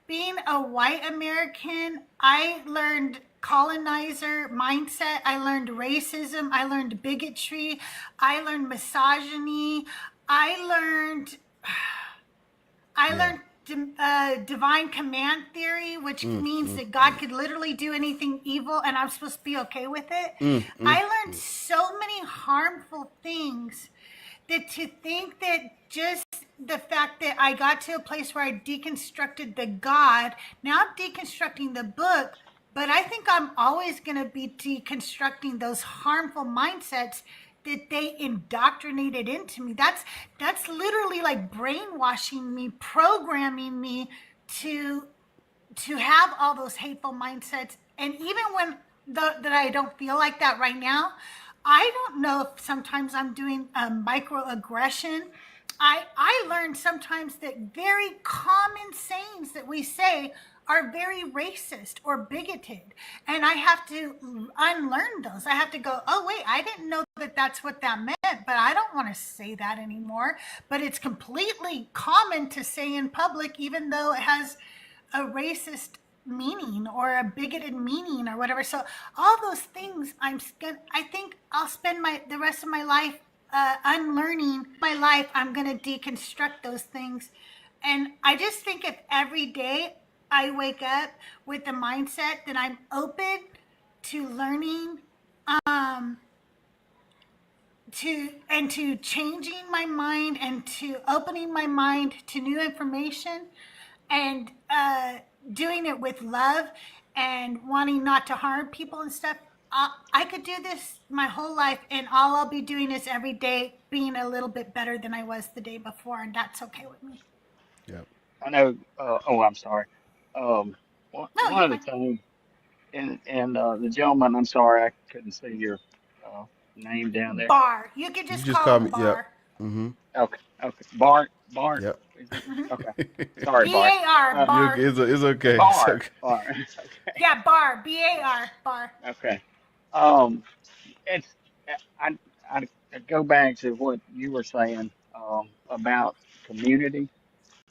being a white American, I learned colonizer mindset. I learned racism. I learned bigotry. I learned misogyny. I learned divine command theory, which means that God could literally do anything evil and I'm supposed to be okay with it. I learned so many harmful things, that to think that just the fact that I got to a place where I deconstructed the God, now I'm deconstructing the book, but I think I'm always going to be deconstructing those harmful mindsets that they indoctrinated into me. That's literally like brainwashing me, programming me to have all those hateful mindsets. And even when that I don't feel like that right now, I don't know if sometimes I'm doing a microaggression. I learned sometimes that very common sayings that we say are very racist or bigoted. And I have to unlearn those. I have to go, oh, wait, I didn't know that that's what that meant, but I don't want to say that anymore. But it's completely common to say in public, even though it has a racist meaning or a bigoted meaning or whatever. So all those things, I think I'll spend the rest of my life unlearning my life. I'm going to deconstruct those things. And I just think if every day I wake up with the mindset that I'm open to learning, to changing my mind and to opening my mind to new information, and doing it with love and wanting not to harm people and stuff, I could do this my whole life, and all I'll be doing is every day being a little bit better than I was the day before, and that's okay with me. Yep. I know. I'm sorry. No, One you're of the fine. things, and the gentleman, I'm sorry, I couldn't see your uh, name down there. Bar. You could You just just call call him me. Yep. Bar. Okay, okay. Bart, Yep. is it? Okay. Sorry, Bart. B-A-R, Bar. It's okay. It's Bar, okay. Bar. Okay, Yeah, Bar. B-A-R, Bar. okay. Um, it's I, I go back to what you were saying about community,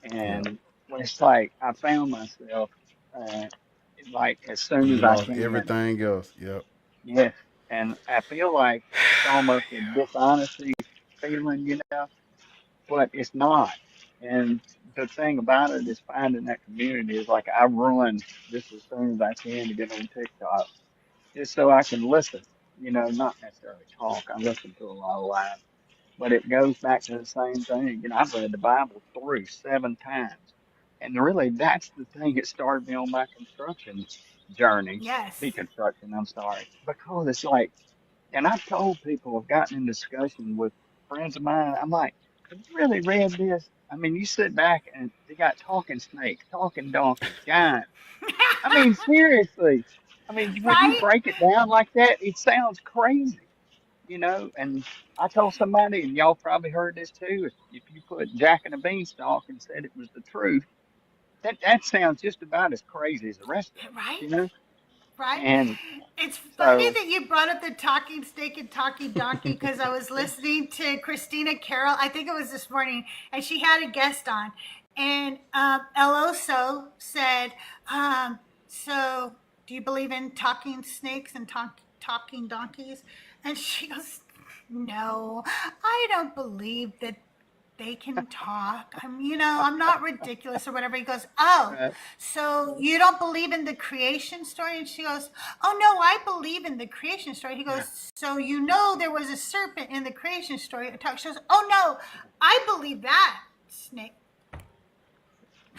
Yep. and when it's like I found myself uh, like as soon You as I lost can, everything else. Yep. yes, and I feel like it's almost a dishonesty feeling, but it's not. And the thing about it is finding that community is like I run just as soon as I can to get on TikTok just so I can listen, not necessarily talk. I listen to a lot of live, but it goes back to the same thing. I've read the Bible through 7 times. And really, that's the thing that started me on my construction journey, Yes. deconstruction, I'm sorry. Because it's like, and I've told people, I've gotten in discussion with friends of mine, I'm like, have you really read this? I mean, you sit back and they got talking snakes, talking donkeys, giants. I mean, seriously. I mean, when you Right? break it down like that, it sounds crazy. And I told somebody, and y'all probably heard this too, if you put Jack and a Beanstalk and said it was the truth, that sounds just about as crazy as the rest of Right? it. Right? And It's funny so, that you brought up the talking snake and talking donkey, because I was listening to Christina Carroll, I think it was this morning, and she had a guest on. And El Oso said, so do you believe in talking snakes and talking donkeys? And she goes, no, I don't believe that they can talk. I'm not ridiculous or whatever. He goes, oh, uh, so you don't believe in the creation story? And she goes, oh, no, I believe in the creation story. He goes, so there was a serpent in the creation story. She goes, oh, no, I believe that, snake.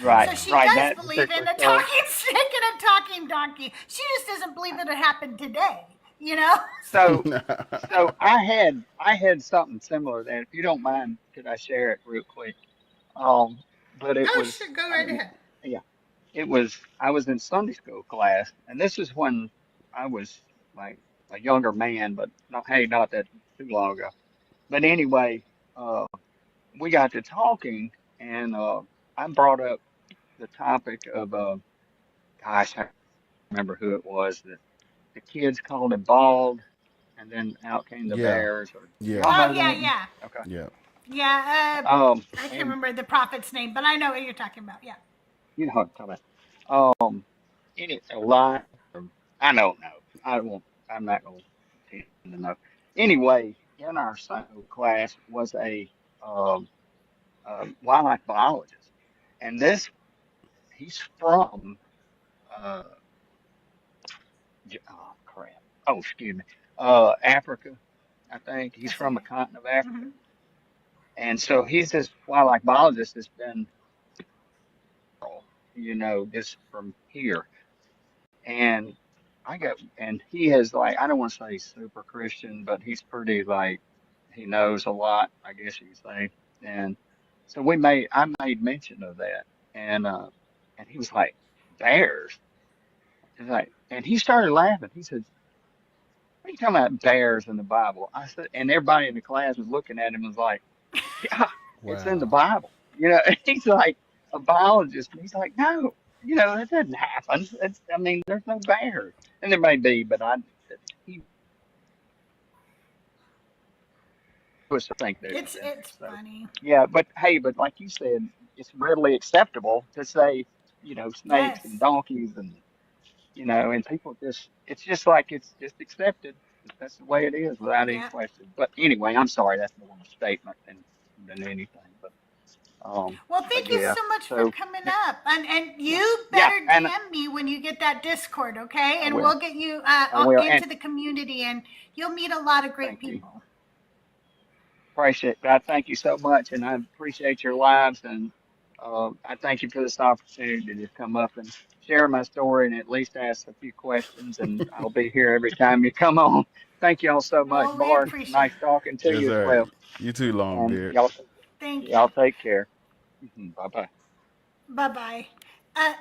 Right, So she right. does That believe in particular a story. talking stick and a talking donkey. She just doesn't believe that it happened today, you know? So, I had something similar there. If you don't mind, could I share it real quick? Um, but it Oh, was, sure, go right ahead. yeah, it was. I was in Sunday school class, and this is when I was like a younger man, but not hey, not that too long ago. But anyway, uh, we got to talking, and I brought up the topic of gosh, I remember who it was that the kids called him bald, and then out came the Yeah, bears. Or yeah, y'all Oh, know yeah, that? yeah. Okay. yeah. Yeah, I can't And remember the prophet's name, but I know what you're talking about. Yeah. you know what I'm talking about. Any a lot. I don't know. I won't. I'm not going to pretend to know. Anyway, in our science class was um, a wildlife biologist, and this he's from uh, oh crap. Oh, excuse me. Africa. I think he's That's from the okay. continent of Africa, Hmm. and so he's this wildlife biologist that's been, just from here. And and he has like, I don't want to say super Christian, but he's pretty like, he knows a lot, I guess you could say. And so I made mention of that. And, and he was like, bears? And he started laughing. He said, what are you talking about bears in the Bible? I said, and everybody in the class was looking at him and was like, yeah, it's in the Wow. Bible. And he's like a biologist, and he's like, no, that doesn't happen. I mean, there's no bears, and there may be, but he was to think that it was in there. It's So funny. yeah, but hey, but like you said, it's readily acceptable to say, snakes and Yes. donkeys and people it's just like it's just accepted. That's the way it is without any Yeah. question. But anyway, I'm sorry, that's more of a statement than anything. Well, But thank you yeah, so much for so coming up. And yeah, you yeah, better and DM me when you get that Discord, okay? I And will, we'll get you I will, and into the community, and you'll meet a lot of great thank you. people. Appreciate God. Thank you so much, and I appreciate your lives, and I thank you for this opportunity to come up and share my story and at least ask a few questions. And I'll be here every time you come on. Thank you all so much, Well, we Bart. appreciate Nice it. talking to Yes, you as sir. well. You too, long And beard. Thank you. y'all take care. Bye bye. Bye bye.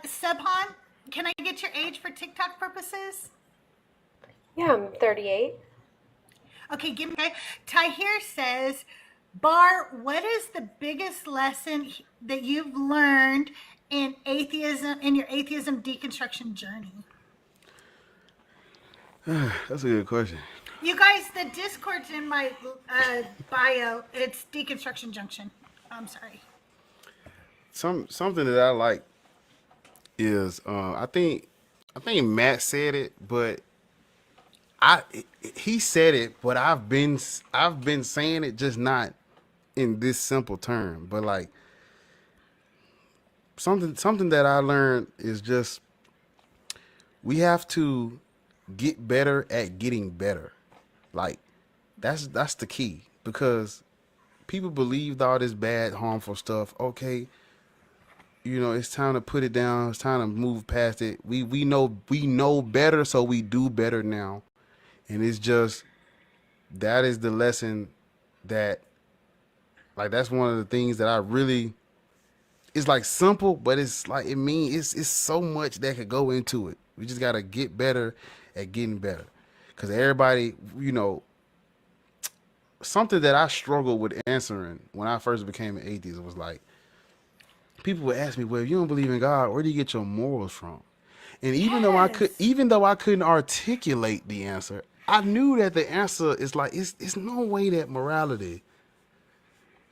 Subhan, can I get your age for TikTok purposes? Yeah, I'm 38. Okay, give me. Okay. Tahir says, Bar, what is the biggest lesson that you've learned in your atheism deconstruction journey? That's a good question. You guys, the Discord's in my bio. It's Deconstruction Junction. I'm sorry. Something that I like is I think Matt said it, but I he said it, but I've been saying it, just not in this simple term. But like something that I learned is just we have to get better at getting better. Like that's the key, because people believed all this bad, harmful stuff. Okay, it's time to put it down. It's time to move past it. We know better, so we do better now. And it's just that is the lesson that, like, that's one of the things that I really, it's like simple, but it's like it's so much that could go into it. We just gotta get better at getting better. Cause everybody, something that I struggled with answering when I first became an atheist was like, people would ask me, well, if you don't believe in God, where do you get your morals from? And Yes. even though I couldn't articulate the answer, I knew that the answer is like, it's no way that morality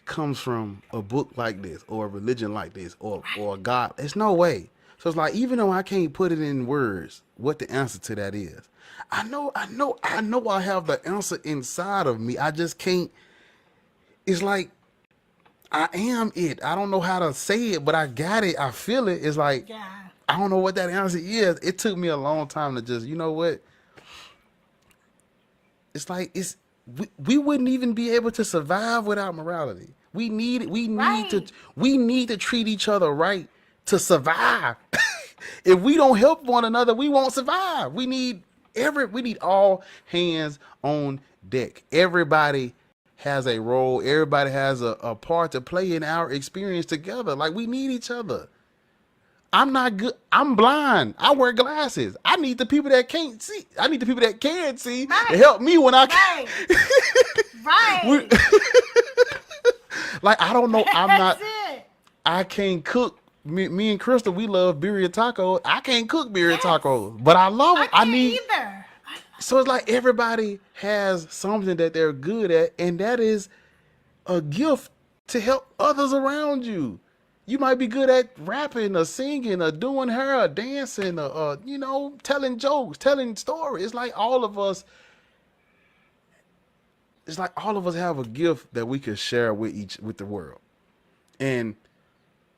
comes from a book like this, or a religion like this, or a God. It's no way. So it's like, even though I can't put it in words what the answer to that is, I know I have the answer inside of me. I just can't. It's like, I am it. I don't know how to say it, but I got it. I feel it. It's like, Yeah. I don't know what that answer is. It took me a long time to just, you know what? It's like, we wouldn't even be able to survive without morality. We need to Right. we need to treat each other right to survive. If we don't help one another, we won't survive. We need all hands on deck. Everybody has a role. Everybody has a part to play in our experience together. Like, we need each other. I'm not good. I'm blind. I wear glasses. I need the people that can't see. I need the people that can see to help me when I can. Right. Like, I don't know. That's it. I can't cook. Me and Crystal, we love birria tacos. I can't cook birria tacos, but I love it. I can't either. So it's like everybody has something that they're good at, and that is a gift to help others around you. You might be good at rapping or singing or doing hair or dancing or telling jokes, telling stories. It's like all of us have a gift that we can share with the world. And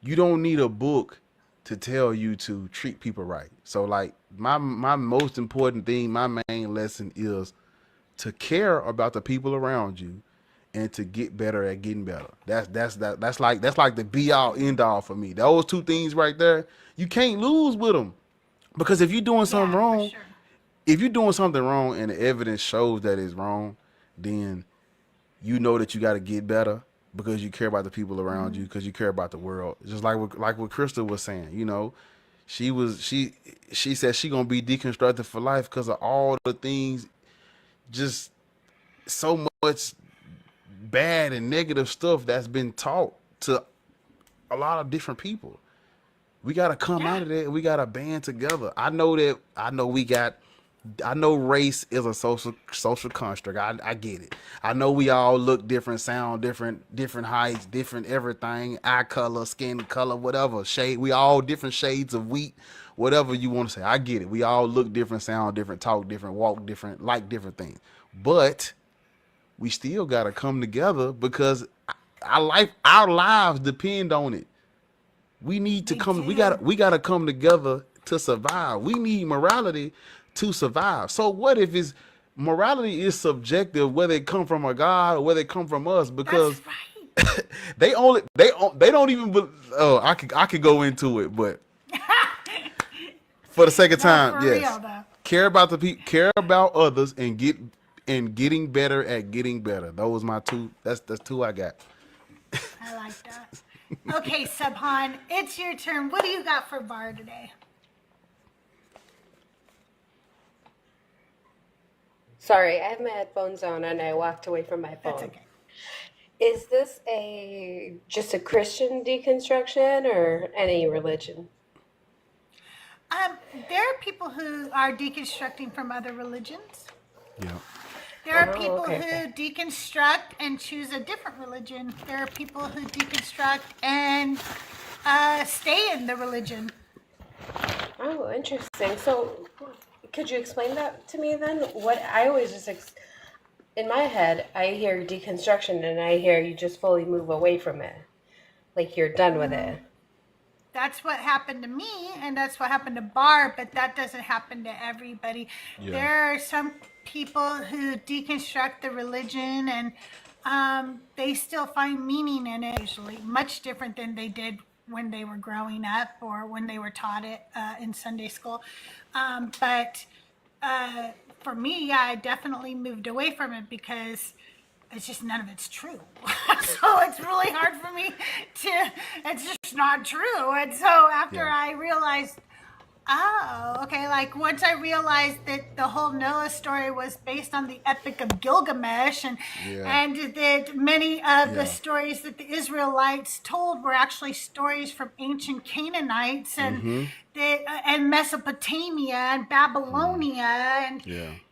you don't need a book to tell you to treat people right. So like my most important thing, my main lesson is to care about the people around you and to get better at getting better. That's like the be all end all for me. Those two things right there, you can't lose with them. Because if you're doing something wrong, if you're doing something wrong and the evidence shows that it's wrong, then you know that you got to get better because you care about the people around you, because you care about the world. Just like what Crystal was saying, she said she gonna be deconstructed for life because of all the things, just so much bad and negative stuff that's been taught to a lot of different people. We gotta come out of that. We gotta band together. I know race is a social construct. I get it. I know we all look different, sound different heights, different everything, eye color, skin color, whatever shade. We all different shades of wheat, whatever you want to say. I get it. We all look different, sound different, talk different, walk different, like different things. But we still gotta come together because our lives depend on it. We need to come. We gotta come together to survive. We need morality to survive. So what if morality is subjective, whether it come from a God or whether it come from us? Because they don't even. Oh, I could go into it, but for the sake of time, yes. Care about the people, care about others, and getting better at getting better. Those my two. That's two I got. I like that. Okay, Subhan, it's your turn. What do you got for Bar today? Sorry, I have my headphones on and I walked away from my phone. That's okay. Is this just a Christian deconstruction or any religion? There are people who are deconstructing from other religions. Yeah. There are people who deconstruct and choose a different religion. There are people who deconstruct and stay in the religion. Oh, interesting. So, could you explain that to me then? What I always in my head, I hear deconstruction and I hear you just fully move away from it, like you're done with it. That's what happened to me, and that's what happened to Bar, but that doesn't happen to everybody. Yeah. There are some people who deconstruct the religion and they still find meaning in it, usually much different than they did when they were growing up or when they were taught it in Sunday school. But for me, I definitely moved away from it because it's just none of it's true. So it's really hard for me it's just not true. And so after I realized, once I realized that the whole Noah story was based on the Epic of Gilgamesh and that many of the stories that the Israelites told were actually stories from ancient Canaanites and and Mesopotamia and Babylonia and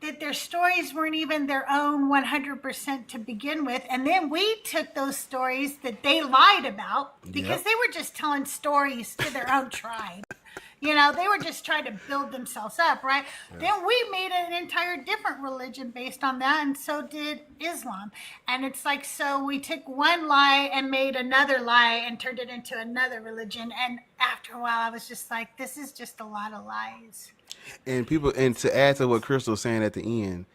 that their stories weren't even their own 100% to begin with. And then we took those stories that they lied about because they were just telling stories to their own tribe. They were just trying to build themselves up, right? Yeah. Then we made an entire different religion based on that, and so did Islam. And it's like, so we took one lie and made another lie and turned it into another religion. And after a while, I was just like, this is just a lot of lies. And to add to what Crystal was saying at the end,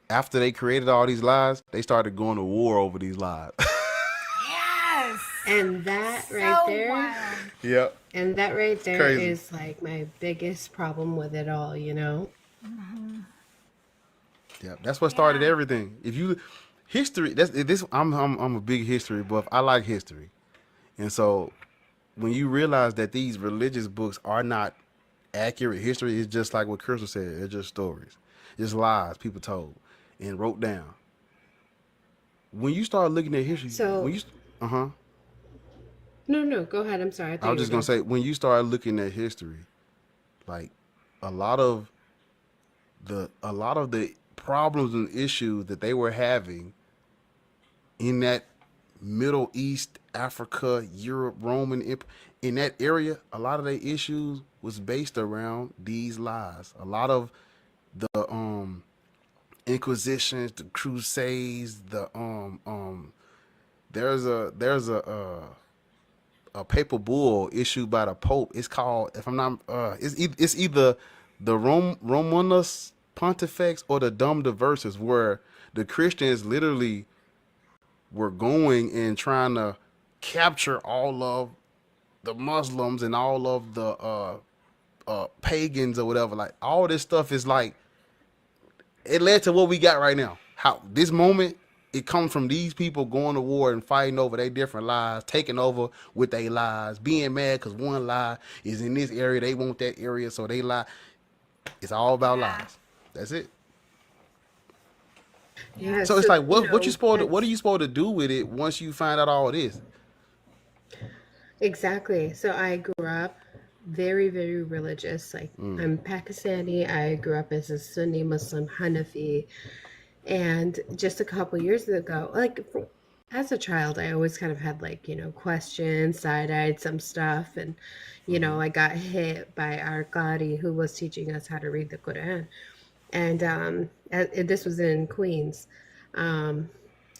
after they created all these lies, they started going to war over these lies. Yes. And that So right there, wild. Yep. and that right there Crazy. is like my biggest problem with it all, you know? Yep. That's what started Yeah. everything. If you history, that's this. I'm a big history buff. I like history, and so when you realize that these religious books are not accurate history, it's just like what Crystal said. It's just stories, just lies people told and wrote down. When you start looking at history, when So, you, uh-huh, no, go ahead. I'm sorry. I I thought was you were just gonna done. say, when you start looking at history, like a lot of the problems and issues that they were having in that Middle East, Africa, Europe, in that area, a lot of their issues was based around these lies. A lot of the Inquisitions, the Crusades, there's a papal bull issued by the Pope. It's called, if I'm not, it's either the Romanus Pontifex or the Dum Diversas, where the Christians literally were going and trying to capture all of the Muslims and all of the pagans or whatever. Like all this stuff is like, it led to what we got right now. How this moment, it comes from these people going to war and fighting over their different lies, taking over with their lies, being mad because one lie is in this area, they want that area, so they lie. It's all about Yeah. lies. That's it. Yeah, So it's so, like, what are that's you supposed to do with it once you find out all this? exactly. So I grew up very, very religious. Like, I'm Pakistani. I grew up as a Sunni Muslim Hanafi. And just a couple years ago, as a child, I always kind of had like, questions, side-eyed some stuff. And, I got hit by our Qari who was teaching us how to read the Quran. And this was in Queens. Um,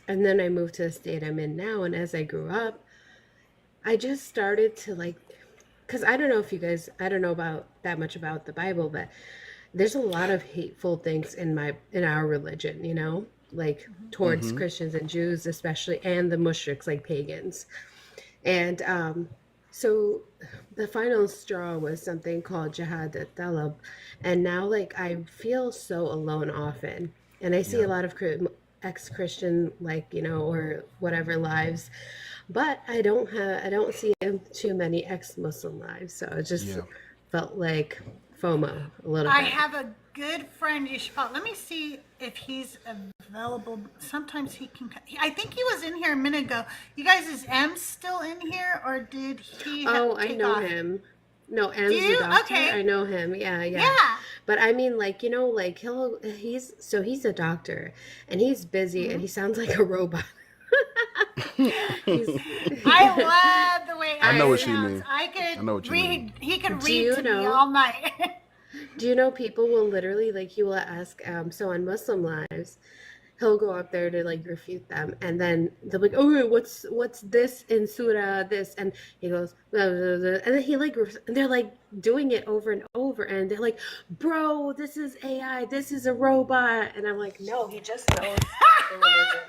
and then I moved to the state I'm in now. And as I grew up, I just started to like, because I don't know about that much about the Bible, but there's a lot of hateful things in our religion, like towards Christians and Jews especially, and the mushriks, like pagans. And so the final straw was something called Jihad at Talab. And now like I feel so alone often. And I see Yeah. a lot of ex-Christian, like, or whatever lives, but I don't see too many ex-Muslim lives. So it just Yeah. felt like FOMO a little I bit. have a good friend you should follow. Let me see if he's available. Sometimes he can. I think he was in here a minute ago. You guys, is M still in here, or did he Oh, I take know off? him. No, Do M's the you? doctor. Okay. I know him. Yeah, yeah. Yeah. But I mean, like, like he's a doctor and he's busy and he sounds like a robot. He's I love the way I M know I what you sounds. mean. I I could know what you mean. read. He could do read you to me know all night. do you know people will literally like he will ask so on Muslim lives he'll go up there to like refute them and then they'll be like, oh, what's this in surah this, and he goes blah, blah, blah, and then he like and they're like doing it over and over and they're like, bro, this is AI, this is a robot, and I'm like, no, he just knows the religion.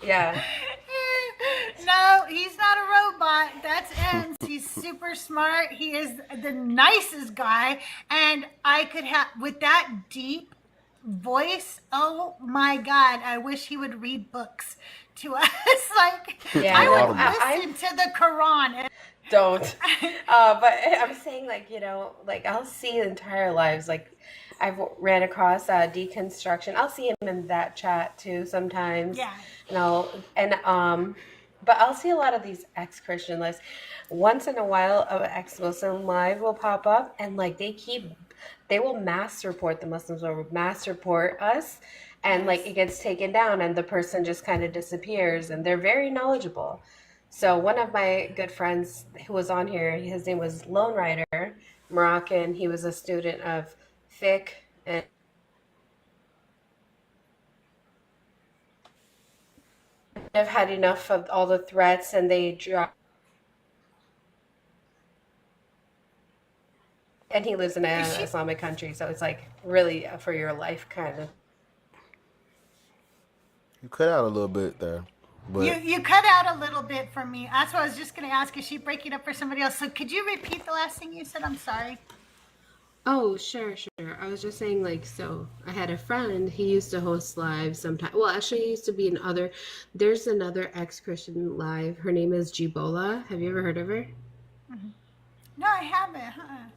Yeah. No, he's not a robot. That's Ems. He's super smart. He is the nicest guy. And I could have, with that deep voice, oh my God, I wish he would read books to us. Like, Yeah, I no, would Audible. listen to the Quran. don't. But I'm saying, like, like I'll see entire lives. Like, I've ran across Deconstruction. I'll see him in that chat too sometimes. Yeah. But I'll see a lot of these ex-Christian lives. Once in a while, an ex-Muslim live will pop up, and like they will mass report the Muslims or mass report us, and like it gets taken down, and the person just kind of disappears, and they're very knowledgeable. So one of my good friends who was on here, his name was Lone Rider, Moroccan. He was a student of fiqh, and I've had enough of all the threats, and they dropped. And he lives in an Is she? Islamic country, so it's like really for your life kind of. You cut out a little bit there. But You cut out a little bit for me. That's what I was just going to ask. Is she breaking up for somebody else? So could you repeat the last thing you said? I'm sorry. Oh, sure. I was just saying, like, so I had a friend, he used to host live sometime. Well, actually, he used to be there's another ex-Christian live. Her name is Jibola. Have you ever heard of her? No, I haven't. Huh?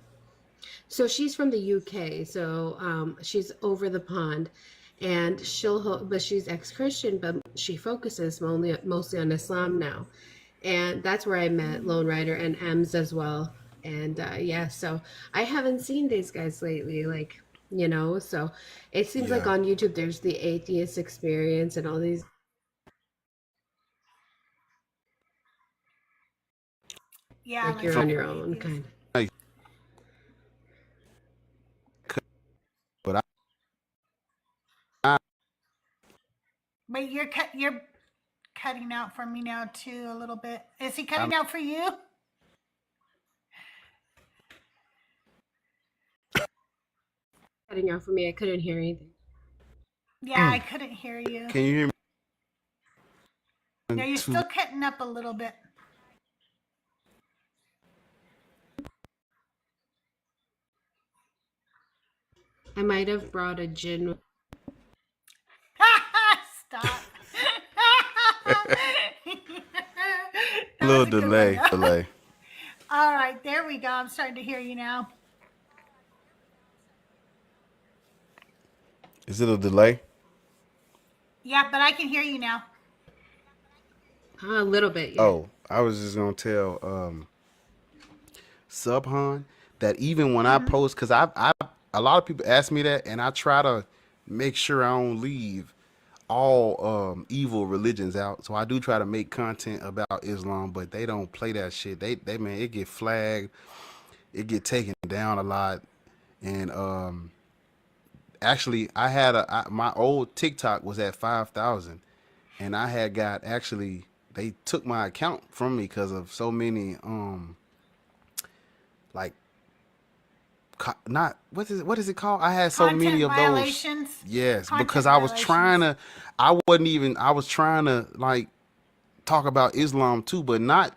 So she's from the UK. So she's over the pond, and but she's ex-Christian, but she focuses mostly on Islam now. And that's where I met Lone Rider and Ems as well. And yeah, so I haven't seen these guys lately, like, so it seems like yeah, on YouTube there's the atheist experience and all these. Yeah, Like like you're on your super own atheist. kind. Hey, but I But you're cutting out for me now too a little bit. Is he I'm cutting out for you? Cutting out for me, I couldn't hear anything. Yeah, I couldn't hear you. can you hear No, me? you're still cutting up a little bit. I might have brought a gin. Stop. A That little was a good one, delay, though. delay. All right, there we go. I'm starting to hear you now. Is it a delay? Yeah, but I can hear you now. A little bit, yeah. Oh, I was just gonna tell Subhan that even when I post, because I a lot of people ask me that, and I try to make sure I don't leave all evil religions out. So I do try to make content about Islam, but they don't play that shit. They man, it get flagged, it get taken down a lot, and actually my old TikTok was at 5,000, and I had got actually they took my account from me because of so many like not what is it called? I had so many Content of those. violations. Yes, Content because I was trying violations. to I was trying to like talk about Islam too, but not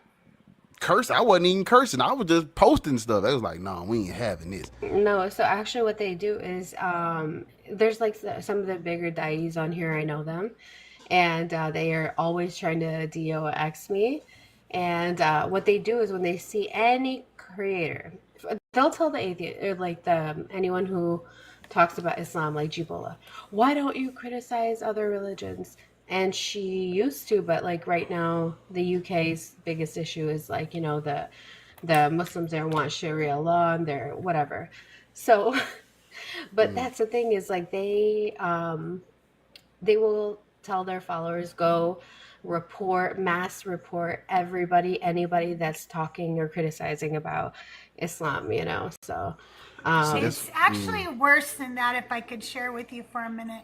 curse. I wasn't even cursing. I was just posting stuff. They was like, "No, we ain't having this." No, so actually what they do is there's like some of the bigger deities on here, I know them, and they are always trying to DOX me. And what they do is when they see any creator, they'll tell the atheist or like the anyone who talks about Islam, like Jibola, why don't you criticize other religions? And she used to, but like right now, the UK's biggest issue is like, the Muslims there want Sharia law and they're whatever. So, but that's the thing is like they will tell their followers go mass report anybody that's talking or criticizing about Islam, so See, It's actually worse than that. If I could share with you for a minute.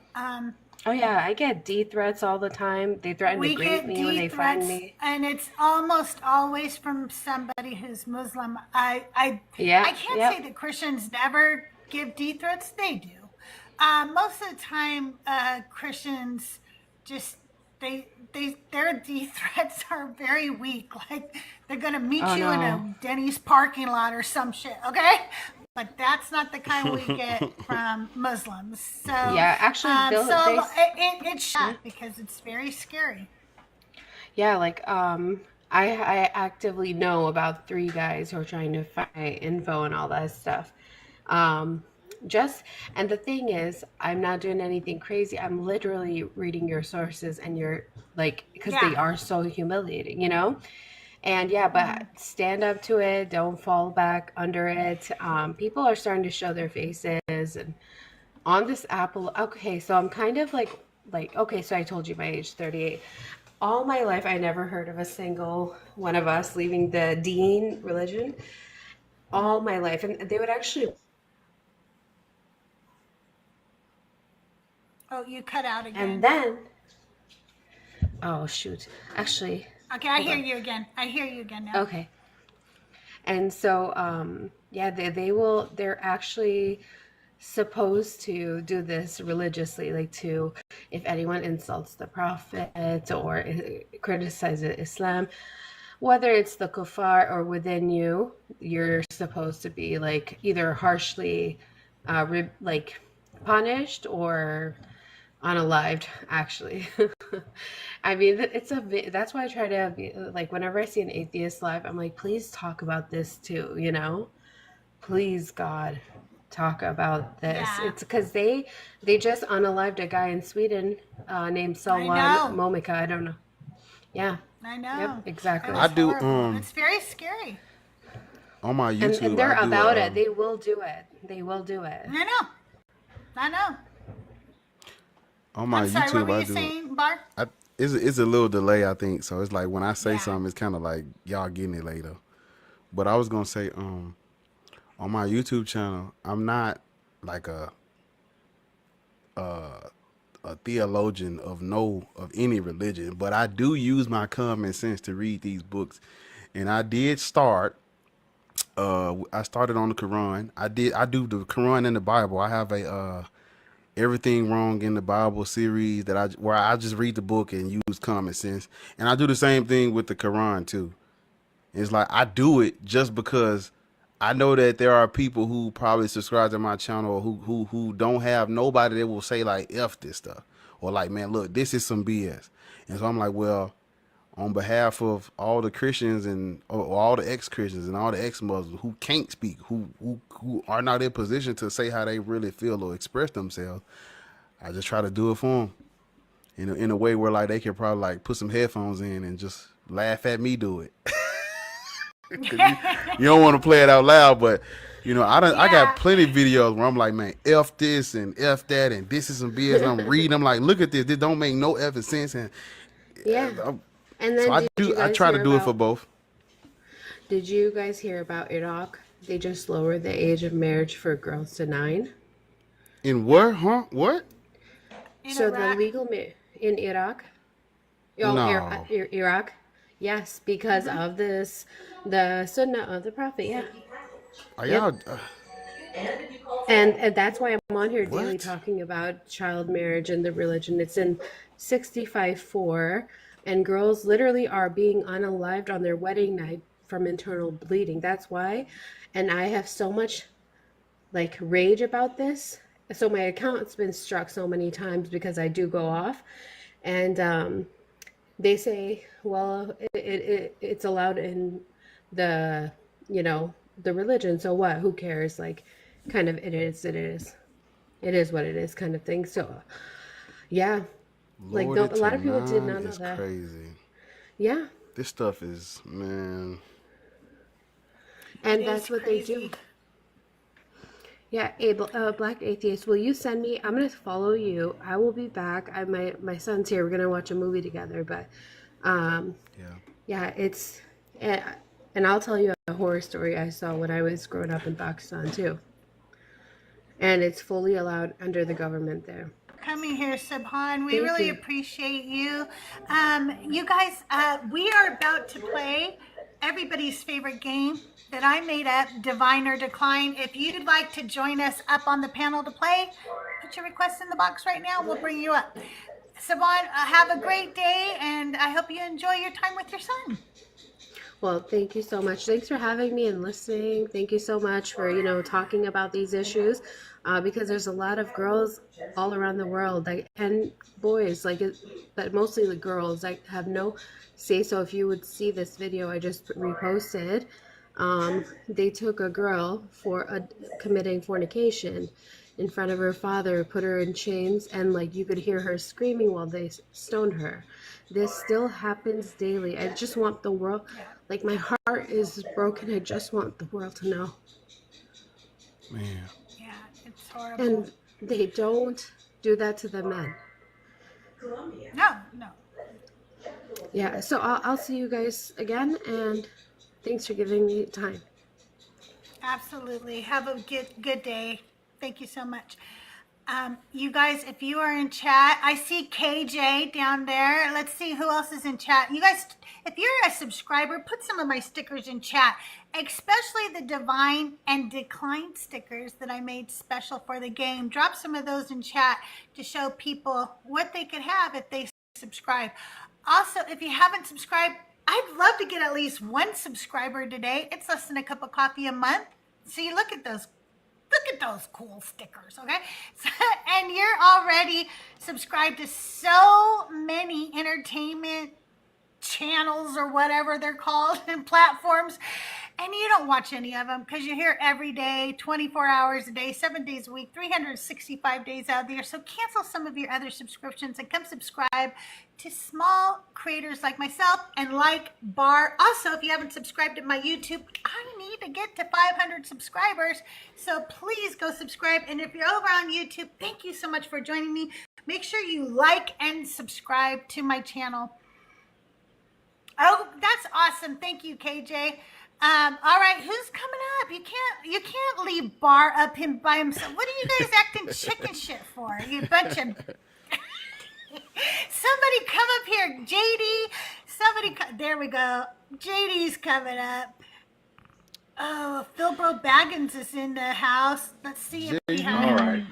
oh yeah, I get D threats all the time. They threaten to We grape get me when D they find threats, me. and it's almost always from somebody who's Muslim. I Yeah, can't yep. say that Christians never give D threats. They do. Most of the time, Christians just their D threats are very weak. Like they're gonna meet Oh you in no. a Denny's parking lot or some shit. Okay, but that's not the kind we get from Muslims. So Yeah, actually, it's shot because it's very scary. yeah, like I actively know about 3 guys who are trying to find info and all that stuff. Um, and the thing is, I'm not doing anything crazy. I'm literally reading your sources and you're like, because they Yeah. are so humiliating, And yeah, but stand up to it. Don't fall back under it. People are starting to show their faces and on this Apple. Okay, so I'm kind of like, okay, so I told you my age, 38. All my life, I never heard of a single one of us leaving the Dean religion. All my life, and they would actually. Oh, you cut out again. And then, oh shoot, actually, Okay, I hold hear on. you again. I hear you again now. Okay. And so, yeah, they're actually supposed to do this religiously, like to, if anyone insults the prophet or criticizes Islam, whether it's the kuffar or within you, you're supposed to be like either harshly like punished or unalived, actually. I mean, that's why I try to be like, whenever I see an atheist live, I'm like, please talk about this too, you know? Please, God, talk about this. Yeah. It's because they just unalived a guy in Sweden named Selwan know. Momika. I don't know. Yeah. I know. Yep, exactly. It I was do horrible. It's very scary. on my YouTube. And they're I do about it. They will do it. They will do it. I know. on my I'm sorry, YouTube. what were I you do. saying, Bart? It's a little delay, I think. So it's like when I say Yeah. something, it's kind of like y'all getting it later. But I was gonna say, on my YouTube channel, I'm not like a theologian of any religion, but I do use my common sense to read these books. And I did start. I started on the Quran. I do the Quran and the Bible. I have a Everything Wrong in the Bible series where I just read the book and use common sense. And I do the same thing with the Quran too. It's like I do it just because I know that there are people who probably subscribe to my channel who don't have nobody that will say like F this stuff or like, man, look, this is some BS. And so I'm like, well, on behalf of all the Christians or all the ex-Christians and all the ex-Muslims who can't speak, who are not in position to say how they really feel or express themselves, I just try to do it for them in a way where like they can probably like put some headphones in and just laugh at me do it. You don't want to play it out loud, but I got plenty of videos where I'm like, man, F this and F that and this is some BS. And I'm reading, I'm like, look at this. This don't make no effing sense. And Yeah. And then so I try to do it for both. Did you guys hear about Iraq? They just lowered the age of marriage for girls to 9. In where? Huh? What? So the legal in Iraq? Oh, No. Iraq? Yes, because of the sunnah of the prophet. Yeah. Are y'all? And that's why I'm on here daily What? talking about child marriage and the religion. It's in 65:4, and girls literally are being unalived on their wedding night from internal bleeding. That's why. And I have so much like rage about this. So my account's been struck so many times because I do go off. And they say, well, it's allowed in the, the religion. So what? Who cares? Like, kind of, it is what it is kind of thing. So, yeah. Like, Lowered a it lot to of people did 9 not know is that. crazy. Yeah. This stuff is, man. And that's what they do. Yeah, Black Atheist, will you send me? I'm going to follow you. I will be back. My son's here. We're going to watch a movie together. But, yeah, it's, and I'll tell you a horror story I saw when I was growing up in Pakistan, too. And it's fully allowed under the government there. Coming here, Subhan. We Thank really you. appreciate you. You guys, we are about to play everybody's favorite game that I made up, Divine or Decline. If you'd like to join us up on the panel to play, put your request in the box right now. We'll bring you up. Subhan, have a great day, and I hope you enjoy your time with your son. Well, thank you so much. Thanks for having me and listening. Thank you so much for, talking about these issues, because there's a lot of girls all around the world, and boys, but mostly the girls, have no say. So if you would see this video I just reposted, they took a girl for committing fornication in front of her father, put her in chains, and you could hear her screaming while they stoned her. This still happens daily. I just want the world, my heart is broken. I just want the world to know. Man. Yeah, it's horrible. And they don't do that to the men. No. Yeah, so I'll see you guys again, and thanks for giving me time. Absolutely. Have a good day. Thank you so much. You guys, if you are in chat, I see KJ down there. Let's see who else is in chat. You guys, if you're a subscriber, put some of my stickers in chat, especially the Divine and Decline stickers that I made special for the game. Drop some of those in chat to show people what they could have if they subscribe. Also, if you haven't subscribed, I'd love to get at least one subscriber today. It's less than a cup of coffee a month. See, look at those cool stickers, okay? And you're already subscribed to so many entertainment channels or whatever they're called and platforms, and you don't watch any of them because you're here every day, 24 hours a day, 7 days a week, 365 days out of the year. So cancel some of your other subscriptions and come subscribe to small creators like myself and like Bar. Also, if you haven't subscribed to my YouTube, I need to get to 500 subscribers, so please go subscribe. And if you're over on YouTube, thank you so much for joining me. Make sure you like and subscribe to my channel. Oh, that's awesome. Thank you, KJ. All right, who's coming up? You can't leave Bar up him by himself. What are you guys acting chicken shit for? You bunch of somebody come up here, JD. There we go. JD's coming up. Oh, Philbro Baggins is in the house. Let's see if we have. All right,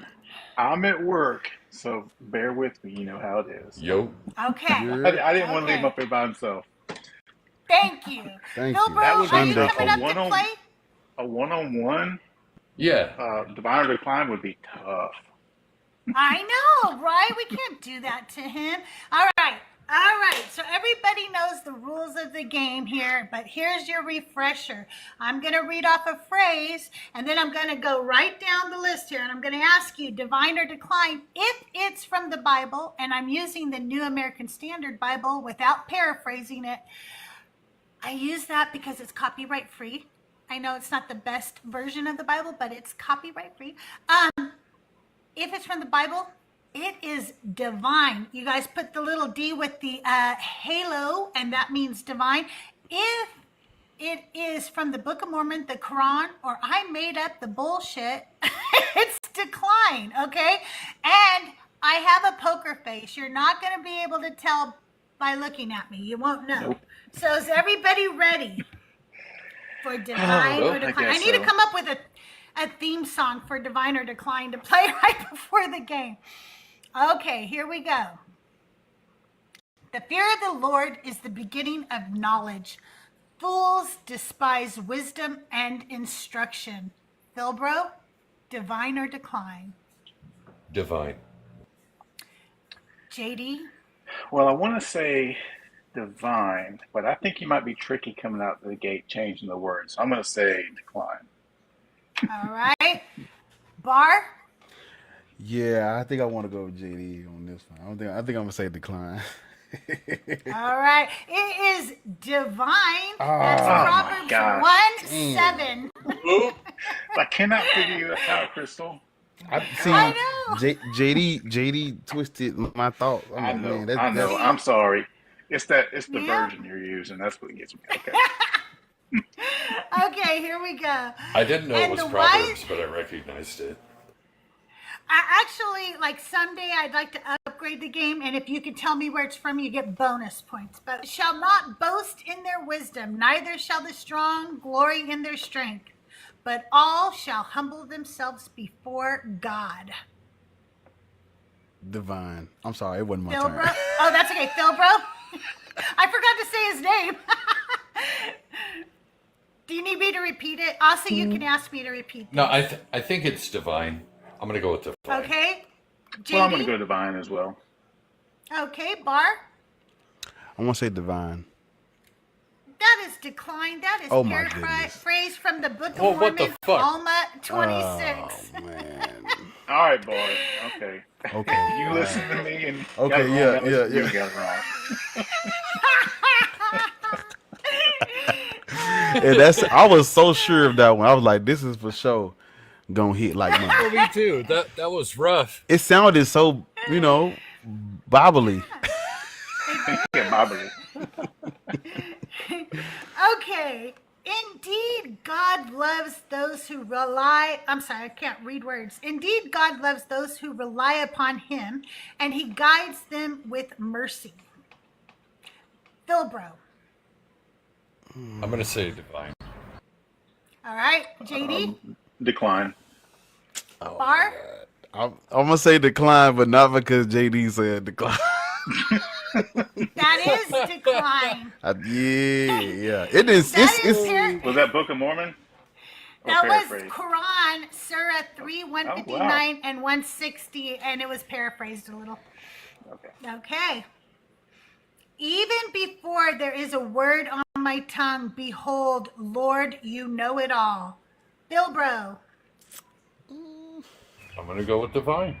I'm at work, so bear with me. You know how it is. Yo. Okay. I didn't want to leave him up there by himself. Thank you. Thank Philbro, you. That was are you coming up to play? A one-on-one. Yeah. Divine or Decline would be tough. I know, right? We can't do that to him. All right. So everybody knows the rules of the game here, but here's your refresher. I'm going to read off a phrase, and then I'm going to go right down the list here, and I'm going to ask you, Divine or Decline, if it's from the Bible, and I'm using the New American Standard Bible without paraphrasing it. I use that because it's copyright free. I know it's not the best version of the Bible, but it's copyright free. If it's from the Bible, it is divine. You guys put the little D with the halo, and that means divine. If it is from the Book of Mormon, the Quran, or I made up the bullshit, it's decline, okay? And I have a poker face. You're not going to be able to tell by looking at me. You won't know. Nope. So is everybody ready for Divine or Decline? I need to come up with a theme song for Divine or Decline to play right before the game. Okay, here we go. The fear of the Lord is the beginning of knowledge. Fools despise wisdom and instruction. Philbro, Divine or Decline? Divine. JD? Well, I want to say divine, but I think you might be tricky coming out of the gate changing the words. So I'm going to say Decline. All right. Bar? Yeah, I think I want to go with JD on this one. I think I'm gonna say Decline. All right. It is divine. That's my Proverbs gosh. 1:7. I cannot figure you out, Crystal. I know. JD twisted my thoughts. I know. Man, I know. I'm sorry. It's the Yeah. version you're using. That's what gets me. Okay. Okay, here we go. I didn't know it And was the Proverbs, but I recognized it. Actually, like someday I'd like to upgrade the game, and if you can tell me where it's from, you get bonus points. But shall not boast in their wisdom, neither shall the strong glory in their strength, but all shall humble themselves before God. Divine. I'm sorry, it wasn't my Philbro? turn. Oh, that's okay, Philbro. I forgot to say his name. Do you need me to repeat it? Also, you can ask me to repeat this. No, I think it's divine. I'm gonna go with divine. Okay. JD? Well, I'm going to go divine as well. Okay, Bar? I want to say Divine. That is decline. That is Oh, my goodness. paraphrase from the Book of Well, Mormon, what the fuck? Alma 26. Oh man. All right, boy. Okay. Okay. You listen to me and Okay, yeah. You got it wrong. Yeah, I was so sure of that one. I was like, this is for sure gonna hit like mine. Well, me too. That was rough. It sounded so, bobbly. Yeah, Bobby. Okay. It Indeed, God loves those who rely. I'm sorry, I can't read words. Indeed, God loves those who rely upon him, and he guides them with mercy. Philbro. I'm going to say divine. All right, JD. Decline. Bar. I'm gonna say decline, but not because JD said decline. That is decline. Yeah. It is. Was that Book of Mormon? That was Quran, Surah 3, 159 wow. and 160, and it was paraphrased a little. Okay. Even before there is a word on my tongue, behold, Lord, you know it all. Bilbro. I'm going to go with divine.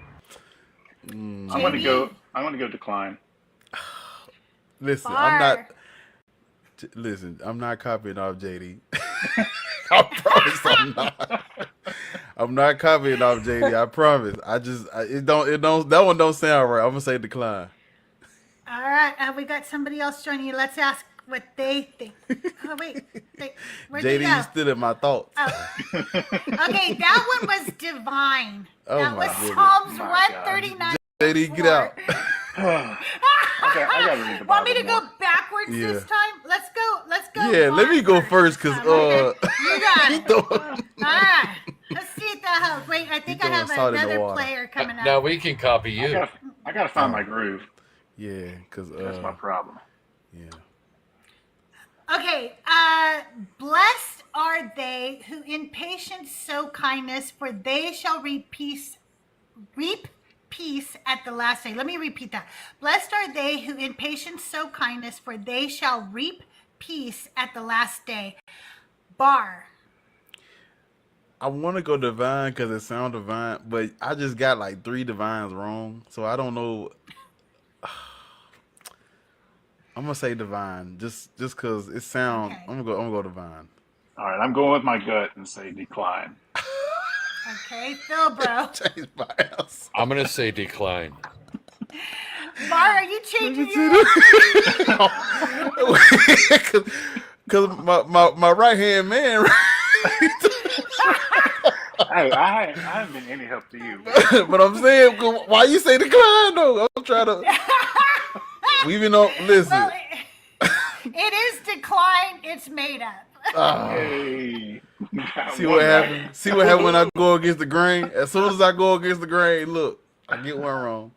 I'm going to go decline. Listen, Bar. I'm not copying off JD. I promise I'm not. I'm not copying off JD. I promise. That one don't sound right. I'm gonna say decline. All right, we got somebody else joining you. Let's ask what they think. Oh wait, where'd they JD, go? you stood at my thoughts. Oh. Okay, that one was divine. Oh that my was goodness. Psalms My 139. JD, get out. I gotta read the Want me to Bible go backwards this time? Let's go. Yeah, let me go first, cause You got it. All right. Let's see what the hell. Wait, I think I have another player coming up. Now we can copy you. I gotta find my groove. Yeah, cause That's my problem. Yeah. Okay, blessed are they who in patience sow kindness, for they shall reap peace at the last day. Let me repeat that. Blessed are they who in patience sow kindness, for they shall reap peace at the last day. Bar. I want to go divine because it sounds divine, but I just got like 3 divines wrong, so I don't know. I'm gonna say divine, just because it sounds. Okay. I'm gonna go divine. All right, I'm going with my gut and say decline. Okay, Phil, bro. Change my house. I'm going to say decline. Bar, are you changing your Because my right hand man. Hey, I haven't been any help to you. But I'm saying, why you say decline though? I'm trying to. We even know. Listen. Well, it is decline. It's made up. Hey. See what happened? See what happened when I go against the grain? As soon as I go against the grain, look, I get one wrong.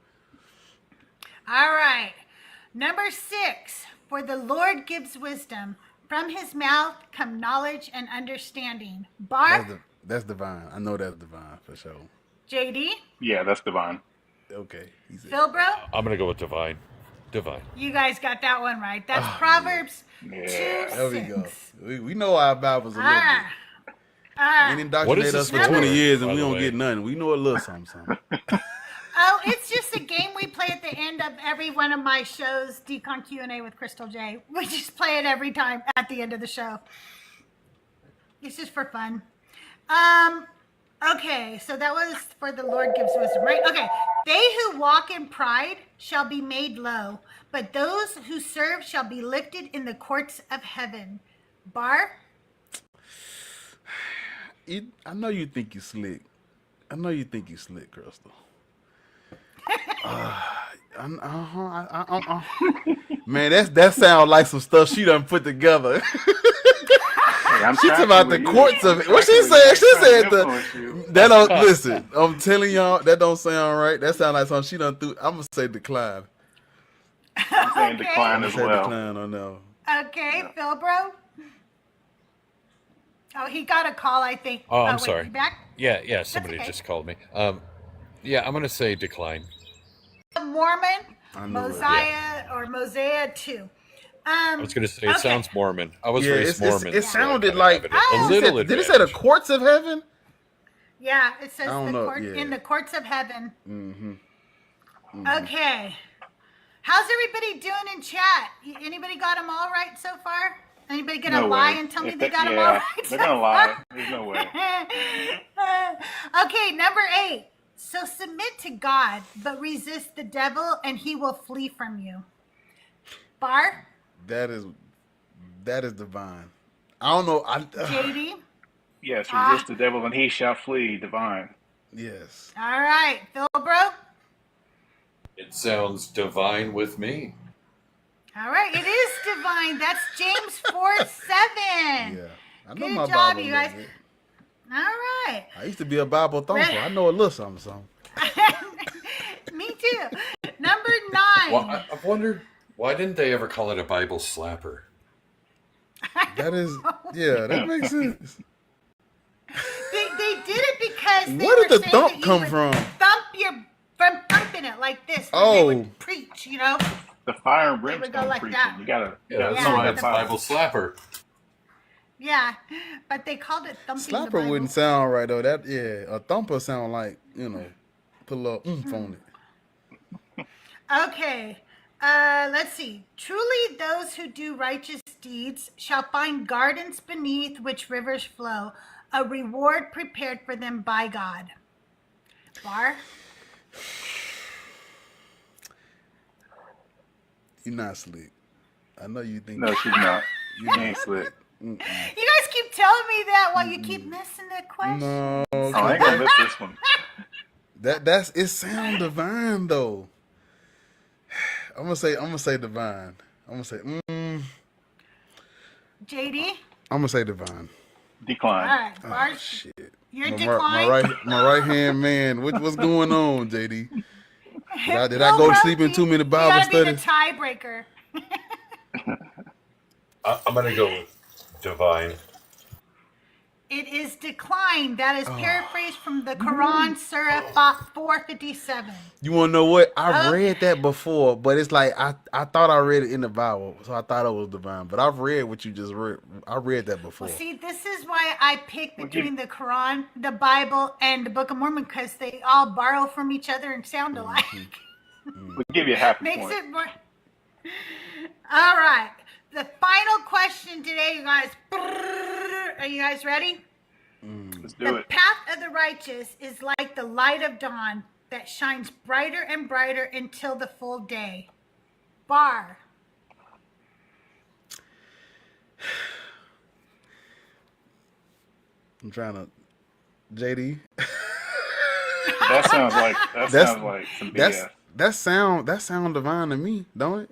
All right. Number 6. For the Lord gives wisdom. From his mouth come knowledge and understanding. Bar? That's divine. I know that's divine for sure. JD? Yeah, that's divine. Okay. Phil, bro? I'm going to go with divine. Divine. You guys got that one right. That's Proverbs 2:6. There we go. We know our Bibles a little bit. Ain't indoctrinated us for 20 years and we don't get nothing. We know a little something. Oh, it's just a game we play at the end of every one of my shows, Decon Q&A with CrystalJae. We just play it every time at the end of the show. It's just for fun. Okay, so that was for the Lord gives wisdom, right? Okay, they who walk in pride shall be made low, but those who serve shall be lifted in the courts of heaven. Bar? I know you think you slick. Crystal. Man, that sounds like some stuff she done put together. She's about the courts of it. What she said? She said that don't listen. I'm telling y'all, that don't sound right. That sounds like something she done threw. I'm gonna say decline. I'm saying decline as well. Decline on that. Okay, Phil, bro. Oh, he got a call, I think. Oh, I'm wait, sorry. you back? Yeah, somebody okay. just called me. Yeah, I'm going to say decline. Mormon, Mosiah, or Mosiah 2. I was going to say it sounds Mormon. I was raised Mormon. It sounded like a little. Did it say the courts of heaven? Yeah, it says in the courts of heaven. Okay. How's everybody doing in chat? Anybody got them all right so far? Anybody gonna lie and tell me they got them all right? They're gonna lie. There's no way. Okay, number 8. So submit to God, but resist the devil, and he will flee from you. Bar? That is divine. I don't know. JD? Yes, resist the devil and he shall flee, divine. Yes. All right, Phil, bro? It sounds divine with me. All right, it is divine. That's James 4:7. Yeah. I know Good my job, Bible you a little guys. bit. All right. I used to be a Bible thumper. I know a little something. Me too. Number 9. Well, I've wondered, why didn't they ever call it a Bible slapper? That is, yeah, that makes sense. They did it because they Where did were the saying thump that you come would from? From thumping it like this. When Oh. They would preach, you know? The fire and They would go brimstone like preaching. that. You gotta Yeah, that's Yeah, why the it's Bible slapper. Yeah, but they called it thumping the Slapper Bible. wouldn't sound right though. That a thumper sound like, you know, put a little oomph on it. Okay, let's see. Truly those who do righteous deeds shall find gardens beneath which rivers flow, a reward prepared for them by God. Bar? You're not slick. I know you think. No, she's not. You She ain't slick. You guys keep telling me that while you keep missing the question. No, Oh, I ain't gonna miss this one. that's it. Sound divine though. I'm gonna say divine. I'm gonna say JD? I'm gonna say divine. Decline. All right, Bar, Oh, shit. you're My declined. right hand man. What's going on, JD? Did I Well, go to bro, sleep in too many you Bible gotta be the studies? tiebreaker. I'm going to go with divine. It is declined. That is paraphrased from the Quran, Surah 457. You wanna know what? I've Oh. read that before, but it's like I thought I read it in the Bible, so I thought it was divine. But I've read what you just read. I read that before. Well, see, this is why I picked between the Quran, the Bible, and the Book of Mormon, because they all borrow from each other and sound alike. We'll give you a half a Makes point. it more. All right. The final question today, you guys. Are you guys ready? Let's do The it. path of the righteous is like the light of dawn that shines brighter and brighter until the full day. Bar. I'm trying to, JD. That sounds like some BS. That sound divine to me, don't it?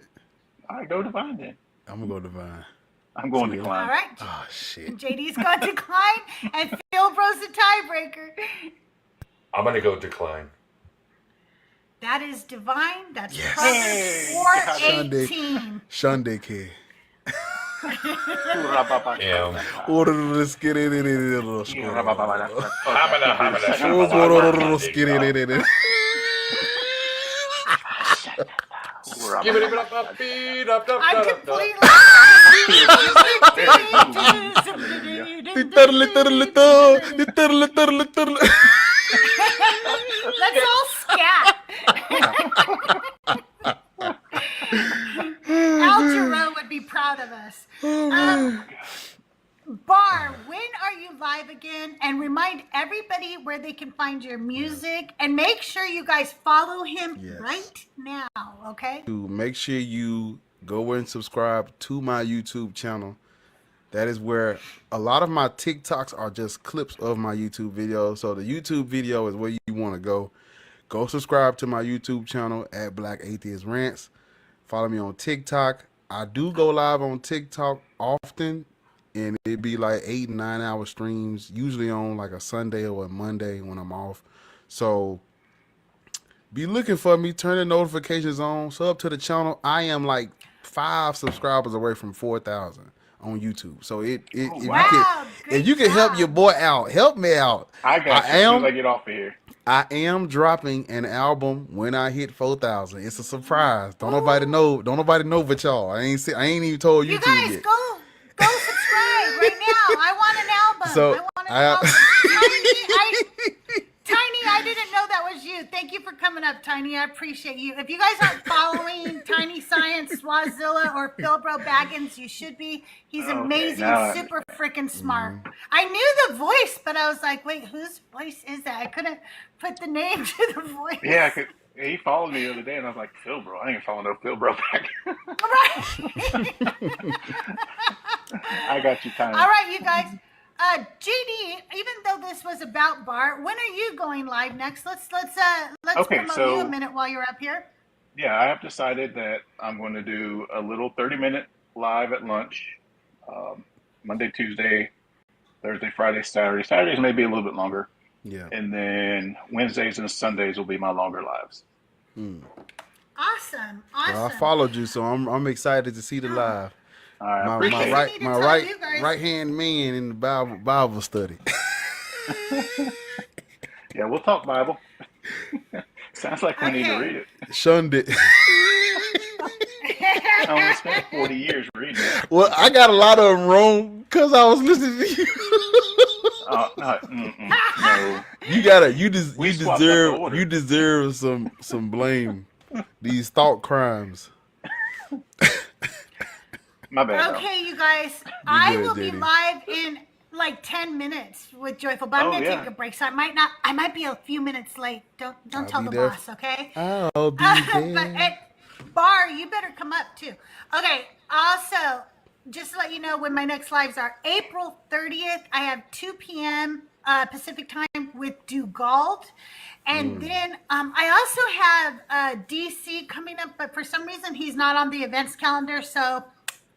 All right, go divine then. I'm gonna go divine. I'm going See, decline. All right. Oh shit. JD's going to decline, and Phil Bro's the tiebreaker. I'm going to go decline. That is divine. That's Yes. Proverbs 4:18. Shunde kid. Yeah. Let's get it in it. I'm completely. Let's all scat. Al Jarreau would be proud of us. Bar, when are you live again? And remind everybody where they can find your music. And make sure you guys follow him right now, okay? To make sure you go and subscribe to my YouTube channel. That is where a lot of my TikToks are just clips of my YouTube videos. So the YouTube video is where you want to go. Go subscribe to my YouTube channel at BlackAtheistRants. Follow me on TikTok. I do go live on TikTok often, and it'd be like 8 and 9 hour streams, usually on like a Sunday or a Monday when I'm off. So be looking for me. Turn the notifications on. Sub to the channel. I am like 5 subscribers away from 4,000 on YouTube. So if you can help your boy out, help me out. I got you as soon as I get off of here. I am dropping an album when I hit 4,000. It's a surprise. Don't nobody know but y'all. I ain't even told You YouTube guys, yet. go subscribe right now. I want an album. So, I want an album. Tiny, I didn't know that was you. Thank you for coming up, Tiny. I appreciate you. If you guys aren't following Tiny Science, Swazilla, or Philbro Baggins, you should be. He's amazing, super freaking smart. I knew the voice, but I was like, wait, whose voice is that? I couldn't put the name to the voice. Yeah, he followed me the other day, and I was like, Phil, bro, I ain't following no Phil, bro back. Right. I got you, Tiny. All right, you guys. JD, even though this was about Bar, when are you going live next? Let's Okay, promote so you a minute while you're up here. yeah, I have decided that I'm going to do a little 30-minute live at lunch, Monday, Tuesday, Thursday, Friday, Saturday. Saturdays may be a little bit longer. Yeah. And then Wednesdays and Sundays will be my longer lives. Awesome. Well, I followed you, so I'm excited to see the live. I appreciate it. My right hand man in the Bible study. Yeah, we'll talk Bible. Sounds like we need to read it. Shunned it. I only spent 40 years reading it. Well, I got a lot of them wrong because I was listening to you. No. You deserve some blame. These thought crimes. My bad. Okay, you guys. I will be live in like 10 minutes with Joyful, but I'm gonna take a break, so I might be a few minutes late. Don't tell the boss, okay? I'll be there. But Bar, you better come up too. Okay. Also, just to let you know when my next lives are, April 30th, I have 2 p.m. Pacific time with Dugald. And then I also have DC coming up, but for some reason he's not on the events calendar. So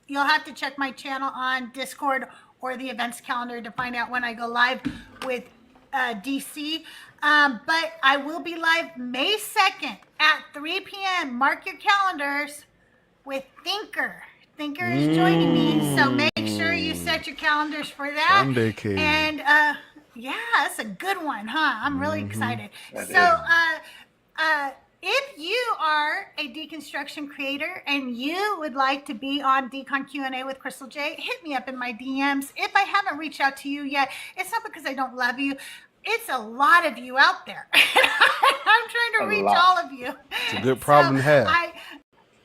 you'll have to check my channel on Discord or the events calendar to find out when I go live with DC. But I will be live May 2nd at 3 p.m. Mark your calendars with Thinker. Thinker is joining me, so make sure you set your calendars for that. Sunday King. And yeah, that's a good one, huh? I'm really excited. If you are a deconstruction creator and you would like to be on Decon Q&A with CrystalJae, hit me up in my DMs. If I haven't reached out to you yet, it's not because I don't love you. It's a lot of you out there. I'm trying to reach all of you. It's a good problem to have.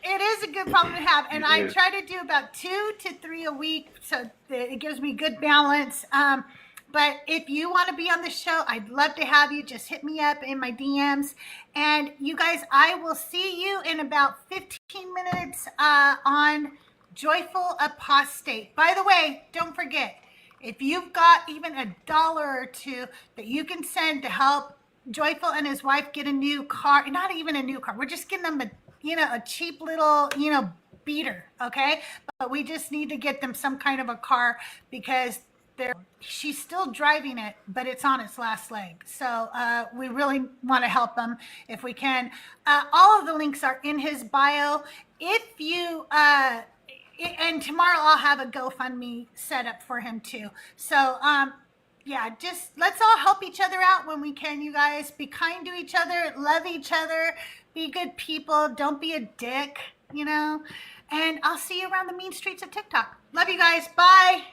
It is a good problem to have, and I try to do about 2 to 3 a week, so it gives me good balance. But if you want to be on the show, I'd love to have you. Just hit me up in my DMs. And you guys, I will see you in about 15 minutes on Joyful Apostate. By the way, don't forget, if you've got even $1 or $2 that you can send to help Joyful and his wife get a new car, not even a new car, we're just getting them a cheap little, beater, okay? But we just need to get them some kind of a car because she's still driving it, but it's on its last leg. So we really want to help them if we can. All of the links are in his bio. If you and tomorrow I'll have a GoFundMe set up for him too. So yeah, just let's all help each other out when we can, you guys. Be kind to each other, love each other, be good people, don't be a dick, And I'll see you around the mean streets of TikTok. Love you guys. Bye.